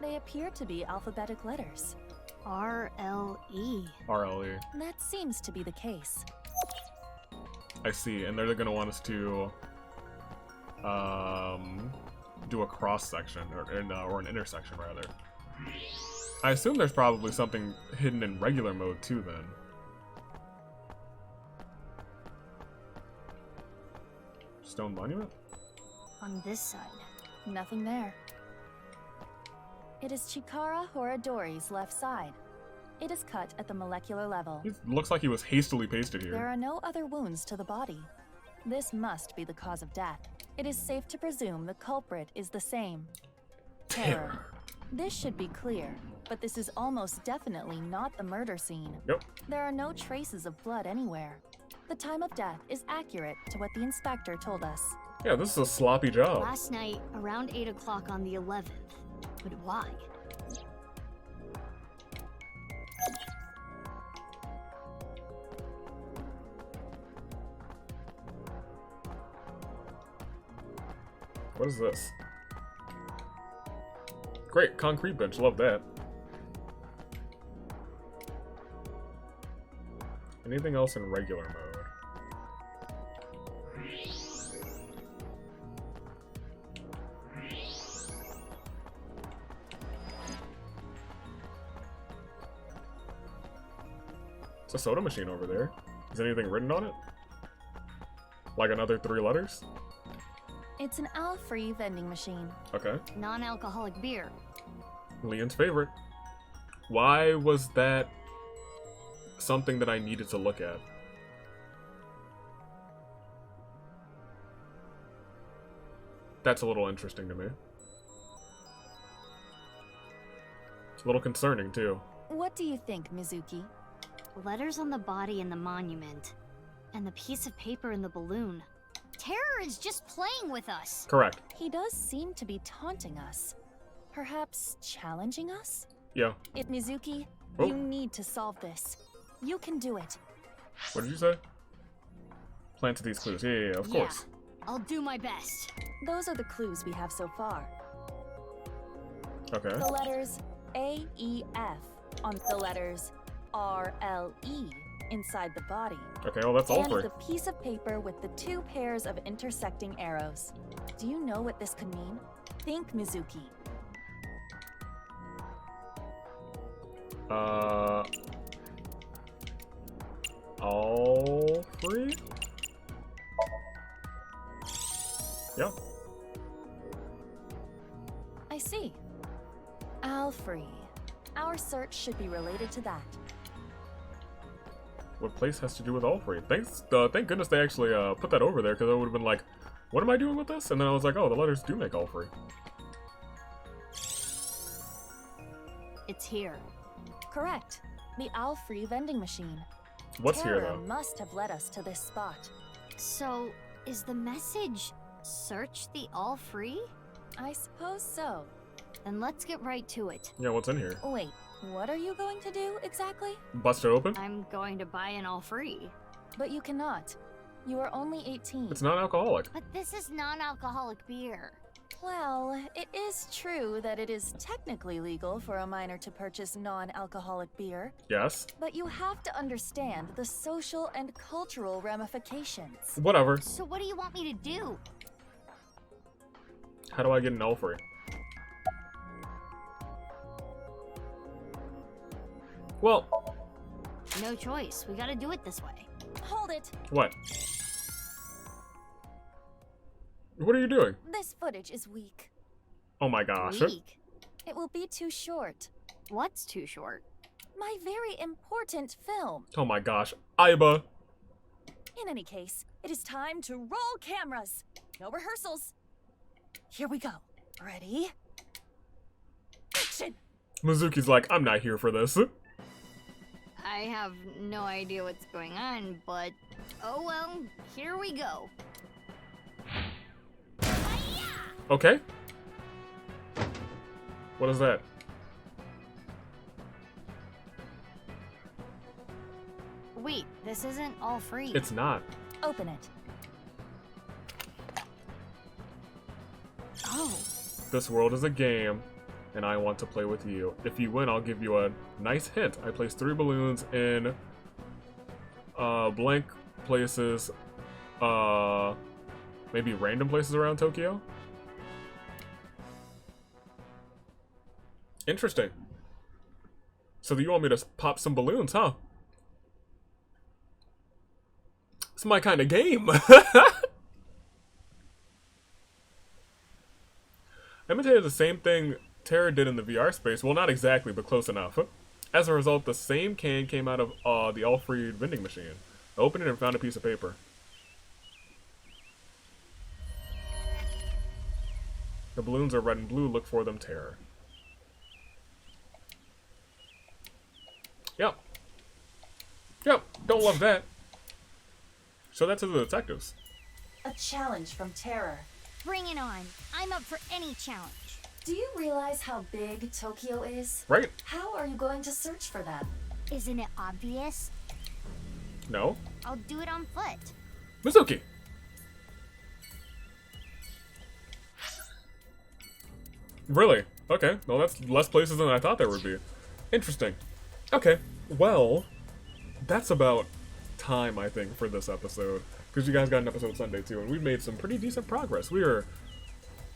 They appear to be alphabetic letters. RLE. RLE. That seems to be the case. I see, and they're gonna want us to do a cross section or an intersection rather. I assume there's probably something hidden in regular mode too then. Stone monument? On this side, nothing there. It is Chikara Horadori's left side. It is cut at the molecular level. It looks like he was hastily pasted here. There are no other wounds to the body. This must be the cause of death. It is safe to presume the culprit is the same. Terror. This should be clear, but this is almost definitely not the murder scene. Yep. There are no traces of blood anywhere. The time of death is accurate to what the inspector told us. Yeah, this is a sloppy job. Last night, around 8 o'clock on the 11th. But why? What is this? Great, concrete bench, love that. Anything else in regular mode? It's a soda machine over there. Is anything written on it? Like another 3 letters? It's an al-free vending machine. Okay. Non-alcoholic beer. Leon's favorite. Why was that something that I needed to look at? That's a little interesting to me. It's a little concerning, too. What do you think, Mizuki? Letters on the body and the monument. And the piece of paper in the balloon. Terror is just playing with us. Correct. He does seem to be taunting us. Perhaps challenging us? Yeah. Mizuki, Oh. you need to solve this. You can do it. What did you say? Planted these clues. Yeah, of course. I'll do my best. Those are the clues we have so far. Okay. The letters A, E, F on the letters R, L, E inside the body. Okay, well that's all and for the piece of paper with the 2 pairs of intersecting arrows. Do you know what this could mean? Think, Mizuki. All free? Yeah. I see. Al-free. Our search should be related to that. What place has to do with all free? Thank goodness they actually put that over there, because I would have been like, what am I doing with this? And then I was like, oh, the letters do make all free. It's here. Correct. The Al-free vending machine. What's here, Terror though? must have led us to this spot. So, is the message search the all free? I suppose so. Then let's get right to it. Yeah, what's in here? Wait, what are you going to do exactly? Bust it open? I'm going to buy an all free. But you cannot. You are only 18. It's non-alcoholic. But this is non-alcoholic beer. Well, it is true that it is technically legal for a minor to purchase non-alcoholic beer. Yes. But you have to understand the social and cultural ramifications. Whatever. So what do you want me to do? How do I get an all free? Well. No choice. We gotta do it this way. Hold it. What? What are you doing? This footage is weak. Oh my gosh. Weak? It will be too short. What's too short? My very important film. Oh my gosh. Aiba. In any case, it is time to roll cameras. No rehearsals. Here we go. Ready? Action! Mizuki's like, I'm not here for this. I have no idea what's going on, but oh well, here we go. Okay. What is that? Wait, this isn't all free. It's not. Open it. Oh. This world is a game, and I want to play with you. If you win, I'll give you a nice hint. I placed 3 balloons in blank places, maybe random places around Tokyo. Interesting. So you want me to pop some balloons, huh? It's my kind of game. Imitated the same thing Terra did in the VR space. Well, not exactly, but close enough. As a result, the same can came out of the Alfred vending machine. I opened it and found a piece of paper. The balloons are red and blue. Look for them, Terra. Yep. Yep. Don't love that. Show that to the detectives. A challenge from Terror. Bring it on. I'm up for any challenge. Do you realize how big Tokyo is? Right. How are you going to search for them? Isn't it obvious? No. I'll do it on foot. Mizuki. Really? Okay. Well, that's less places than I thought there would be. Interesting. Okay. Well, that's about time, I think, for this episode. Because you guys got an episode Sunday, too, and we've made some pretty decent progress. We are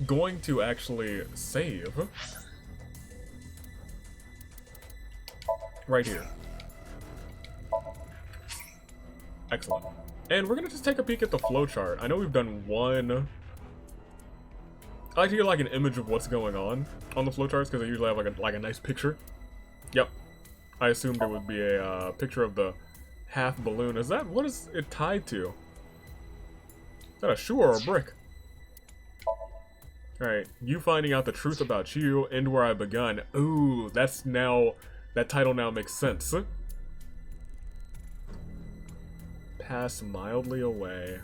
going to actually save right here. Excellent. And we're going to just take a peek at the flowchart. I know we've done one. I like to get like an image of what's going on the flowcharts because I usually have like a nice picture. Yep. I assumed it would be a picture of the half balloon. Is that, what is it tied to? Is that a shoe or a brick? Alright, you finding out the truth about you, and where I begun. Ooh, that's now, that title now makes sense. Pass mildly away.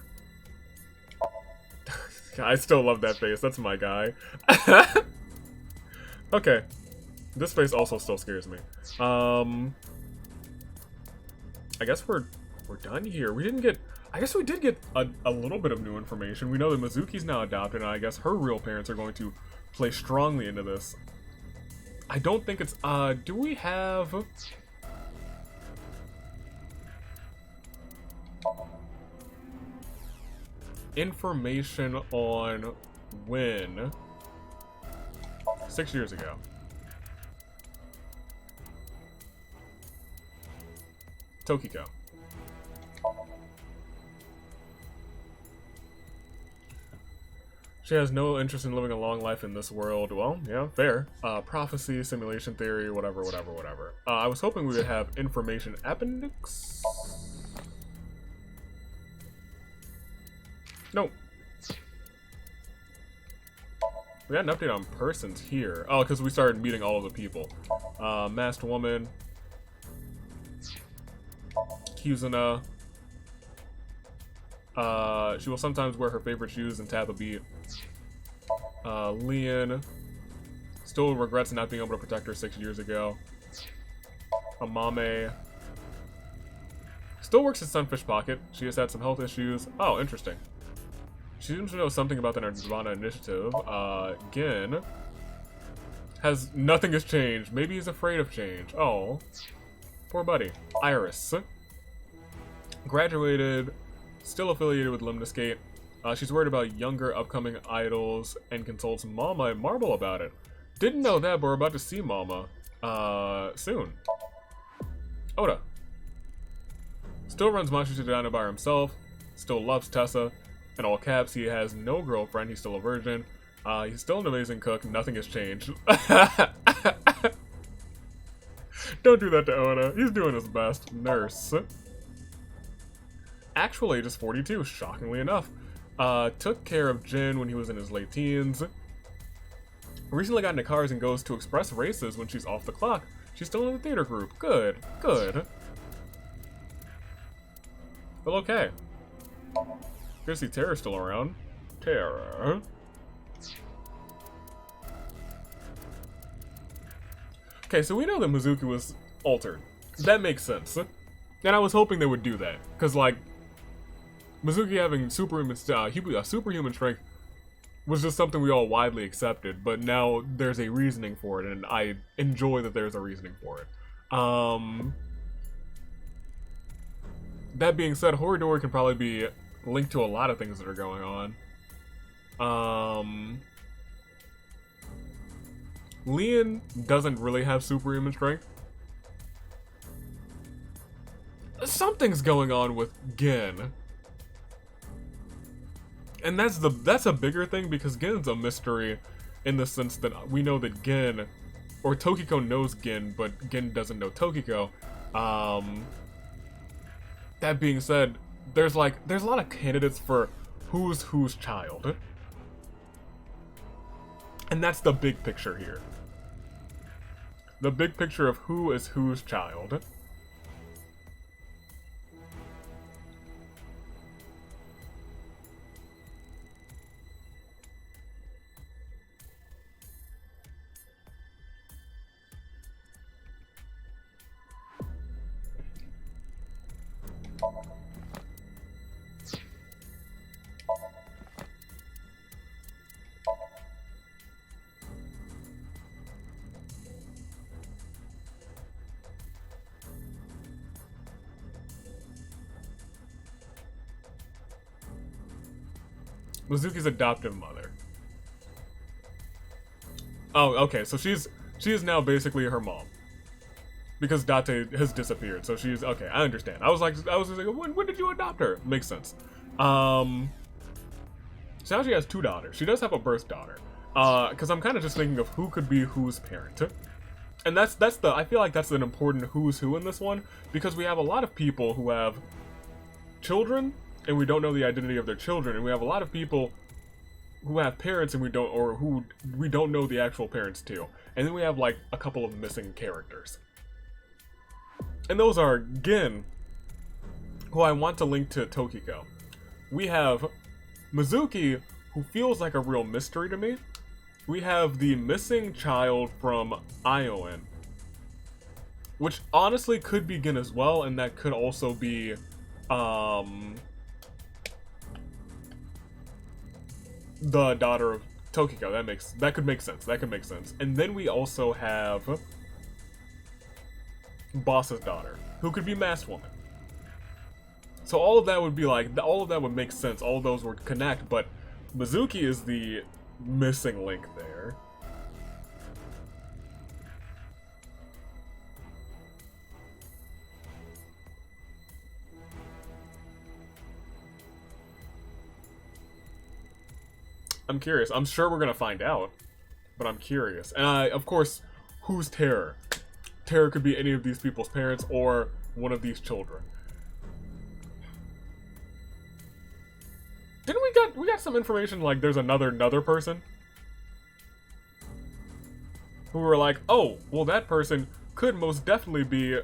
I still love that face, that's my guy. Okay. This face also still scares me. I guess we're done here. We didn't get, I guess we did get a little bit of new information. We know that Mizuki's now adopted, and I guess her real parents are going to play strongly into this. I don't think it's, do we have information on when 6 years ago? Tokiko. She has no interest in living a long life in this world. Well, yeah, fair. Prophecy, simulation theory, whatever. I was hoping we would have information appendix. Nope. We got an update on persons here. Oh, because we started meeting all of the people. Masked woman. Kizuna. She will sometimes wear her favorite shoes and tap a beat. Leon still regrets not being able to protect her 6 years ago. Amame still works at Sunfish Pocket. She has had some health issues. Oh, interesting. She seems to know something about the Nirvana initiative. Gin has nothing has changed. Maybe he's afraid of change. Oh, poor buddy. Iris graduated. Still affiliated with Limniscate. She's worried about younger upcoming idols and consults Mama and Marble about it. Didn't know that, but we're about to see Mama soon. Oda still runs Monster Sudanna by himself. Still loves Tessa. In all caps, he has no girlfriend. He's still a virgin. He's still an amazing cook. Nothing has changed. Don't do that to Oda. He's doing his best. Nurse. Actual age is 42, shockingly enough. Took care of Jin when he was in his late teens. Recently got into cars and goes to express races when she's off the clock. She's still in the theater group. Good. Good. Well, okay. Good to see Terra's still around. Terra. Okay, so we know that Mizuki was altered. That makes sense. And I was hoping they would do that. Because, like, Mizuki having superhuman strength was just something we all widely accepted, but now there's a reasoning for it, and I enjoy that there's a reasoning for it. That being said, Horidori can probably be linked to a lot of things that are going on. Leon doesn't really have superhuman strength. Something's going on with Gin. And that's a bigger thing because Gin's a mystery in the sense that we know that Gin, or Tokiko knows Gin, but Gin doesn't know Tokiko. That being said, there's a lot of candidates for who's child. And that's the big picture here. The big picture of who is whose child. Mizuki's adoptive mother. Oh, okay, so she is now basically her mom. Because Date has disappeared, so she's okay, I understand. I was just like, when did you adopt her? Makes sense. So now she has 2 daughters. She does have a birth daughter. Because I'm kind of just thinking of who could be whose parent. And I feel like that's an important who's who in this one, because we have a lot of people who have children and we don't know the identity of their children, and we have a lot of people who have parents and who we don't know the actual parents too. And then we have like a couple of missing characters. And those are Gin, who I want to link to Tokiko. We have Mizuki, who feels like a real mystery to me. We have the missing child from Ioan, which honestly could be Gin as well, and that could also be the daughter of Tokiko. That could make sense. And then we also have Boss's daughter, who could be Masked Woman. So all of that would be all of that would make sense. All of those would connect, but Mizuki is the missing link there. I'm curious. I'm sure we're gonna find out, but I'm curious. And of course, who's Terror? Terror could be any of these people's parents or one of these children. Didn't we got some information like there's another person who were like, oh, well that person could most definitely be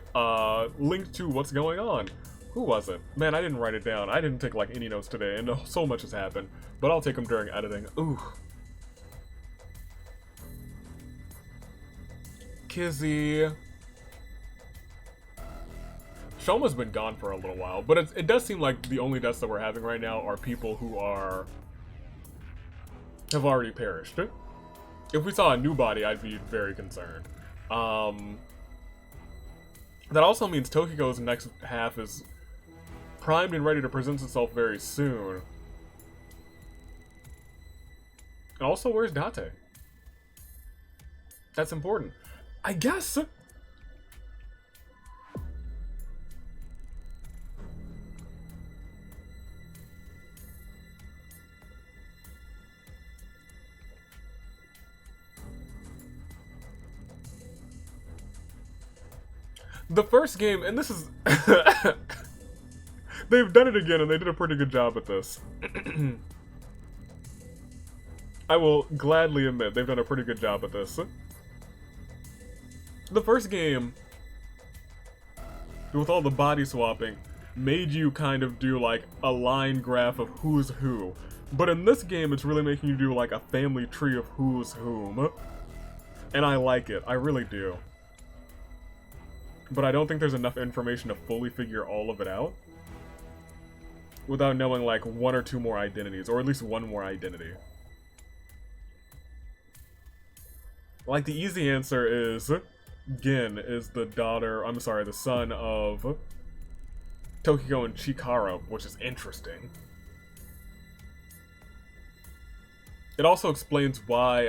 linked to what's going on. Who was it? Man, I didn't write it down. I didn't take like any notes today, and so much has happened. But I'll take them during editing. Ooh. Kizzy. Shoma's been gone for a little while, but it does seem like the only deaths that we're having right now are people who have already perished. If we saw a new body, I'd be very concerned. That also means Tokiko's next half is primed and ready to present itself very soon. And also, where's Date? That's important. I guess. The first game, and this is... They've done it again, and they did a pretty good job at this. I will gladly admit, they've done a pretty good job at this. The first game, with all the body swapping, made you kind of do like a line graph of who's who. But in this game, it's really making you do like a family tree of who's whom. And I like it, I really do. But I don't think there's enough information to fully figure all of it out without knowing like 1 or 2 more identities, or at least 1 more identity. Like the easy answer is Gin is the son of Tokiko and Chikara, which is interesting. It also explains why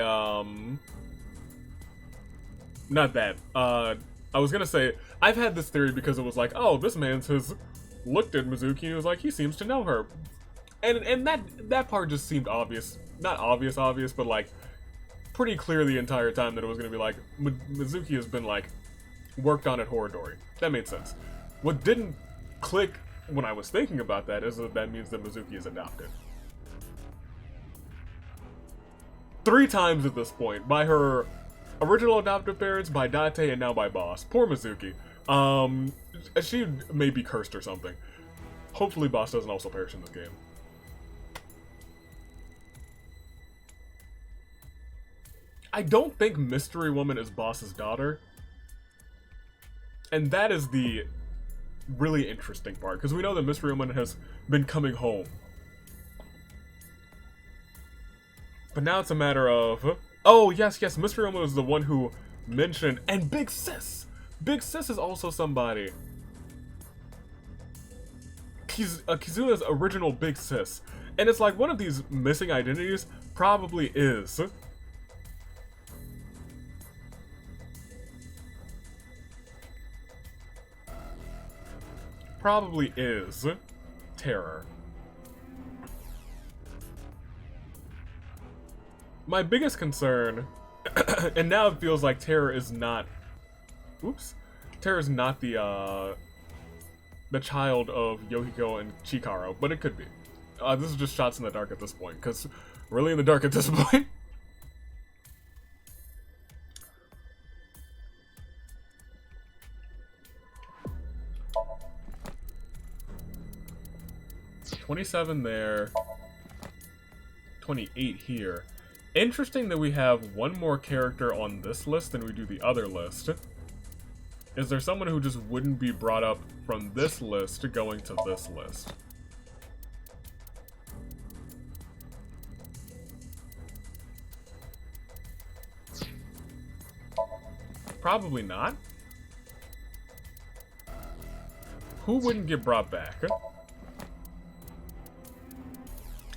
not that. I was gonna say, I've had this theory because it was like, oh, this man has looked at Mizuki and he was like, he seems to know her. And that part just seemed obvious. Not obvious, but like, pretty clear the entire time that it was gonna be like, Mizuki has been like, worked on at Horodori. That made sense. What didn't click when I was thinking about that is that means that Mizuki is adopted. 3 times at this point, by her original adoptive parents, by Date, and now by Boss. Poor Mizuki. She may be cursed or something. Hopefully Boss doesn't also perish in this game. I don't think Mystery Woman is Boss's daughter. And that is the really interesting part, because we know that Mystery Woman has been coming home. But now it's a matter of... Oh, yes, Mystery Woman was the one who mentioned... And Big Sis! Big Sis is also somebody. Kizuna's original Big Sis. And it's like one of these missing identities probably is... Terror. My biggest concern, and now it feels like Terror is not... Oops. Terror is not the child of Yohiko and Chikaro, but it could be. This is just shots in the dark at this point, because really in the dark at this point. $27 there, 28 here. Interesting that we have one more character on this list than we do the other list. Is there someone who just wouldn't be brought up from this list going to this list? Probably not. Who wouldn't get brought back?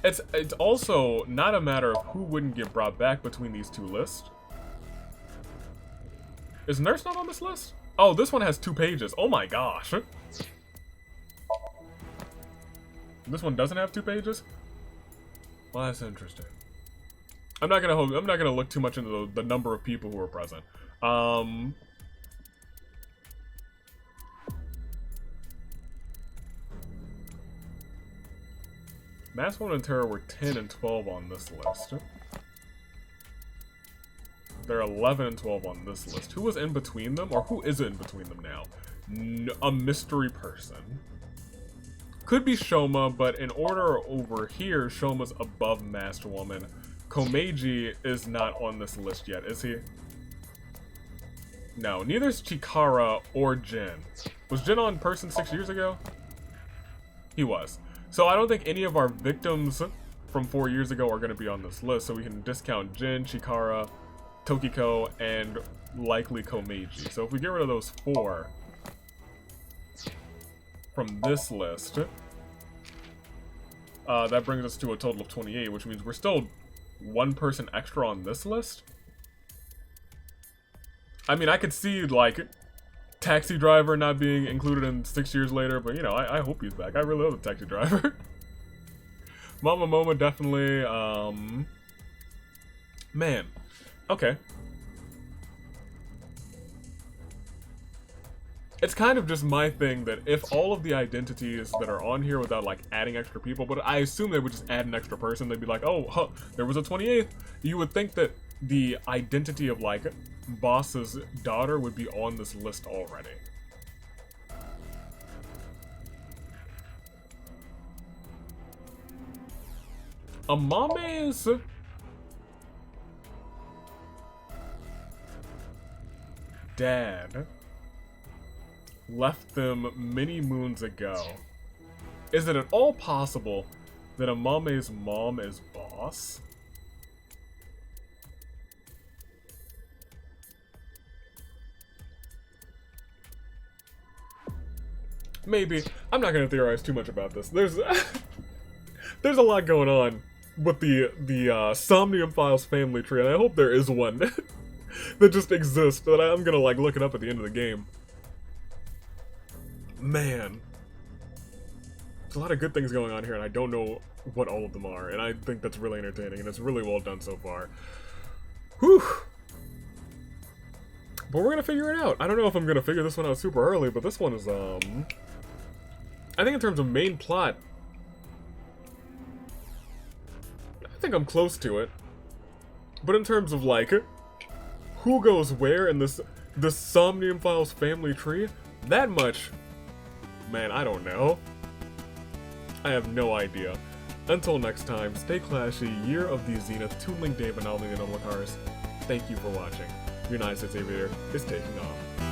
It's also not a matter of who wouldn't get brought back between these two lists. Is Nurse not on this list? Oh, this one has 2 pages. Oh my gosh. This one doesn't have 2 pages? Well, that's interesting. I'm not gonna look too much into the number of people who are present. Mass One and Terror were 10 and 12 on this list. They're 11 and 12 on this list. Who was in between them? Or who is in between them now? A mystery person. Could be Shoma, but in order over here, Shoma's above Masked Woman. Komeiji is not on this list yet, is he? No, neither is Chikara or Jin. Was Jin on Person 6 years ago? He was. So I don't think any of our victims from 4 years ago are going to be on this list, so we can discount Jin, Chikara, Tokiko, and likely Komeiji. So if we get rid of those 4 from this list, that brings us to a total of 28, which means we're still 1 person extra on this list. I mean, I could see, like, Taxi Driver not being included in 6 years later, but, you know, I hope he's back. I really love the Taxi Driver. Mama Momo definitely, man. Okay. It's kind of just my thing that if all of the identities that are on here without, like, adding extra people, but I assume they would just add an extra person, they'd be like, oh, huh, there was a 28th. You would think that the identity of, like, Boss's daughter would be on this list already. Amame's dad left them many moons ago. Is it at all possible that Amame's mom is Boss? Maybe. I'm not gonna theorize too much about this. There's there's a lot going on with the Somnium Files family tree, and I hope there is one that just exist that I'm gonna like look it up at the end of the game. Man. There's a lot of good things going on here, and I don't know what all of them are, and I think that's really entertaining, and it's really well done so far. Whew! But we're gonna figure it out. I don't know if I'm gonna figure this one out super early, but this one is, I think in terms of main plot, I think I'm close to it. But in terms of, like, who goes where in this Somnium Files family tree, that much, man, I don't know. I have no idea. Until next time, stay classy, Year of the Zenith, Toon Link Dave, and Alvin the Noble Cars. Thank you for watching. Your United States Aviator is taking off.